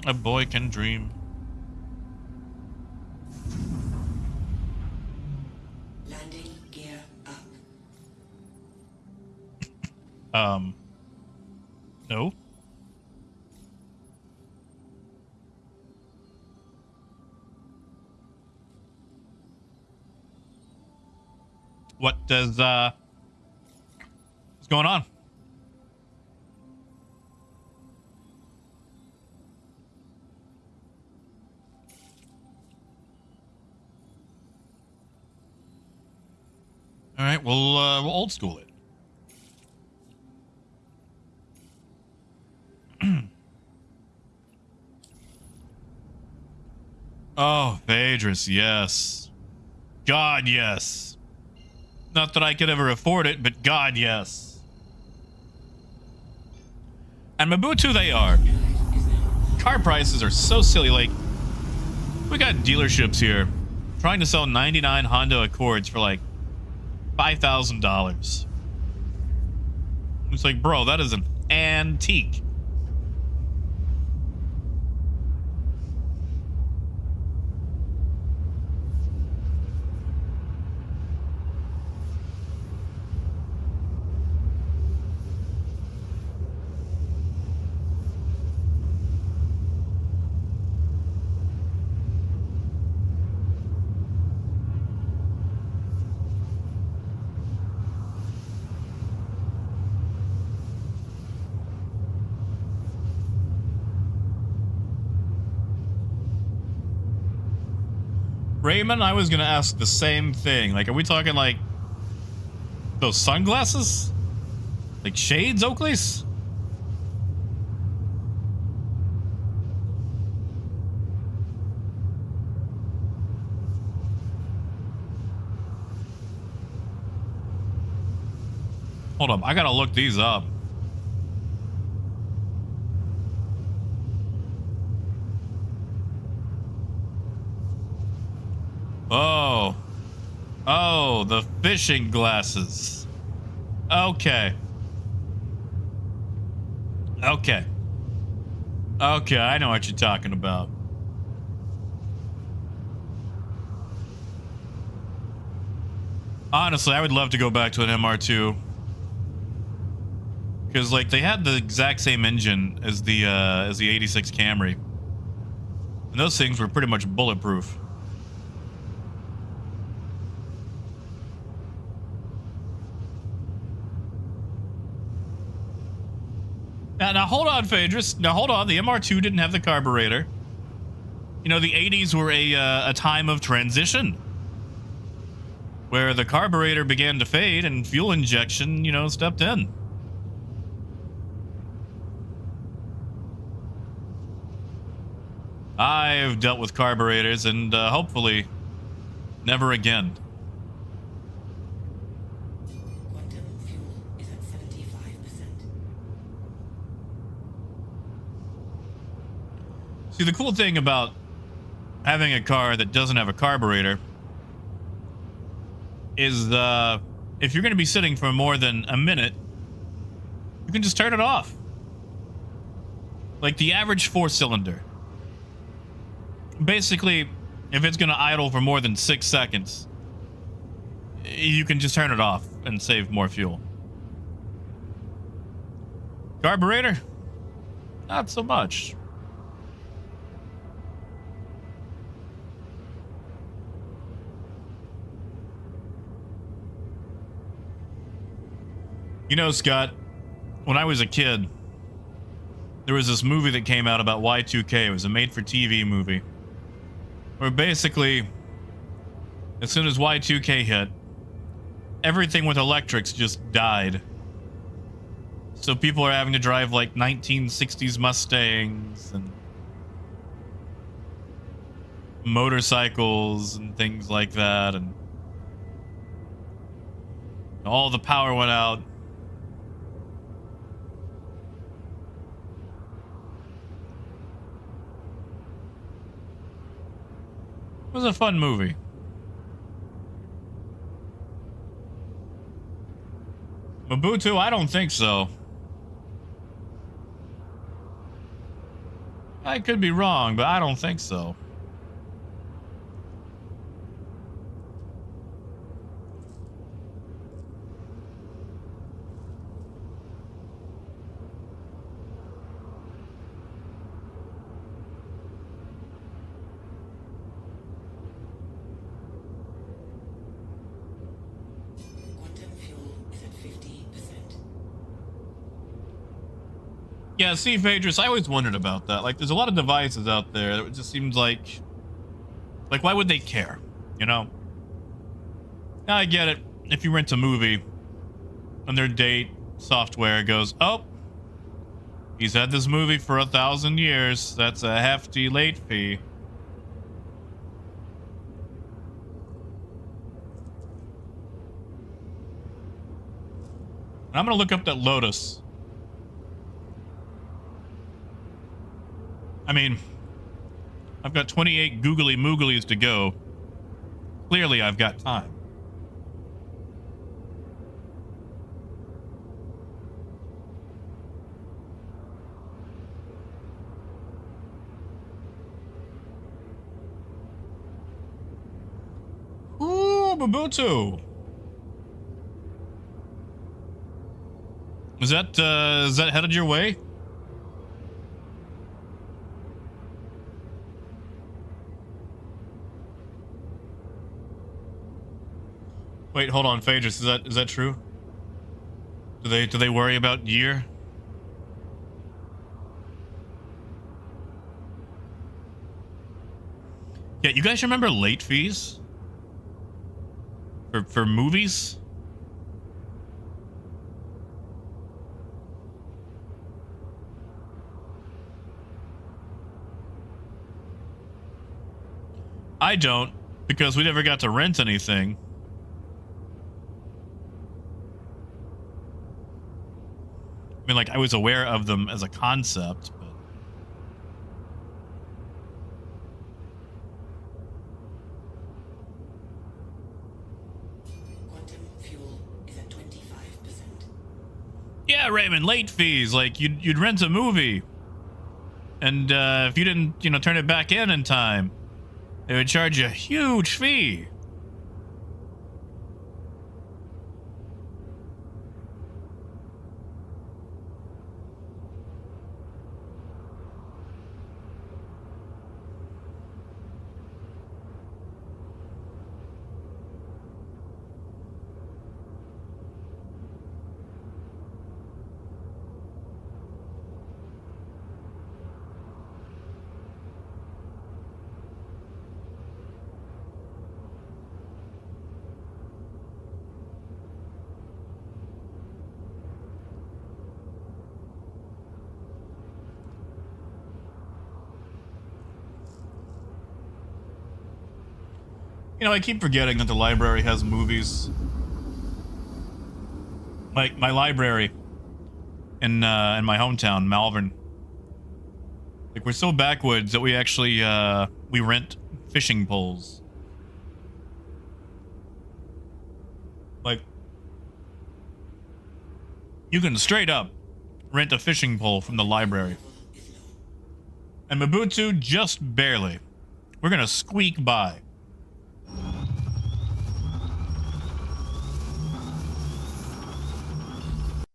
A boy can dream. Landing gear up. No. What's going on? All right, we'll old school it. Oh, Phaedrus, yes. God, yes. Not that I could ever afford it, but God, yes. And Mabutu, they are. Car prices are so silly. Like, we got dealerships here trying to sell 99 Honda Accords for like $5,000. It's like, bro, that is an antique. Raymond, I was gonna ask the same thing. Like, are we talking like those sunglasses? Like shades, Oakleys? Hold up, I gotta look these up. Oh, the fishing glasses. Okay, I know what you're talking about. Honestly, I would love to go back to an MR2. Because, like, they had the exact same engine as the 86 Camry. And those things were pretty much bulletproof. Now hold on, Phaedrus. Now hold on. The MR2 didn't have the carburetor. You know, the 80s were a time of transition, where the carburetor began to fade and fuel injection, you know, stepped in. I've dealt with carburetors, and hopefully never again. Quantum fuel is at 75%. See, the cool thing about having a car that doesn't have a carburetor is if you're going to be sitting for more than a minute, you can just turn it off. Like the average 4-cylinder. Basically, if it's going to idle for more than 6 seconds, you can just turn it off and save more fuel. Carburetor? Not so much. You know, Scott, when I was a kid, there was this movie that came out about Y2K. It was a made-for-TV movie. Where basically, as soon as Y2K hit, everything with electrics just died. So people are having to drive like 1960s Mustangs and motorcycles and things like that, and all the power went out. It was a fun movie. Mobutu? I don't think so. I could be wrong, but I don't think so. Yeah, see, Phaedrus, I always wondered about that. Like, there's a lot of devices out there that it just seems like, why would they care? You know? Now, I get it. If you rent a movie and their date software goes, oh, he's had this movie for 1,000 years. That's a hefty late fee. And I'm going to look up that Lotus. I mean, I've got 28 googly mooglies to go. Clearly, I've got time. Ooh, Mobutu. Is that headed your way? Wait, hold on, Phaedrus, is that true? Do they worry about year? Yeah, you guys remember late fees? For movies? I don't, because we never got to rent anything. I mean, like, I was aware of them as a concept, but... Quantum fuel is at 25%. Yeah, Raymond, late fees. Like, you'd rent a movie. And, if you didn't, turn it back in time, they would charge you a huge fee. I keep forgetting that the library has movies. Like my library in my hometown, Malvern. Like, we're so backwoods that we actually we rent fishing poles. Like, you can straight up rent a fishing pole from the library. And Mobutu just barely. We're gonna squeak by.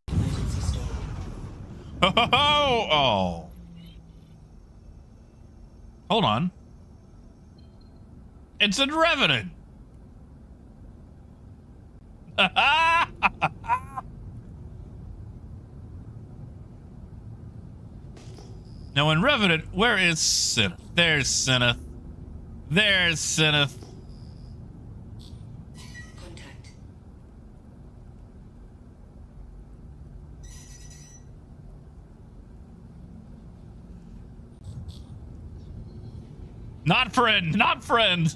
Emergency stall. Oh. Hold on. It's a Revenant. Now in Revenant, where is Sinneth? There's Sinneth. There's Sinneth. Contact. Not friend, not friend.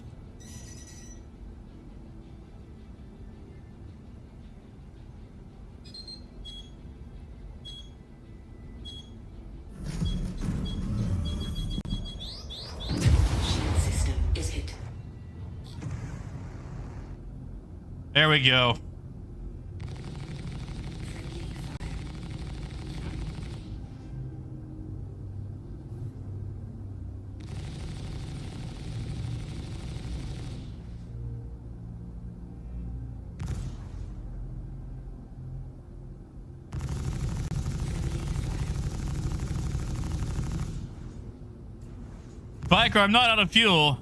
Shield system is hit. There we go. Friendly fire. Biker, I'm not out of fuel.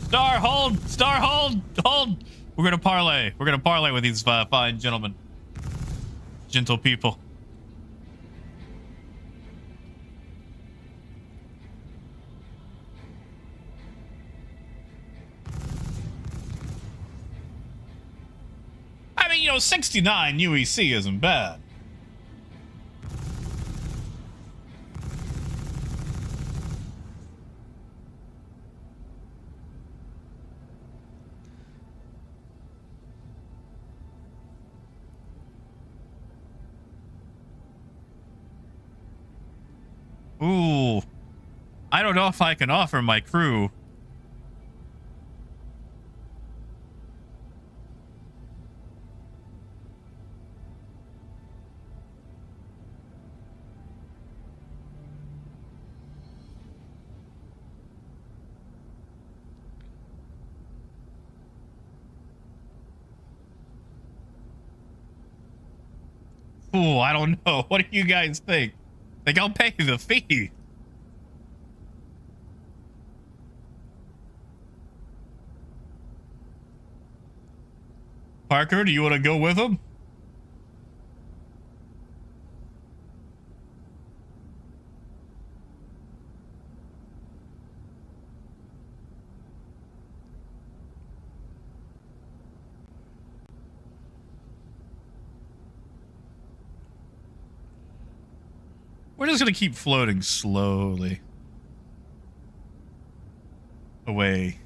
Star, hold! Star, hold! Hold! We're gonna parlay. We're gonna parlay with these fine gentlemen. Gentle people. I mean, you know, 69 UEC isn't bad. Ooh. I don't know if I can offer my crew. Ooh, I don't know. What do you guys think? Think I'll pay the fee? Parker, do you want to go with him? We're just gonna keep floating slowly away.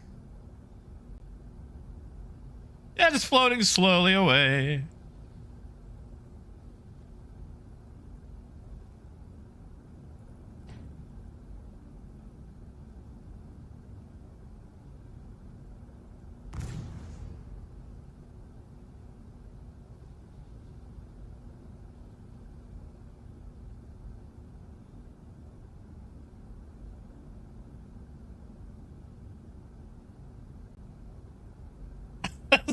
Yeah, just floating slowly away.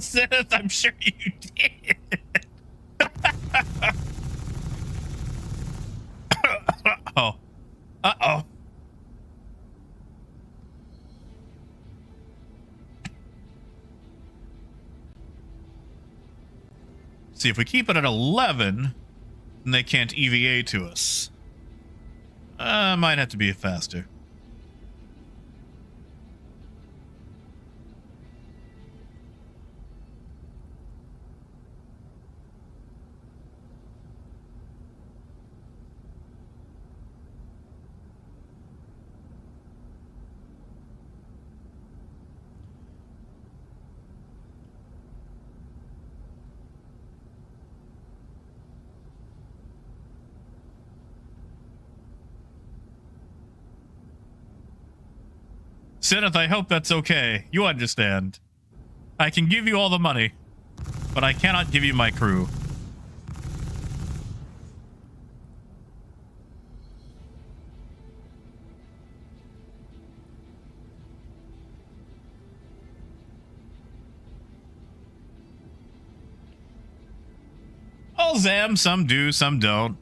Seth, I'm sure you did. Uh-oh. Uh-oh. See, if we keep it at 11, then they can't EVA to us. Might have to be faster. Senneth, I hope that's okay. You understand. I can give you all the money, but I cannot give you my crew. All Zam, some do, some don't.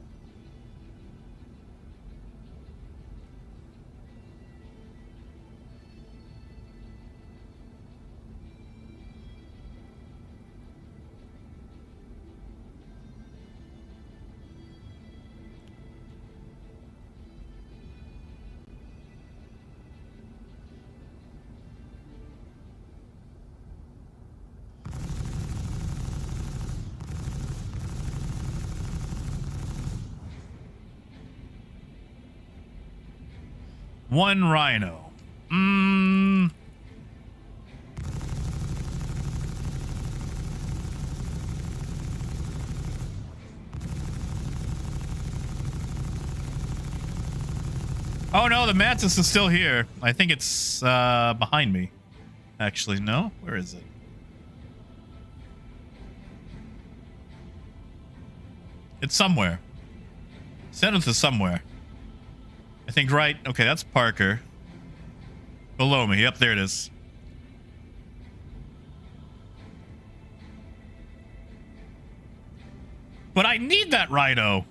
One rhino. Oh no, the mantis is still here. I think it's behind me. Actually, no. Where is it? It's somewhere. Senneth is somewhere. I think right. Okay, that's Parker. Below me. Yep, there it is. But I need that rhino.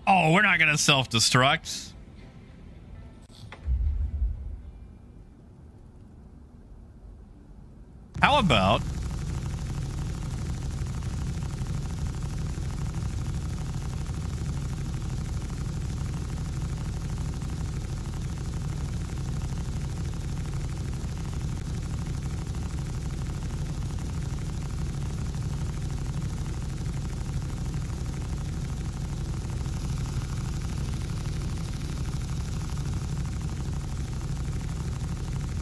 Oh, we're not gonna self-destruct. How about...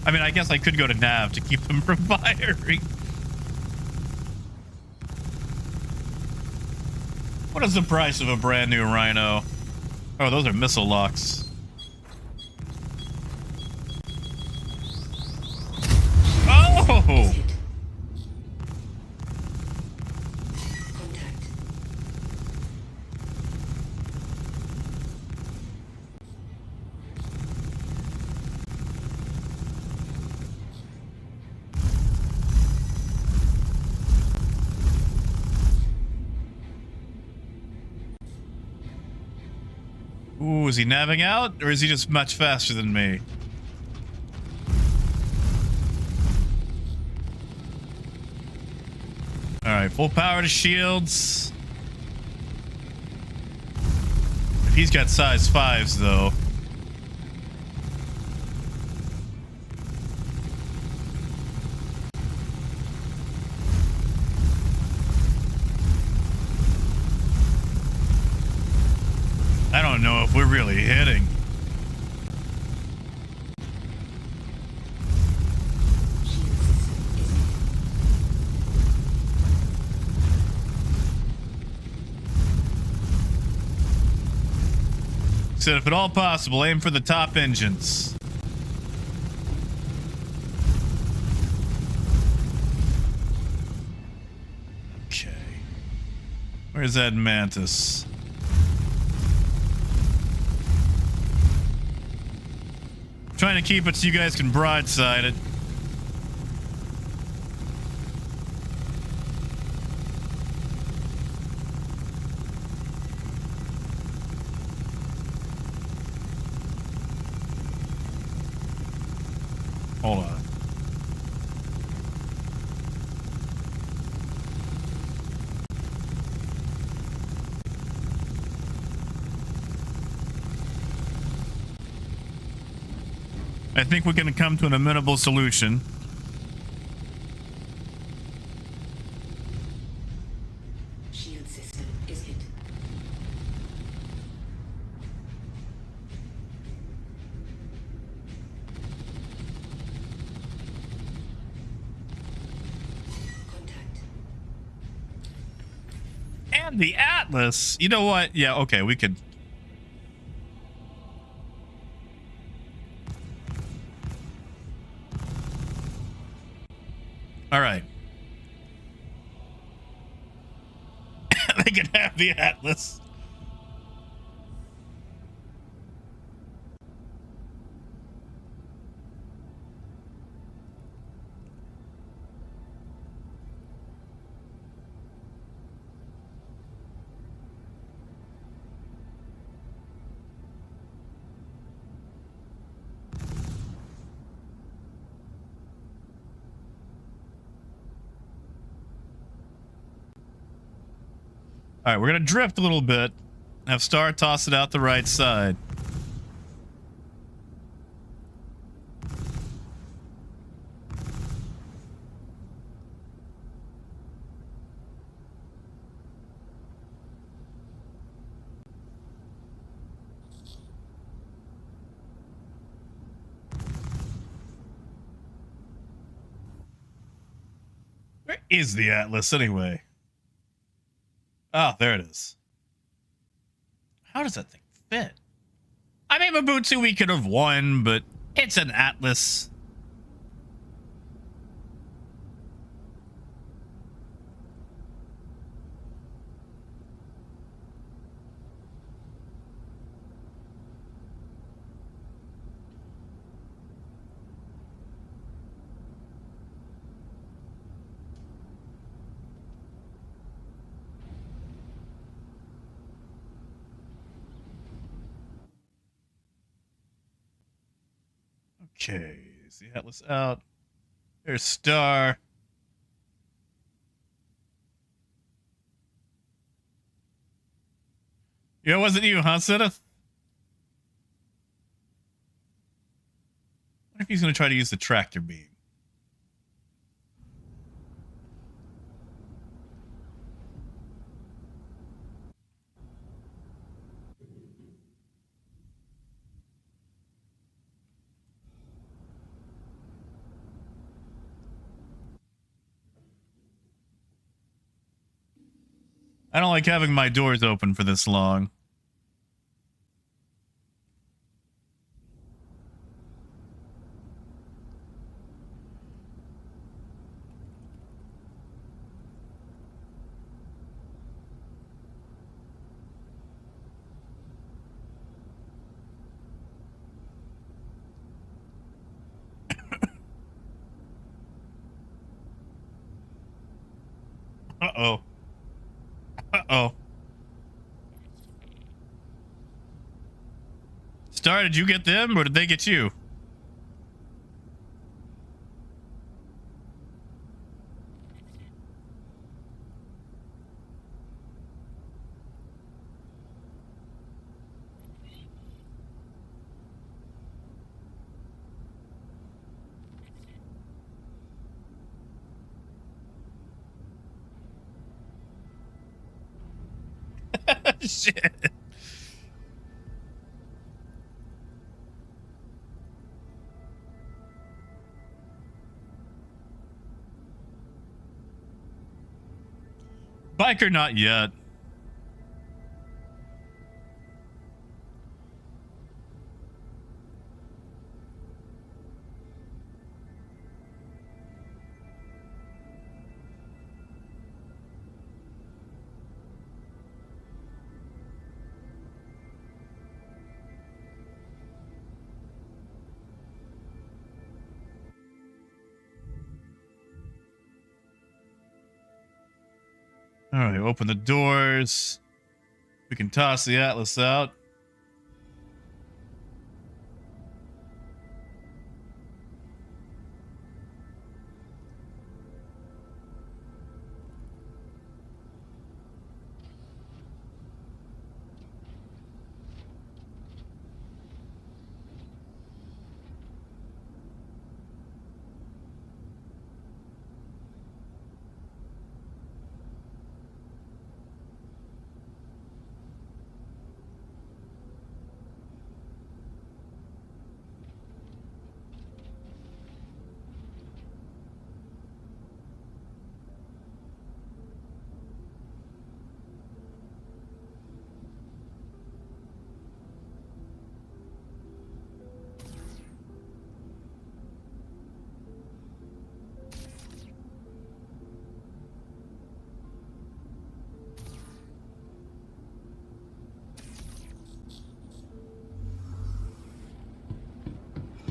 I mean, I guess I could go to Nav to keep them from firing. What is the price of a brand new rhino? Oh, those are missile locks. Oh! Ooh, is he nabbing out, or is he just much faster than me? Alright, full power to shields. If he's got size 5s, though. I don't know if we're really hitting. Said if at all possible, aim for the top engines. Okay. Where's that mantis? Trying to keep it so you guys can broadside it. Hold on. I think we're going to come to an amenable solution. Shield system is hit. Contact. And the Atlas. You know what? Yeah, okay, we could... All right. They can have the Atlas. All right, we're gonna drift a little bit. Have Star toss it out the right side. Where is the Atlas anyway? Oh, there it is. How does that thing fit? I mean, Mabutsu, we could have won, but it's an Atlas. Okay, is the Atlas out? There's Star. Yeah, it wasn't you, huh, Sith? What if he's going to try to use the tractor beam? I don't like having my doors open for this long. Uh-oh. Uh-oh. Star, did you get them or did they get you? Shit. Biker, not yet. All right, open the doors. We can toss the Atlas out.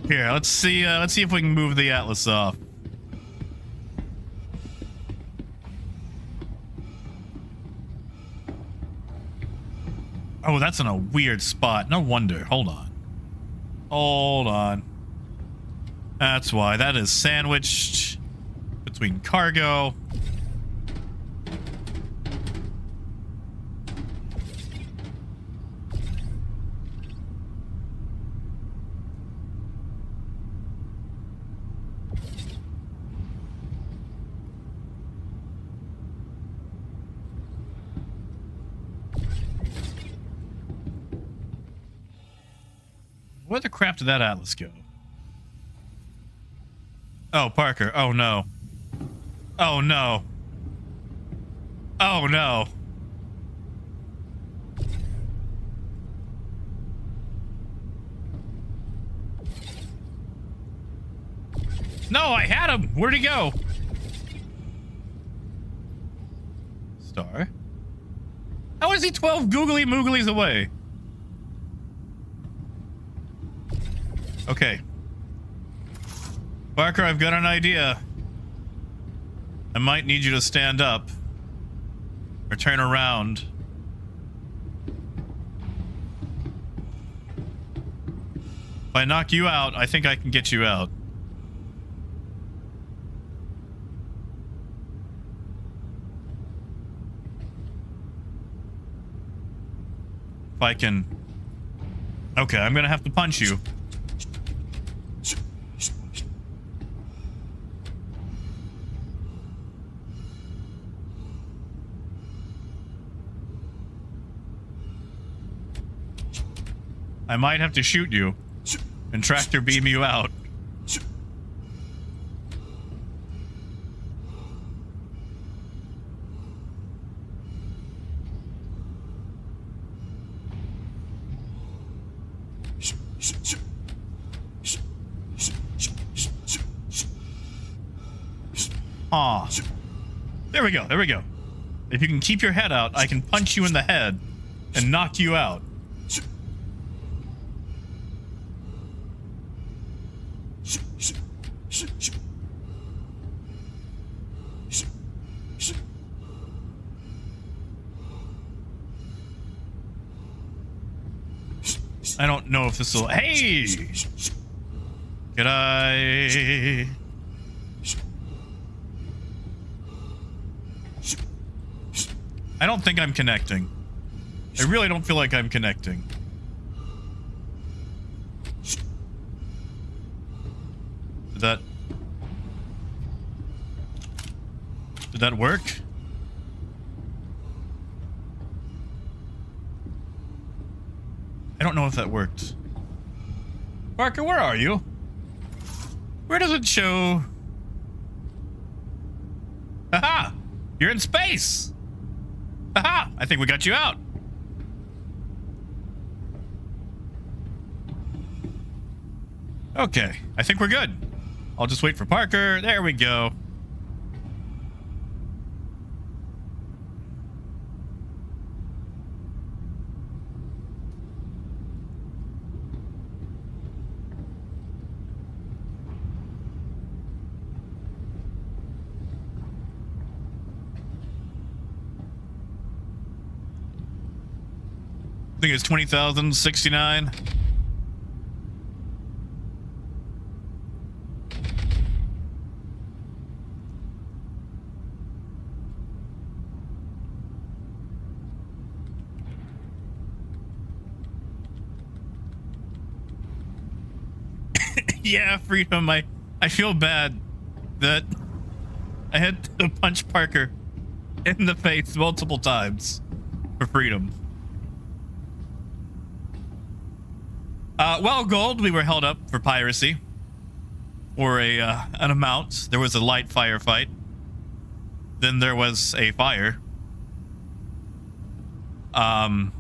Here, let's see if we can move the Atlas off. Oh, that's in a weird spot. No wonder. Hold on. Hold on. That's why. That is sandwiched between cargo. Where the crap did that Atlas go? Oh, Parker. Oh, no. Oh, no. Oh, no. No, I had him. Where'd he go? Star? How is he 12 googly mooglies away? Okay. Parker, I've got an idea. I might need you to stand up. Or turn around. If I knock you out, I think I can get you out. If I can... Okay, I'm gonna have to punch you. I might have to shoot you and tractor beam you out. Ah, there we go. There we go. If you can keep your head out, I can punch you in the head and knock you out. I don't know if this will... Hey! Could I... I don't think I'm connecting. I really don't feel like I'm connecting. Did that work? I don't know if that worked. Parker, where are you? Where does it show? Haha! You're in space! Haha! I think we got you out. Okay, I think we're good. I'll just wait for Parker. There we go. I think it's 20,069. Yeah, Freedom, I feel bad that I had to punch Parker in the face multiple times for Freedom. Well, Gold, we were held up for piracy for an amount. There was a light firefight. Then there was a fire. But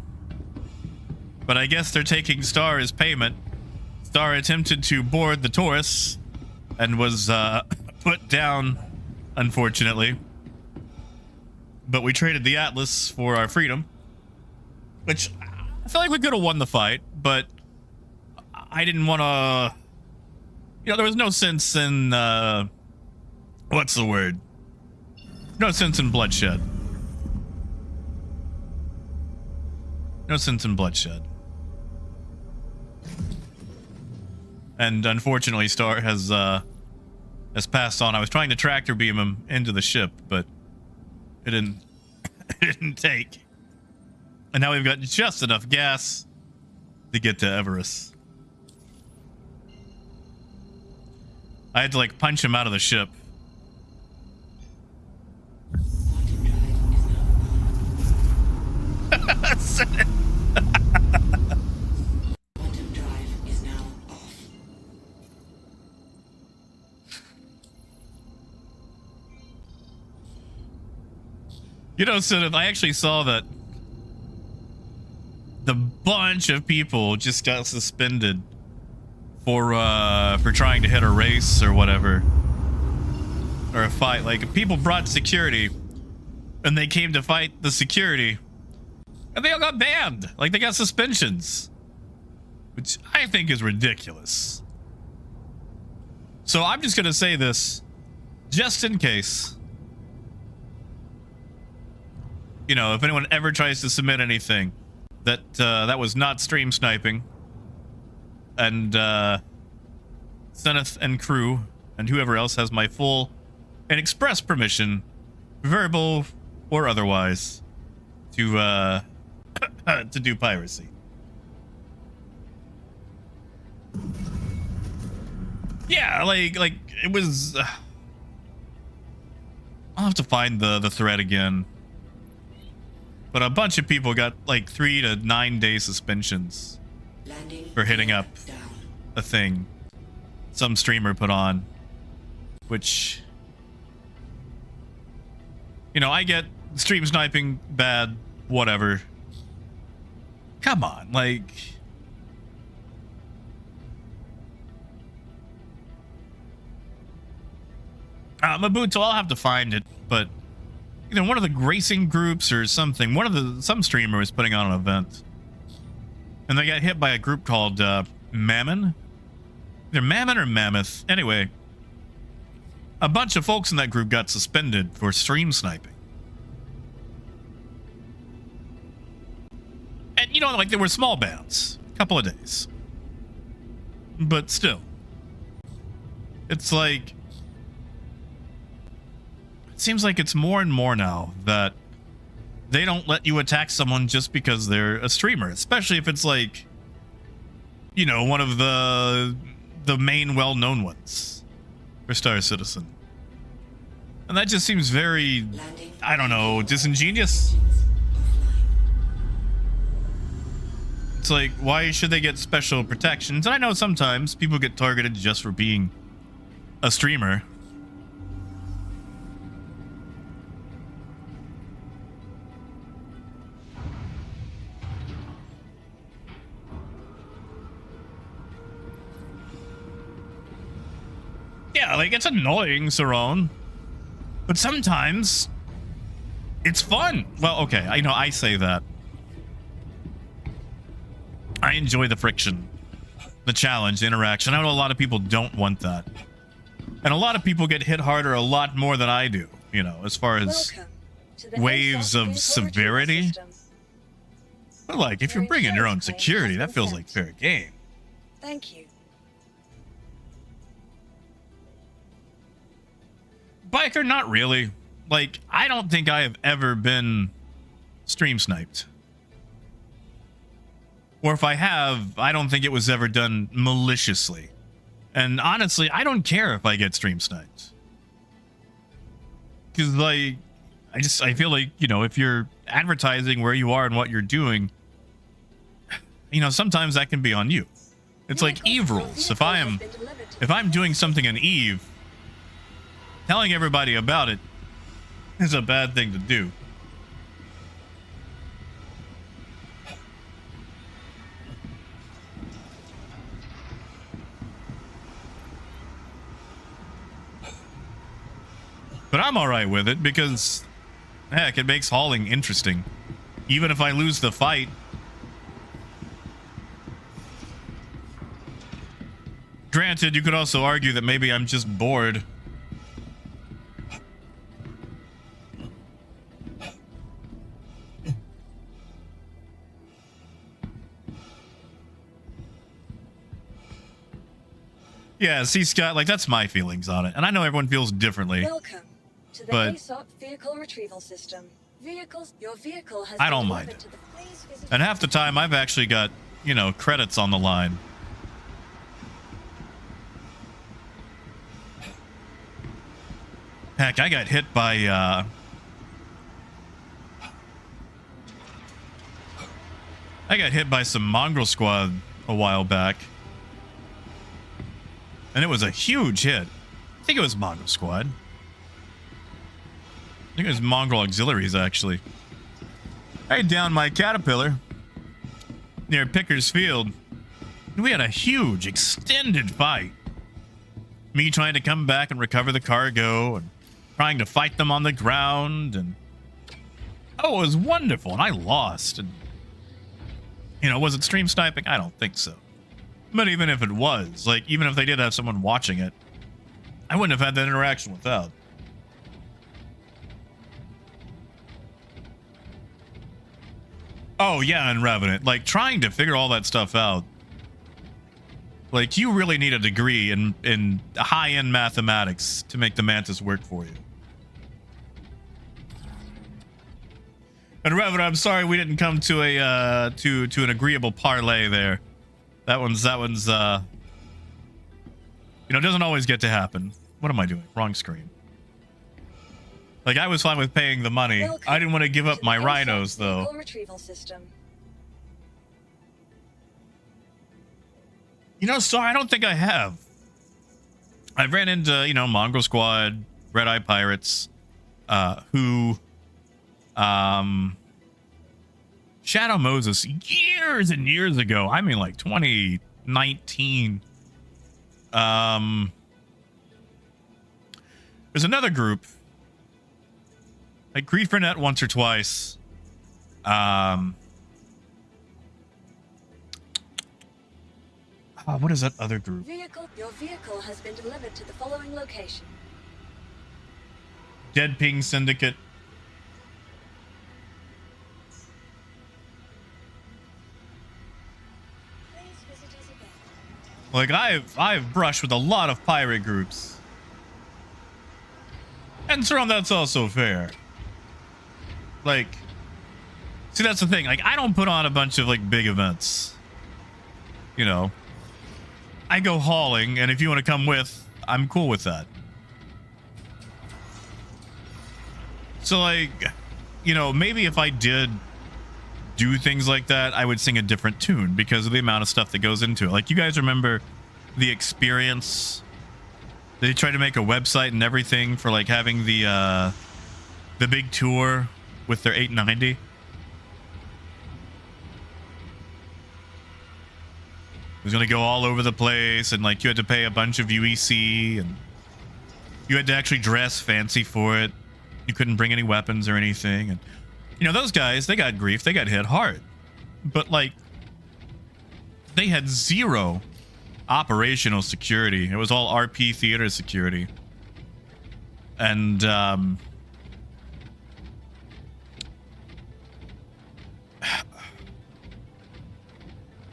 I guess they're taking Star as payment. Star attempted to board the Taurus and was put down, unfortunately. But we traded the Atlas for our freedom, which I feel like we could have won the fight, but I didn't want to You know, there was no sense in, what's the word? No sense in bloodshed. No sense in bloodshed. And unfortunately, Star has passed on. I was trying to tractor beam him into the ship, but it didn't, it didn't take. And now we've got just enough gas to get to Everest. I had to like punch him out of the ship. Quantum drive is now off. You know, Sith, I actually saw that the bunch of people just got suspended for trying to hit a race or whatever, or a fight. Like, people brought security, and they came to fight the security, and they all got banned. Like, they got suspensions, which I think is ridiculous. So I'm just gonna say this, just in case. You know, if anyone ever tries to submit anything that that was not stream sniping, and Zenith and crew and whoever else has my full and express permission, verbal or otherwise, to to do piracy. Yeah, like it was. I'll have to find the thread again. But a bunch of people got like 3 to 9 day suspensions for hitting up a thing some streamer put on, which, you know, I get stream sniping bad, whatever. Come on, like, Mabuto, I'll have to find it, but you know, one of the racing groups or something, some streamer was putting on an event, and they got hit by a group called Mammon. Either Mammon or Mammoth. Anyway, a bunch of folks in that group got suspended for stream sniping. And you know, like, there were small bans, a couple of days, but still, it's like, it seems like it's more and more now that they don't let you attack someone just because they're a streamer, especially if it's like, you know, one of the main well-known ones for Star Citizen. And that just seems very, I don't know, disingenuous. It's like, why should they get special protections? And I know sometimes people get targeted just for being a streamer. Yeah, like, it's annoying, Saron, but sometimes it's fun. Well, okay, I know I say that. I enjoy the friction, the challenge, the interaction. I know a lot of people don't want that. And a lot of people get hit harder a lot more than I do, you know, as far as waves of severity. But, like, if you're bringing your own security, that feels like fair game. Thank you. Biker, not really. Like, I don't think I have ever been stream sniped. Or if I have, I don't think it was ever done maliciously. And honestly, I don't care if I get stream sniped. Because, like, I feel like, you know, if you're advertising where you are and what you're doing, you know, sometimes that can be on you. It's like Eve rules. If I'm doing something in Eve, telling everybody about it is a bad thing to do. But I'm all right with it because, heck, it makes hauling interesting. Even if I lose the fight. Granted, you could also argue that maybe I'm just bored. Yeah, see, Scott, like, that's my feelings on it. And I know everyone feels differently. Welcome to the But- ASOP vehicle retrieval system. Your vehicle has I been don't delivered mind. to the please visit And half the time, I've actually got, you know, credits on the line. Heck, I got hit by, some mongrel squad a while back. And it was a huge hit. I think it was mongrel squad. I think it was mongrel auxiliaries, actually. I downed my caterpillar near Pickers Field. We had a huge, extended fight. Me trying to come back and recover the cargo and trying to fight them on the ground. And oh, it was wonderful. And I lost. And, you know, was it stream sniping? I don't think so. But even if it was, like, even if they did have someone watching it, I wouldn't have had that interaction without. Oh, yeah, and Revenant. Like, trying to figure all that stuff out. Like, you really need a degree in high-end mathematics to make the Mantis work for you. And Revenant, I'm sorry we didn't come to a, to an agreeable parlay there. That one's, you know, doesn't always get to happen. What am I doing? Wrong screen. Like, I was fine with paying the money. Welcome I didn't want to give up to my the rhinos, ASOP though. vehicle retrieval system. You know, sorry, I don't think I have. I've ran into, you know, Mongrel Squad, Red Eye Pirates, who, Shadow Moses years and years ago. I mean, like 2019. There's another group. Like Griefernet once or twice. What is that other group? Your vehicle has been delivered to the following location. Dead Ping Syndicate. Please visit us again. Like, I've brushed with a lot of pirate groups. And Throne, that's also fair. Like, see, that's the thing. Like, I don't put on a bunch of, like, big events. You know. I go hauling, and if you want to come with, I'm cool with that. So, like, you know, maybe if I did do things like that, I would sing a different tune because of the amount of stuff that goes into it. Like, you guys remember the experience? They tried to make a website and everything for, like, having the big tour with their 890. It was going to go all over the place, and, like, you had to pay a bunch of UEC, and you had to actually dress fancy for it. You couldn't bring any weapons or anything. And, you know, those guys, they got grief. They got hit hard. But, like, they had zero operational security. It was all RP theater security. And,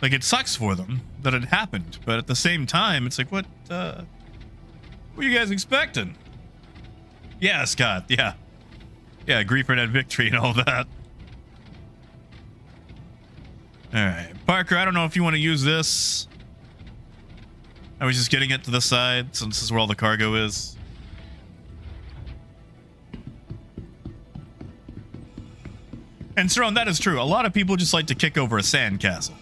like, it sucks for them that it happened, but at the same time, it's like, what are you guys expecting? Yeah, Scott, yeah. Yeah, Griefernet victory and all that. Alright, Parker, I don't know if you want to use this. I was just getting it to the side, since this is where all the cargo is. And Throne, that is true. A lot of people just like to kick over a sandcastle.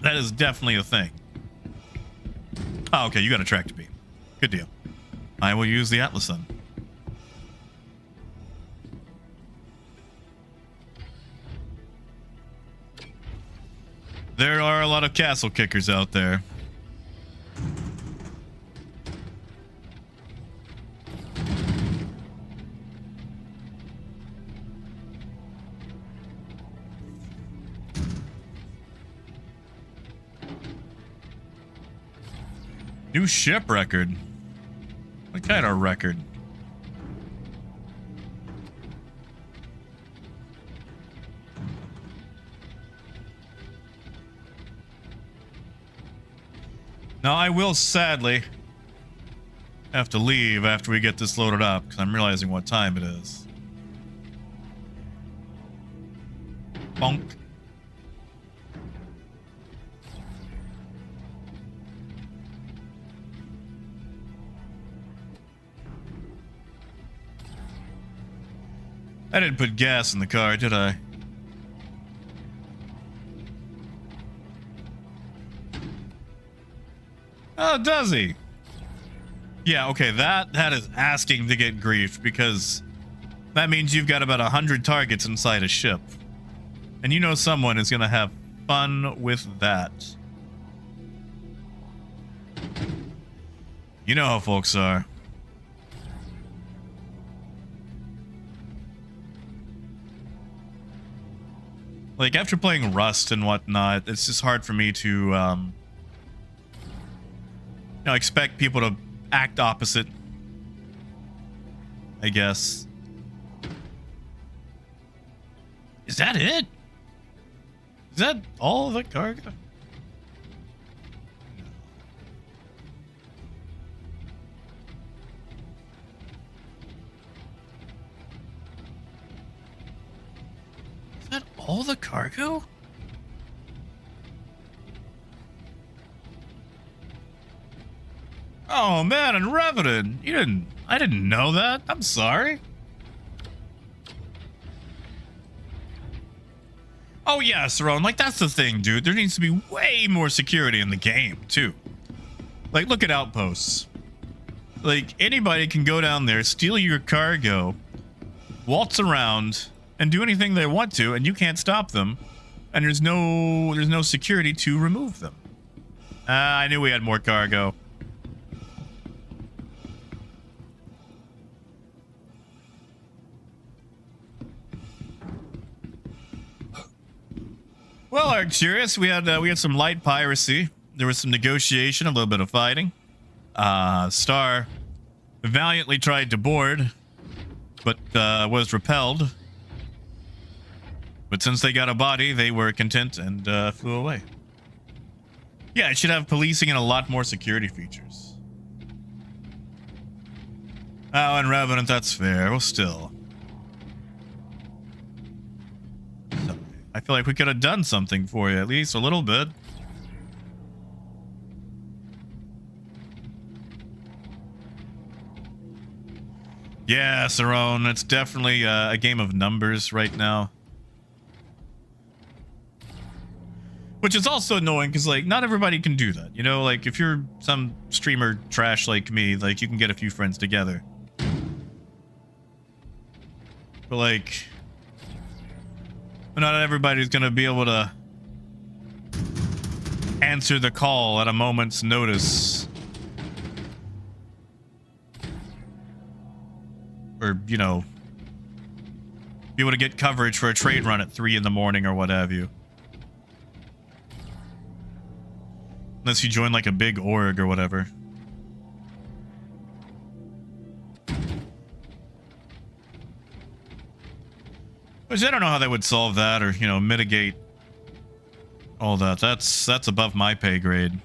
That is definitely a thing. Oh, okay, you got a track beam. Good deal. I will use the Atlas then. There are a lot of castle kickers out there. New ship record. What kind of record? Now, I will sadly have to leave after we get this loaded up, because I'm realizing what time it is. Bonk. I didn't put gas in the car, did I? Oh, does he? Yeah, okay, that is asking to get grief, because that means you've got about 100 targets inside a ship. And you know someone is gonna have fun with that. You know how folks are. Like, after playing Rust and whatnot, it's just hard for me to, you know, expect people to act opposite, I guess. Is that it? Is that all the cargo? Is that all the cargo? Oh man, and Revenant, I didn't know that. I'm sorry. Oh yeah, Saron, like that's the thing, dude. There needs to be way more security in the game, too. Like, look at outposts. Like, anybody can go down there, steal your cargo, waltz around, and do anything they want to, and you can't stop them. And there's no security to remove them. I knew we had more cargo. Well, Arcturus, we had some light piracy. There was some negotiation, a little bit of fighting. Star valiantly tried to board, but was repelled. But since they got a body, they were content and flew away. Yeah, it should have policing and a lot more security features. Oh, and Revenant, that's fair. Well, still. I feel like we could have done something for you, at least a little bit. Yeah, Saron, it's definitely a game of numbers right now. Which is also annoying, because, like, not everybody can do that. You know, like, if you're some streamer trash like me, like, you can get a few friends together. But, like... not everybody's gonna be able to answer the call at a moment's notice. Or, you know, be able to get coverage for a trade run at 3 in the morning or what have you. Unless you join like a big org or whatever. Which I don't know how they would solve that or, you know, mitigate all that. That's above my pay grade.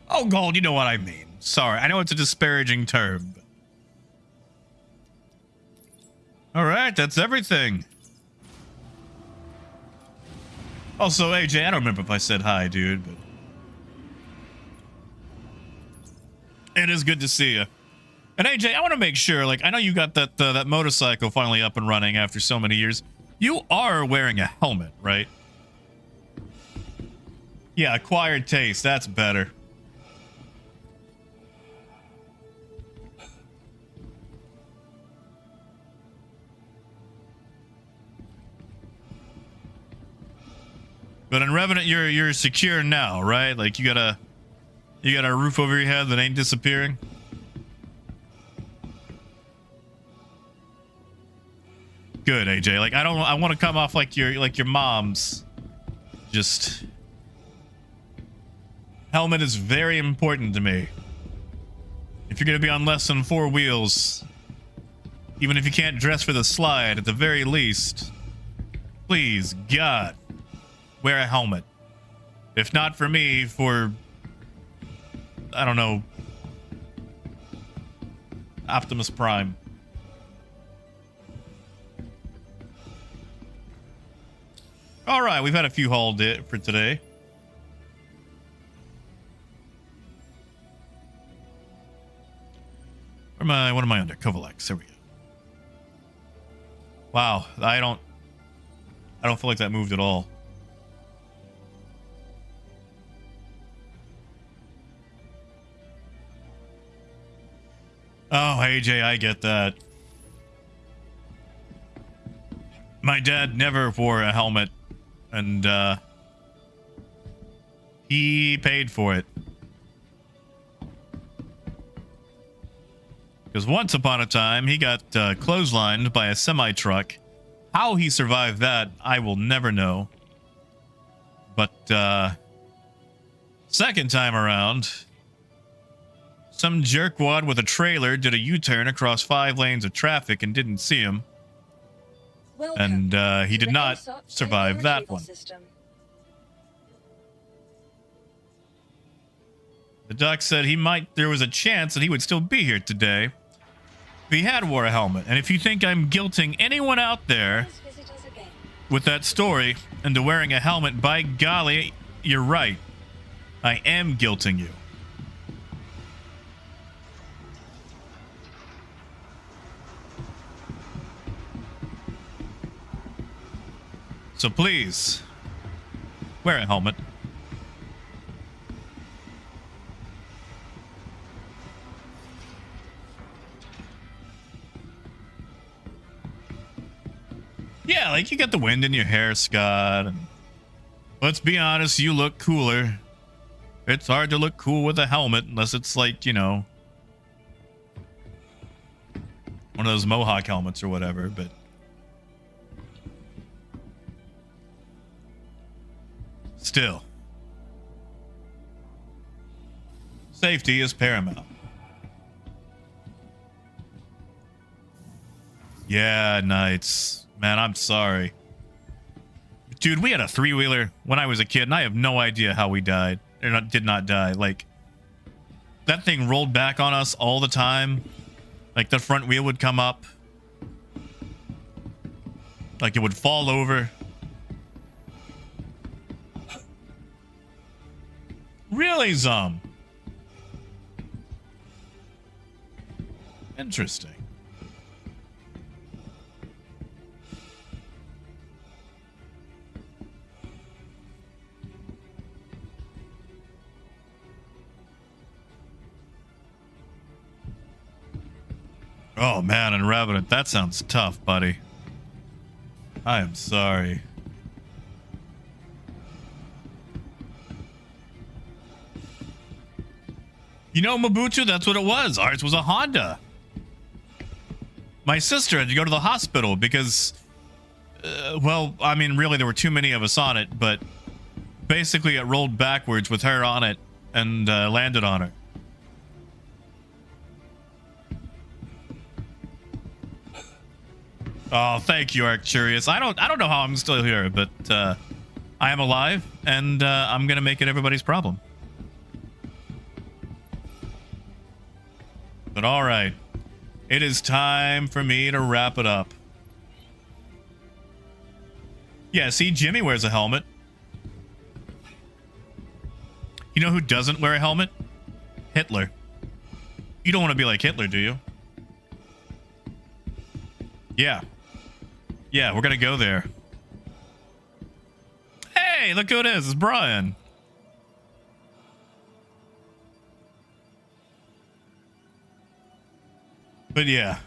Oh, gold, you know what I mean. Sorry, I know it's a disparaging term. All right, that's everything. Also, AJ, I don't remember if I said hi, dude, but it is good to see you. And AJ, I want to make sure, like, I know you got that motorcycle finally up and running after so many years. You are wearing a helmet, right? Yeah, acquired taste. That's better. But in Revenant, you're secure now, right? Like, you got a roof over your head that ain't disappearing. Good, AJ. Like, I want to come off like your mom's. Just Helmet is very important to me. If you're going to be on less than 4 wheels, even if you can't dress for the slide, at the very least, please, God, wear a helmet. If not for me, for, I don't know, Optimus Prime. All right, we've had a few hauled for today. What am I under? Kovalex. There we go. Wow, I don't feel like that moved at all. Oh, AJ, I get that. My dad never wore a helmet, and he paid for it. Because once upon a time, he got clotheslined by a semi-truck. How he survived that, I will never know. But second time around, some jerkwad with a trailer did a U-turn across 5 lanes of traffic and didn't see him. Welcome And he to did the not ASOP survive that retrieval one. system. The doc said there was a chance that he would still be here today if he had wore a helmet. And if you think I'm guilting anyone out there Please visit us again. with that story into wearing a helmet, by golly, you're right. I am guilting you. So please, wear a helmet. Yeah, like you got the wind in your hair, Scott. And let's be honest, you look cooler. It's hard to look cool with a helmet unless it's like, you know, one of those Mohawk helmets or whatever, but still, safety is paramount. Yeah, Knights. Man, I'm sorry. Dude, we had a 3-wheeler when I was a kid, and I have no idea how we died. Or did not die. Like, that thing rolled back on us all the time. Like, the front wheel would come up. Like, it would fall over. Really, Zum? Interesting. Oh man, and Revenant, that sounds tough, buddy. I am sorry. You know, Mabutu, that's what it was. Ours was a Honda. My sister had to go to the hospital because, well, I mean, really, there were too many of us on it, but basically it rolled backwards with her on it and landed on her. Oh, thank you, Arcturious. I don't know how I'm still here, but I am alive, and I'm gonna make it everybody's problem. But all right, it is time for me to wrap it up. Yeah, see, Jimmy wears a helmet. You know who doesn't wear a helmet? Hitler. You don't want to be like Hitler, do you? Yeah. Yeah, we're gonna go there. Hey, look who it is. It's Brian. But yeah.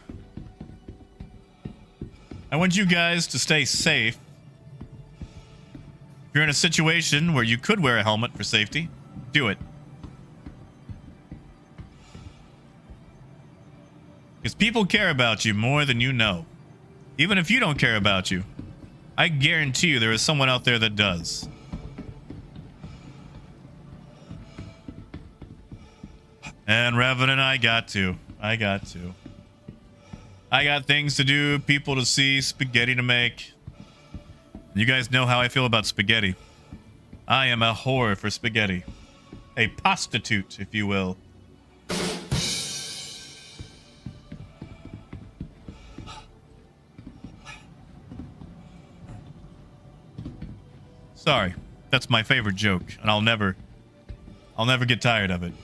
I want you guys to stay safe. If you're in a situation where you could wear a helmet for safety, do it. Because people care about you more than you know. Even if you don't care about you, I guarantee you there is someone out there that does. And Revenant, I got to. I got things to do, people to see, spaghetti to make. You guys know how I feel about spaghetti. I am a whore for spaghetti. A prostitute, if you will. Sorry. That's my favorite joke, and I'll never get tired of it.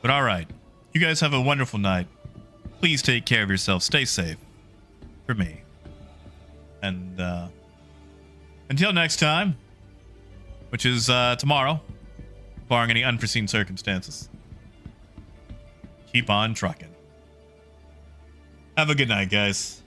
But all right. You guys have a wonderful night. Please take care of yourself. Stay safe. For me. And until next time, which is tomorrow, barring any unforeseen circumstances, keep on trucking. Have a good night, guys.